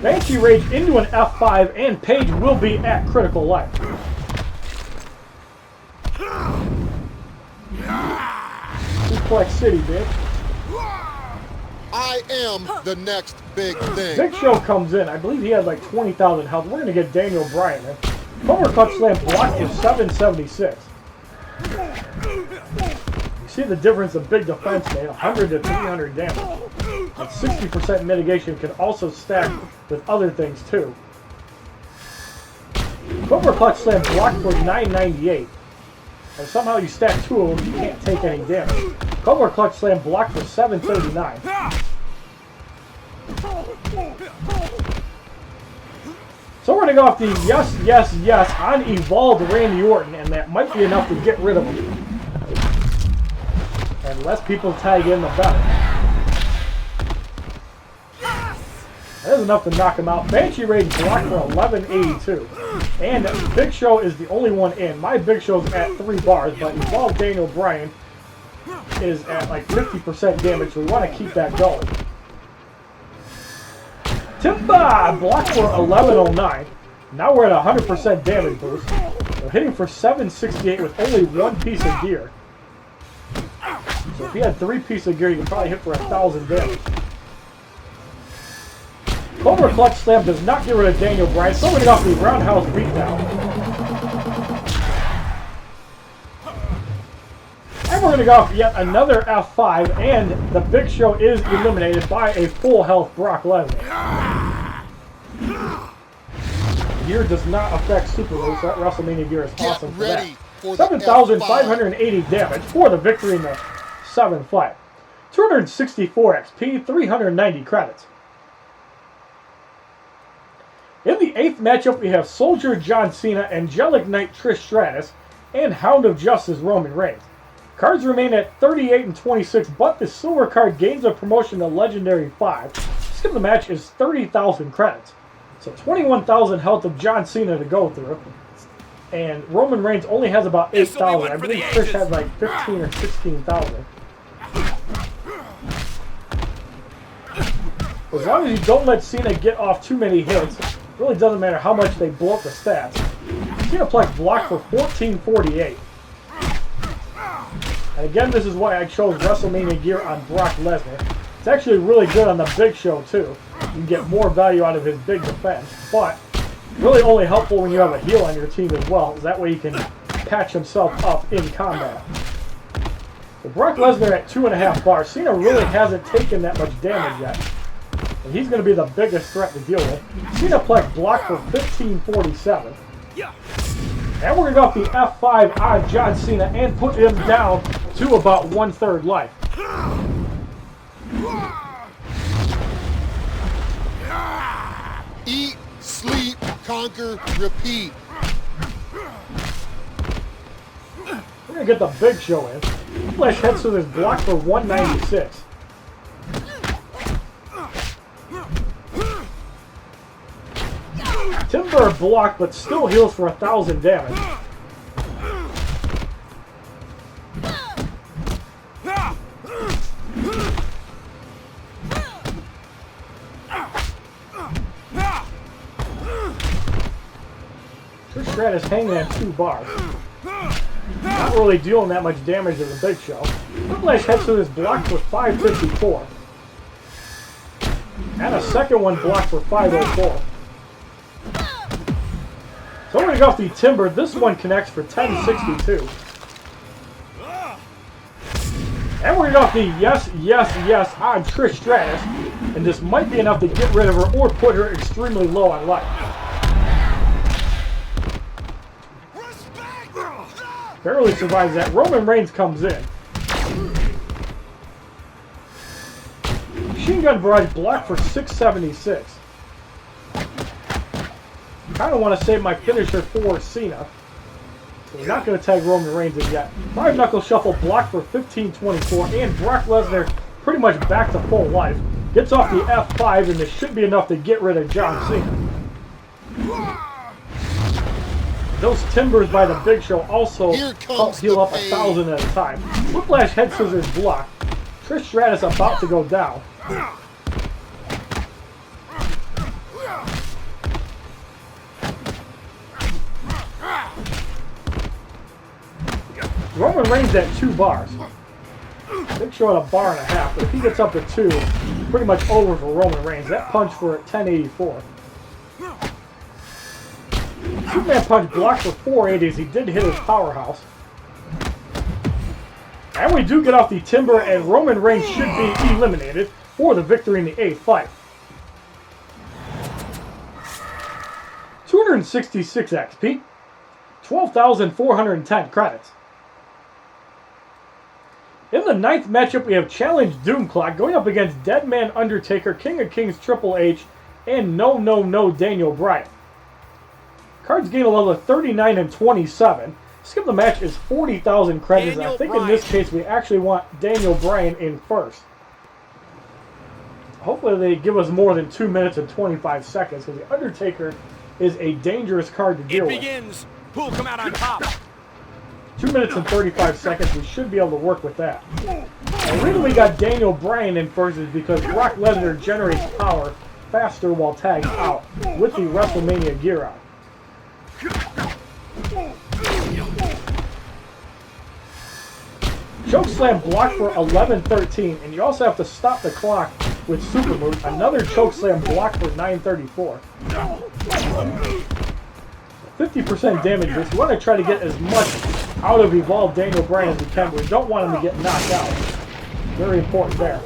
Banshee Rage into an F5, and Paige will be at critical life. Suplex City, bitch. I am the next big thing. Big Show comes in. I believe he has like 20,000 health. We're going to get Daniel Bryan in. Uppercut Slam blocked for 776. You see the difference of big defense, man. 100 to 300 damage. And 60% mitigation can also stack with other things too. Cobra Clutch Slam blocked for 998. And somehow you stack 2 of them, you can't take any damage. Cobra Clutch Slam blocked for 739. So we're going to go off the yes, yes, yes on Evolved Randy Orton, and that might be enough to get rid of him. And less people tag in, the better. That is enough to knock him out. Banshee Rage blocked for 1182. And Big Show is the only one in. My Big Show's at 3 bars, but Evolved Daniel Bryan is at like 50% damage, so we want to keep that going. Timba blocked for 1109. Now we're at 100% damage boost. We're hitting for 768 with only 1 piece of gear. So if you had 3 pieces of gear, you can probably hit for 1,000 damage. Cobra Clutch Slam does not get rid of Daniel Bryan, so we're going to get off the roundhouse beatdown. going to go off yet another F5, and the Big Show is eliminated by a full health Brock Lesnar. Gear does not affect Super Moves, so that WrestleMania gear is awesome for that. 7,580 damage for the victory in the 7th fight. 264 XP, 390 credits. In the 8th matchup, we have Soldier John Cena, Angelic Knight Trish Stratus, and Hound of Justice Roman Reigns. Cards remain at 38 and 26, but the silver card gains a promotion to Legendary 5. Skip of the match is 30,000 credits. So 21,000 health of John Cena to go through. And Roman Reigns only has about 8,000. I believe Trish has like 15 or 16,000. As long as you don't let Cena get off too many hits, it really doesn't matter how much they blow up the stats. Cineplex blocked for 1448. And again, this is why I chose WrestleMania gear on Brock Lesnar. It's actually really good on the Big Show too. You can get more value out of his big defense, but really only helpful when you have a heel on your team as well. That way he can patch himself up in combat. So Brock Lesnar at 2.5 bars. Cena really hasn't taken that much damage yet. And he's going to be the biggest threat to deal with. Cineplex blocked for 1547. And we're going to go off the F5 on John Cena and put him down to about 1/3 life. Eat, sleep, conquer, repeat. We're going to get the Big Show in. Flash heads to this block for 196. Timber blocked, but still heals for 1,000 damage. Trish Stratus hanging at 2 bars. Not really dealing that much damage to the Big Show. Whiplash heads to this block for 554. And a second one blocked for 504. So we're going to go off the Timber. This one connects for 1062. And we're going to go off the yes, yes, yes on Trish Stratus. And this might be enough to get rid of her or put her extremely low on life. Barely survives that. Roman Reigns comes in. Machine Gun Barrage blocked for 676. Kind of want to save my finisher for Cena. So we're not going to tag Roman Reigns in yet. 5 Knuckle Shuffle blocked for 1524. And Brock Lesnar pretty much back to full life. Gets off the F5 and this should be enough to get rid of John Cena. Those Timbers by the Big Show also help heal up 1,000 at a time. Whiplash Head Scissors block. Trish Stratus about to go down. Roman Reigns at 2 bars. Big Show at 1.5 bars, but if he gets up to 2, pretty much over for Roman Reigns. That punch for 1084. Superman Punch blocked for 480 as he did hit his powerhouse. And we do get off the Timber, and Roman Reigns should be eliminated for the victory in the 8th fight. 266 XP, 12,410 credits. In the 9th matchup, we have Challenge Doomclock going up against Deadman Undertaker, King of Kings Triple H, and No Daniel Bryan. Cards gain a level of 39 and 27. Skip the match is 40,000 credits. I think in this case we actually want Daniel Bryan in first. Hopefully they give us more than 2 minutes and 25 seconds because the Undertaker is a dangerous card to deal with. Begins. Who'll come out on top? 2 minutes and 35 seconds. We should be able to work with that. The reason we got Daniel Bryan in first is because Brock Lesnar generates power faster while tagged out with the WrestleMania gear on. Chokeslam blocked for 11-13, and you also have to stop the clock with super moves. Another chokeslam blocked for 934. 50% damage. This. You want to try to get as much out of Evolved Daniel Bryan as we can. We don't want him to get knocked out. Very important there.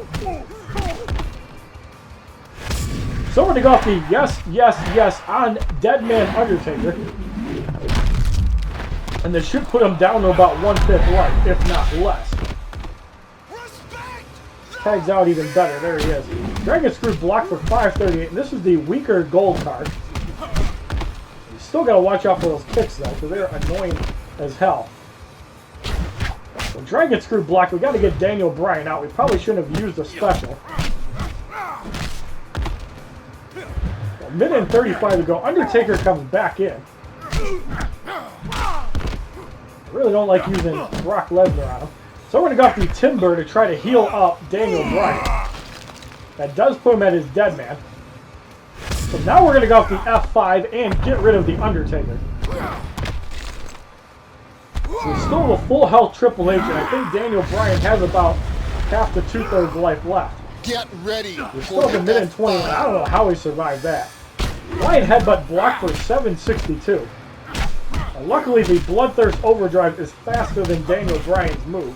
So we're going to go off the yes, yes, yes on Deadman Undertaker. And this should put him down to about 1/5 life, if not less. Tags out even better. There he is. Dragon Screw blocked for 538, and this is the weaker gold card. You still got to watch out for those kicks, though, because they're annoying as hell. So Dragon Screw blocked. We got to get Daniel Bryan out. We probably shouldn't have used a special. A minute and 35 to go. Undertaker comes back in. I really don't like using Brock Lesnar on him. So we're going to go off the Timber to try to heal up Daniel Bryan. That does put him at his dead man. So now we're going to go off the F5 and get rid of the Undertaker. So we still have a full health Triple H, and I think Daniel Bryan has about half to 2/3 life left. Get ready. We still have a minute and 20. I don't know how he survived that. Lion Headbutt blocked for 762. And luckily, the Bloodthirst Overdrive is faster than Daniel Bryan's move.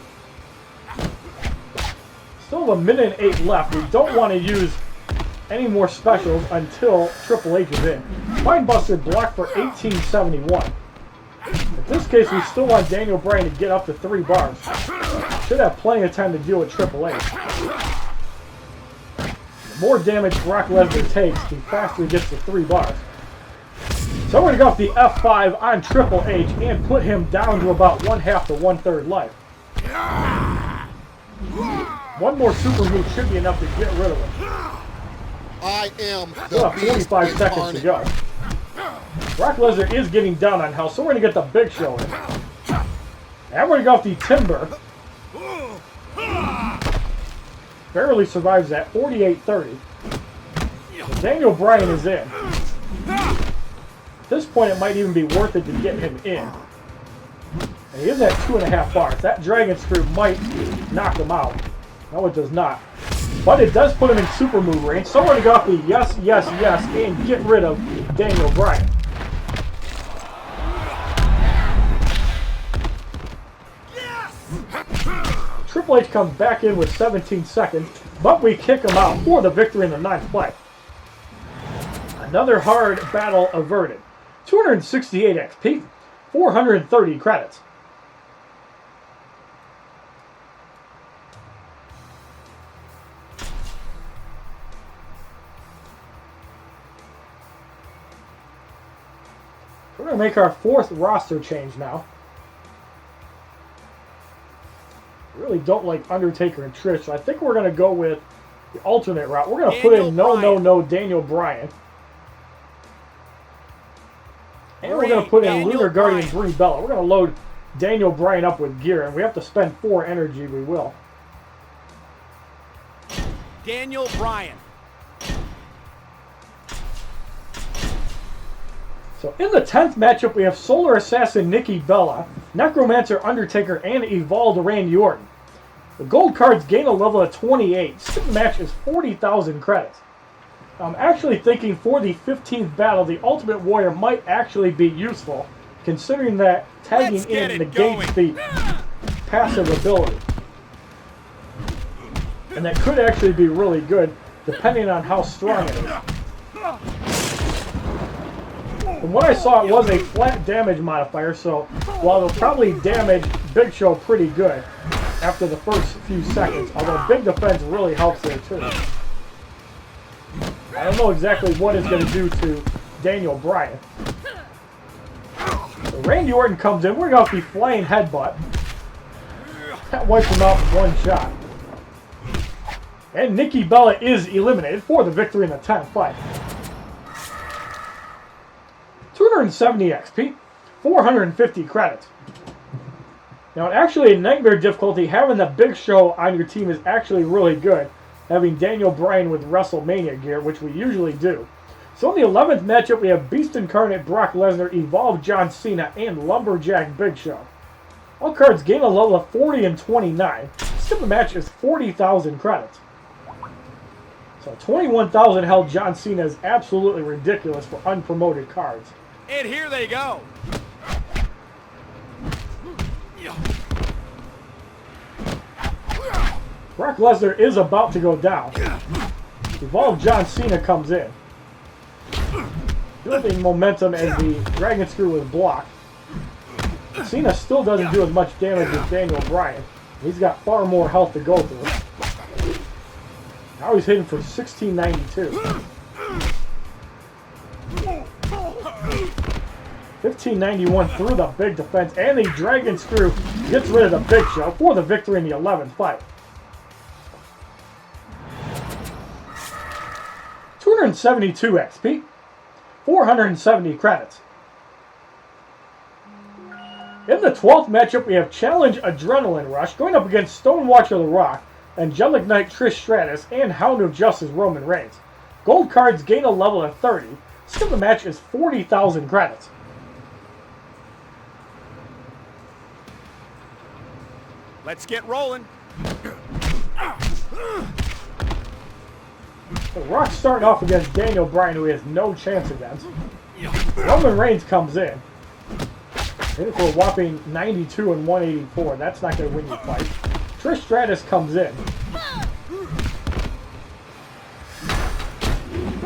Still have a minute and 8 left. We don't want to use any more specials until Triple H is in. Spinebuster blocked for 1871. In this case, we still want Daniel Bryan to get up to 3 bars. Should have plenty of time to deal with Triple H. The more damage Brock Lesnar takes, the faster he gets to 3 bars. So we're going to go off the F5 on Triple H and put him down to about 1/2 to 1/3 life. One more super move should be enough to get rid of him. I am the We'll have 45 seconds to go. Brock Lesnar is getting down on health, so we're going to get the Big Show in. And we're going to go off the Timber. Barely survives that, 48-30. So Daniel Bryan is in. At this point, it might even be worth it to get him in. And he is at 2.5 bars. That Dragon Screw might knock him out. No, it does not. But it does put him in super move range. So we're going to go off the yes, yes, yes, and get rid of Daniel Bryan. Triple H comes back in with 17 seconds, but we kick him out for the victory in the 9th play. Another hard battle averted. 268 XP, 430 credits. We're going to make our 4th roster change now. Really don't like Undertaker and Trish, so I think we're going to go with the alternate route. We're going to put in no Daniel Bryan. And we're going to put in Lunar Guardian Brie Bella. We're going to load Daniel Bryan up with gear, and we have to spend 4 energy. We will. Daniel Bryan. So in the 10th matchup, we have Solar Assassin Nikki Bella, Necromancer Undertaker, and Evolved Randy Orton. The gold cards gain a level of 28. This match is 40,000 credits. I'm actually thinking for the 15th battle, the Ultimate Warrior might actually be useful, considering that tagging in negates the passive ability. And that could actually be really good, depending on how strong it is. From what I saw, it was a flat damage modifier, so while it'll probably damage Big Show pretty good after the first few seconds, although big defense really helps there too. I don't know exactly what it's going to do to Daniel Bryan. So Randy Orton comes in. We're going to be Flying Headbutt. That wipes him out with 1 shot. And Nikki Bella is eliminated for the victory in the 10th fight. 270 XP, 450 credits. Now, actually, in Nightmare difficulty, having the Big Show on your team is actually really good. Having Daniel Bryan with WrestleMania gear, which we usually do. So in the 11th matchup, we have Beast Incarnate Brock Lesnar, Evolved John Cena, and Lumberjack Big Show. All cards gain a level of 40 and 29. Skip the match is 40,000 credits. So 21,000 held John Cena is absolutely ridiculous for unpromoted cards. And here they go. Brock Lesnar is about to go down. Evolved John Cena comes in. Building momentum as the Dragon Screw was blocked. Cena still doesn't do as much damage as Daniel Bryan. He's got far more health to go through. Now he's hitting for 1692. 1591 through the big defense, and the Dragon Screw gets rid of the Big Show for the victory in the 11th fight. 272 XP, 470 credits. In the 12th matchup, we have Challenge Adrenaline Rush going up against Stonewatcher The Rock, Angelic Knight Trish Stratus, and Hound of Justice Roman Reigns. Gold cards gain a level of 30. Skill of the match is 40,000 credits. Let's get rolling. The Rock's starting off against Daniel Bryan, who he has no chance against. Roman Reigns comes in. Hitting for a whopping 92 and 184. That's not going to win you fight. Trish Stratus comes in.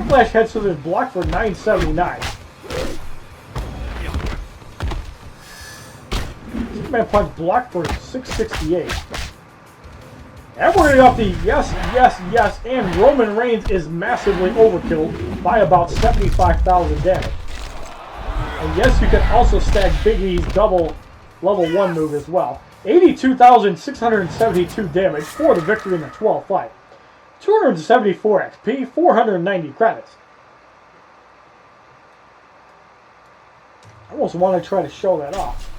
Flash heads to this block for 979. Superman Punch blocked for 668. And we're going to go off the yes, yes, yes, and Roman Reigns is massively overkilled by about 75,000 damage. And yes, you can also stack Big E's double level 1 move as well. 82,672 damage for the victory in the 12th fight. 274 XP, 490 credits. I almost want to try to show that off.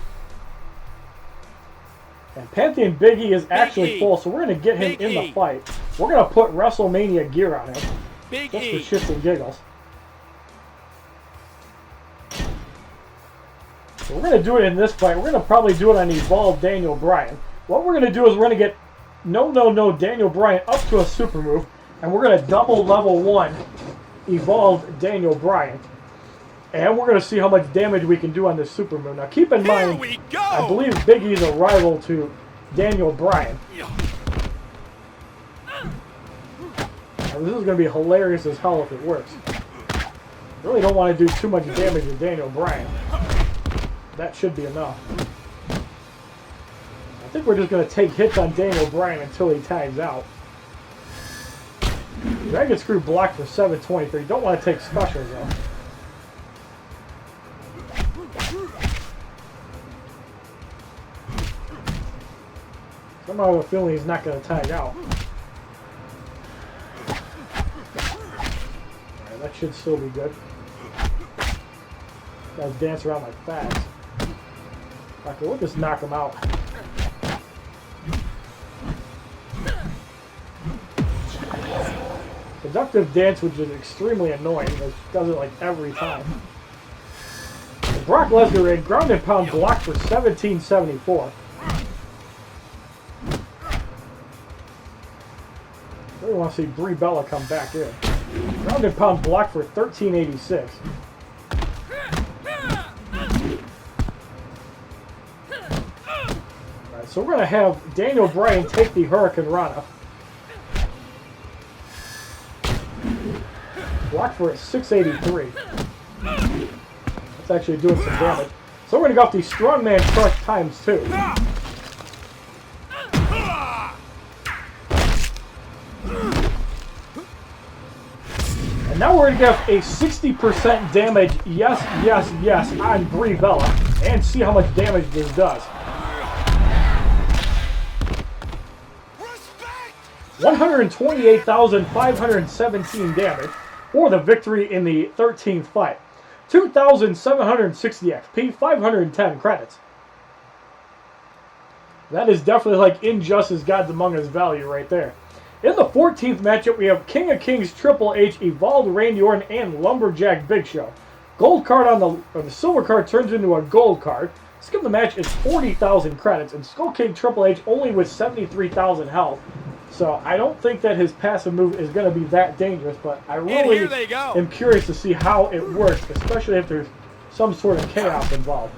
And Pantheon Big E is actually full, so we're going to get him in the fight. We're going to put WrestleMania gear on him. Just for shits and giggles. So we're going to do it in this fight. We're going to probably do it on Evolved Daniel Bryan. What we're going to do is we're going to get no Daniel Bryan up to a super move, and we're going to double level 1 Evolved Daniel Bryan. And we're going to see how much damage we can do on this super move. Now keep in mind, I believe Big E's a rival to Daniel Bryan. Now, this is going to be hilarious as hell if it works. Really don't want to do too much damage to Daniel Bryan. That should be enough. I think we're just going to take hits on Daniel Bryan until he tags out. Dragon Screw blocked for 723. Don't want to take specials though. Somehow I have a feeling he's not going to tag out. Alright, that should still be good. Guys dance around like fags. Okay, we'll just knock him out. Seductive dance, which is extremely annoying, because it does it like every time. And Brock Lesnar in ground and pound blocked for 1774. I really want to see Brie Bella come back in. Ground and pound blocked for 1386. Alright, so we're going to have Daniel Bryan take the Hurricane Rana. Blocked for 683. That's actually doing some damage. So we're going to go off the Strongman Crush times 2. And now we're going to get a 60% damage, yes, on Brie Bella, and see how much damage this does. 128,517 damage for the victory in the 13th fight. 2,760 XP, 510 credits. That is definitely like Injustice Gods Among Us value right there. In the 14th matchup, we have King of Kings Triple H, Evolved Randy Orton, and Lumberjack Big Show. Gold card on the silver card turns into a gold card. Skill of the match is 40,000 credits, and Skull King Triple H only with 73,000 health. So I don't think that his passive move is going to be that dangerous, but I really am curious to see how it works, especially if there's some sort of chaos involved.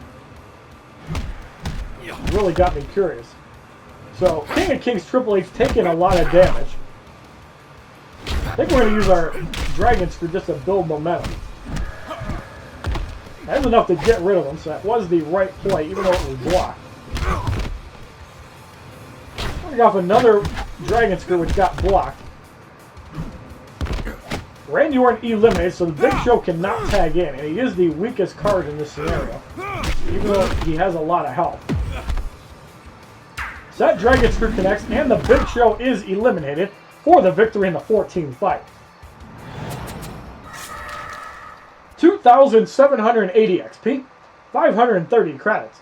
It really got me curious. So King of Kings Triple H taking a lot of damage. I think we're going to use our dragons for just to build momentum. That's enough to get rid of him, so that was the right play, even though it was blocked. We got another dragon screw which got blocked. Randy Orton eliminated, so the Big Show cannot tag in, and he is the weakest card in this scenario, even though he has a lot of health. So that dragon screw connects, and the Big Show is eliminated for the victory in the 14th fight. 2,780 XP, 530 credits.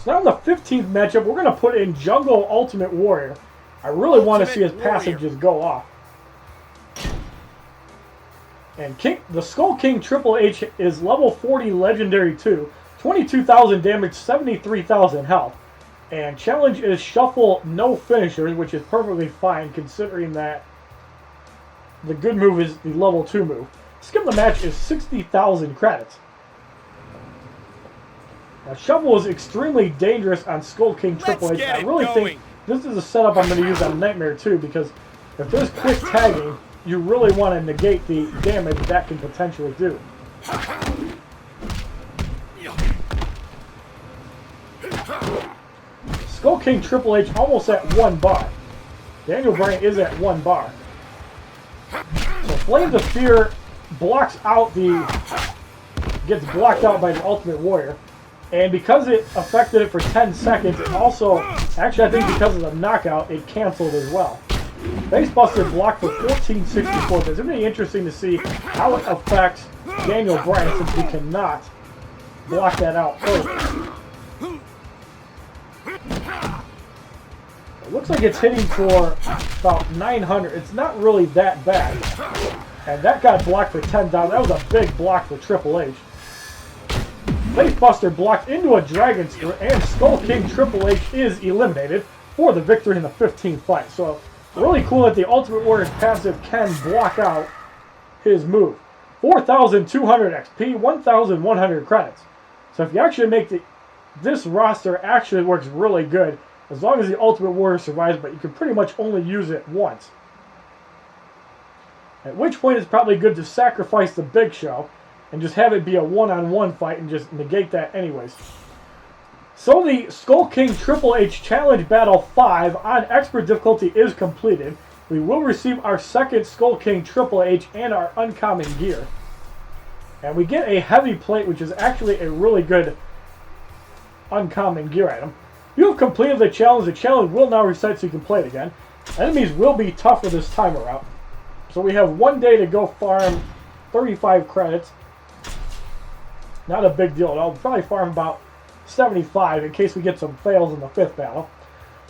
So now in the 15th matchup, we're going to put in Jungle Ultimate Warrior. I really want to see his passages go off. And the Skull King Triple H is level 40 Legendary 2, 22,000 damage, 73,000 health. And challenge is Shuffle No Finishers, which is perfectly fine considering that the good move is the level 2 move. Skip the match is 60,000 credits. Now, Shuffle is extremely dangerous on Skull King Triple H. I really think this is a setup I'm going to use on Nightmare too, because if there's quick tagging, you really want to negate the damage that can potentially do. Skull King Triple H almost at 1 bar. Daniel Bryan is at 1 bar. So Flames of Fear blocks out gets blocked out by the Ultimate Warrior. And because it affected it for 10 seconds, it also, actually I think because of the knockout, it canceled as well. Facebuster blocked for 1464. It's going to be interesting to see how it affects Daniel Bryan since we cannot block that out further. It looks like it's hitting for about 900. It's not really that bad. And that got blocked for 10,000. That was a big block for Triple H. Facebuster blocked into a Dragon Screw, and Skull King Triple H is eliminated for the victory in the 15th fight. So, really cool that the Ultimate Warrior's passive can block out his move. 4,200 XP, 1,100 credits. So if you actually make this roster actually works really good, as long as the Ultimate Warrior survives, but you can pretty much only use it once. At which point it's probably good to sacrifice the Big Show and just have it be a one-on-one fight and just negate that anyways. So the Skull King Triple H Challenge Battle 5 on Expert difficulty is completed. We will receive our second Skull King Triple H and our uncommon gear. And we get a heavy plate, which is actually a really good uncommon gear item. You have completed the challenge will now reset so you can play it again. Enemies will be tougher this time around. So we have 1 day to go farm 35 credits. Not a big deal at all. We'll probably farm about 75 in case we get some fails in the 5th battle.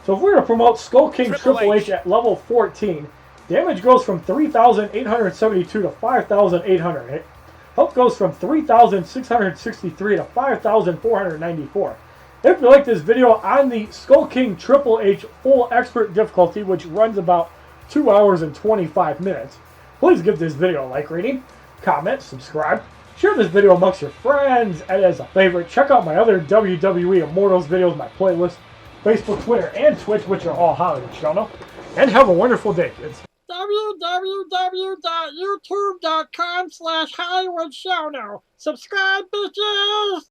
So if we were to promote Skull King Triple H at level 14, damage goes from 3,872 to 5,800. Health goes from 3,663 to 5,494. If you like this video on the Skull King Triple H full expert difficulty, which runs about 2 hours and 25 minutes, please give this video a like rating, comment, subscribe, share this video amongst your friends, and as a favorite, check out my other WWE Immortals videos, my playlist, Facebook, Twitter, and Twitch, which are all HollywoodShono. And have a wonderful day, kids. www.youtube.com/HollywoodShono. Subscribe, bitches!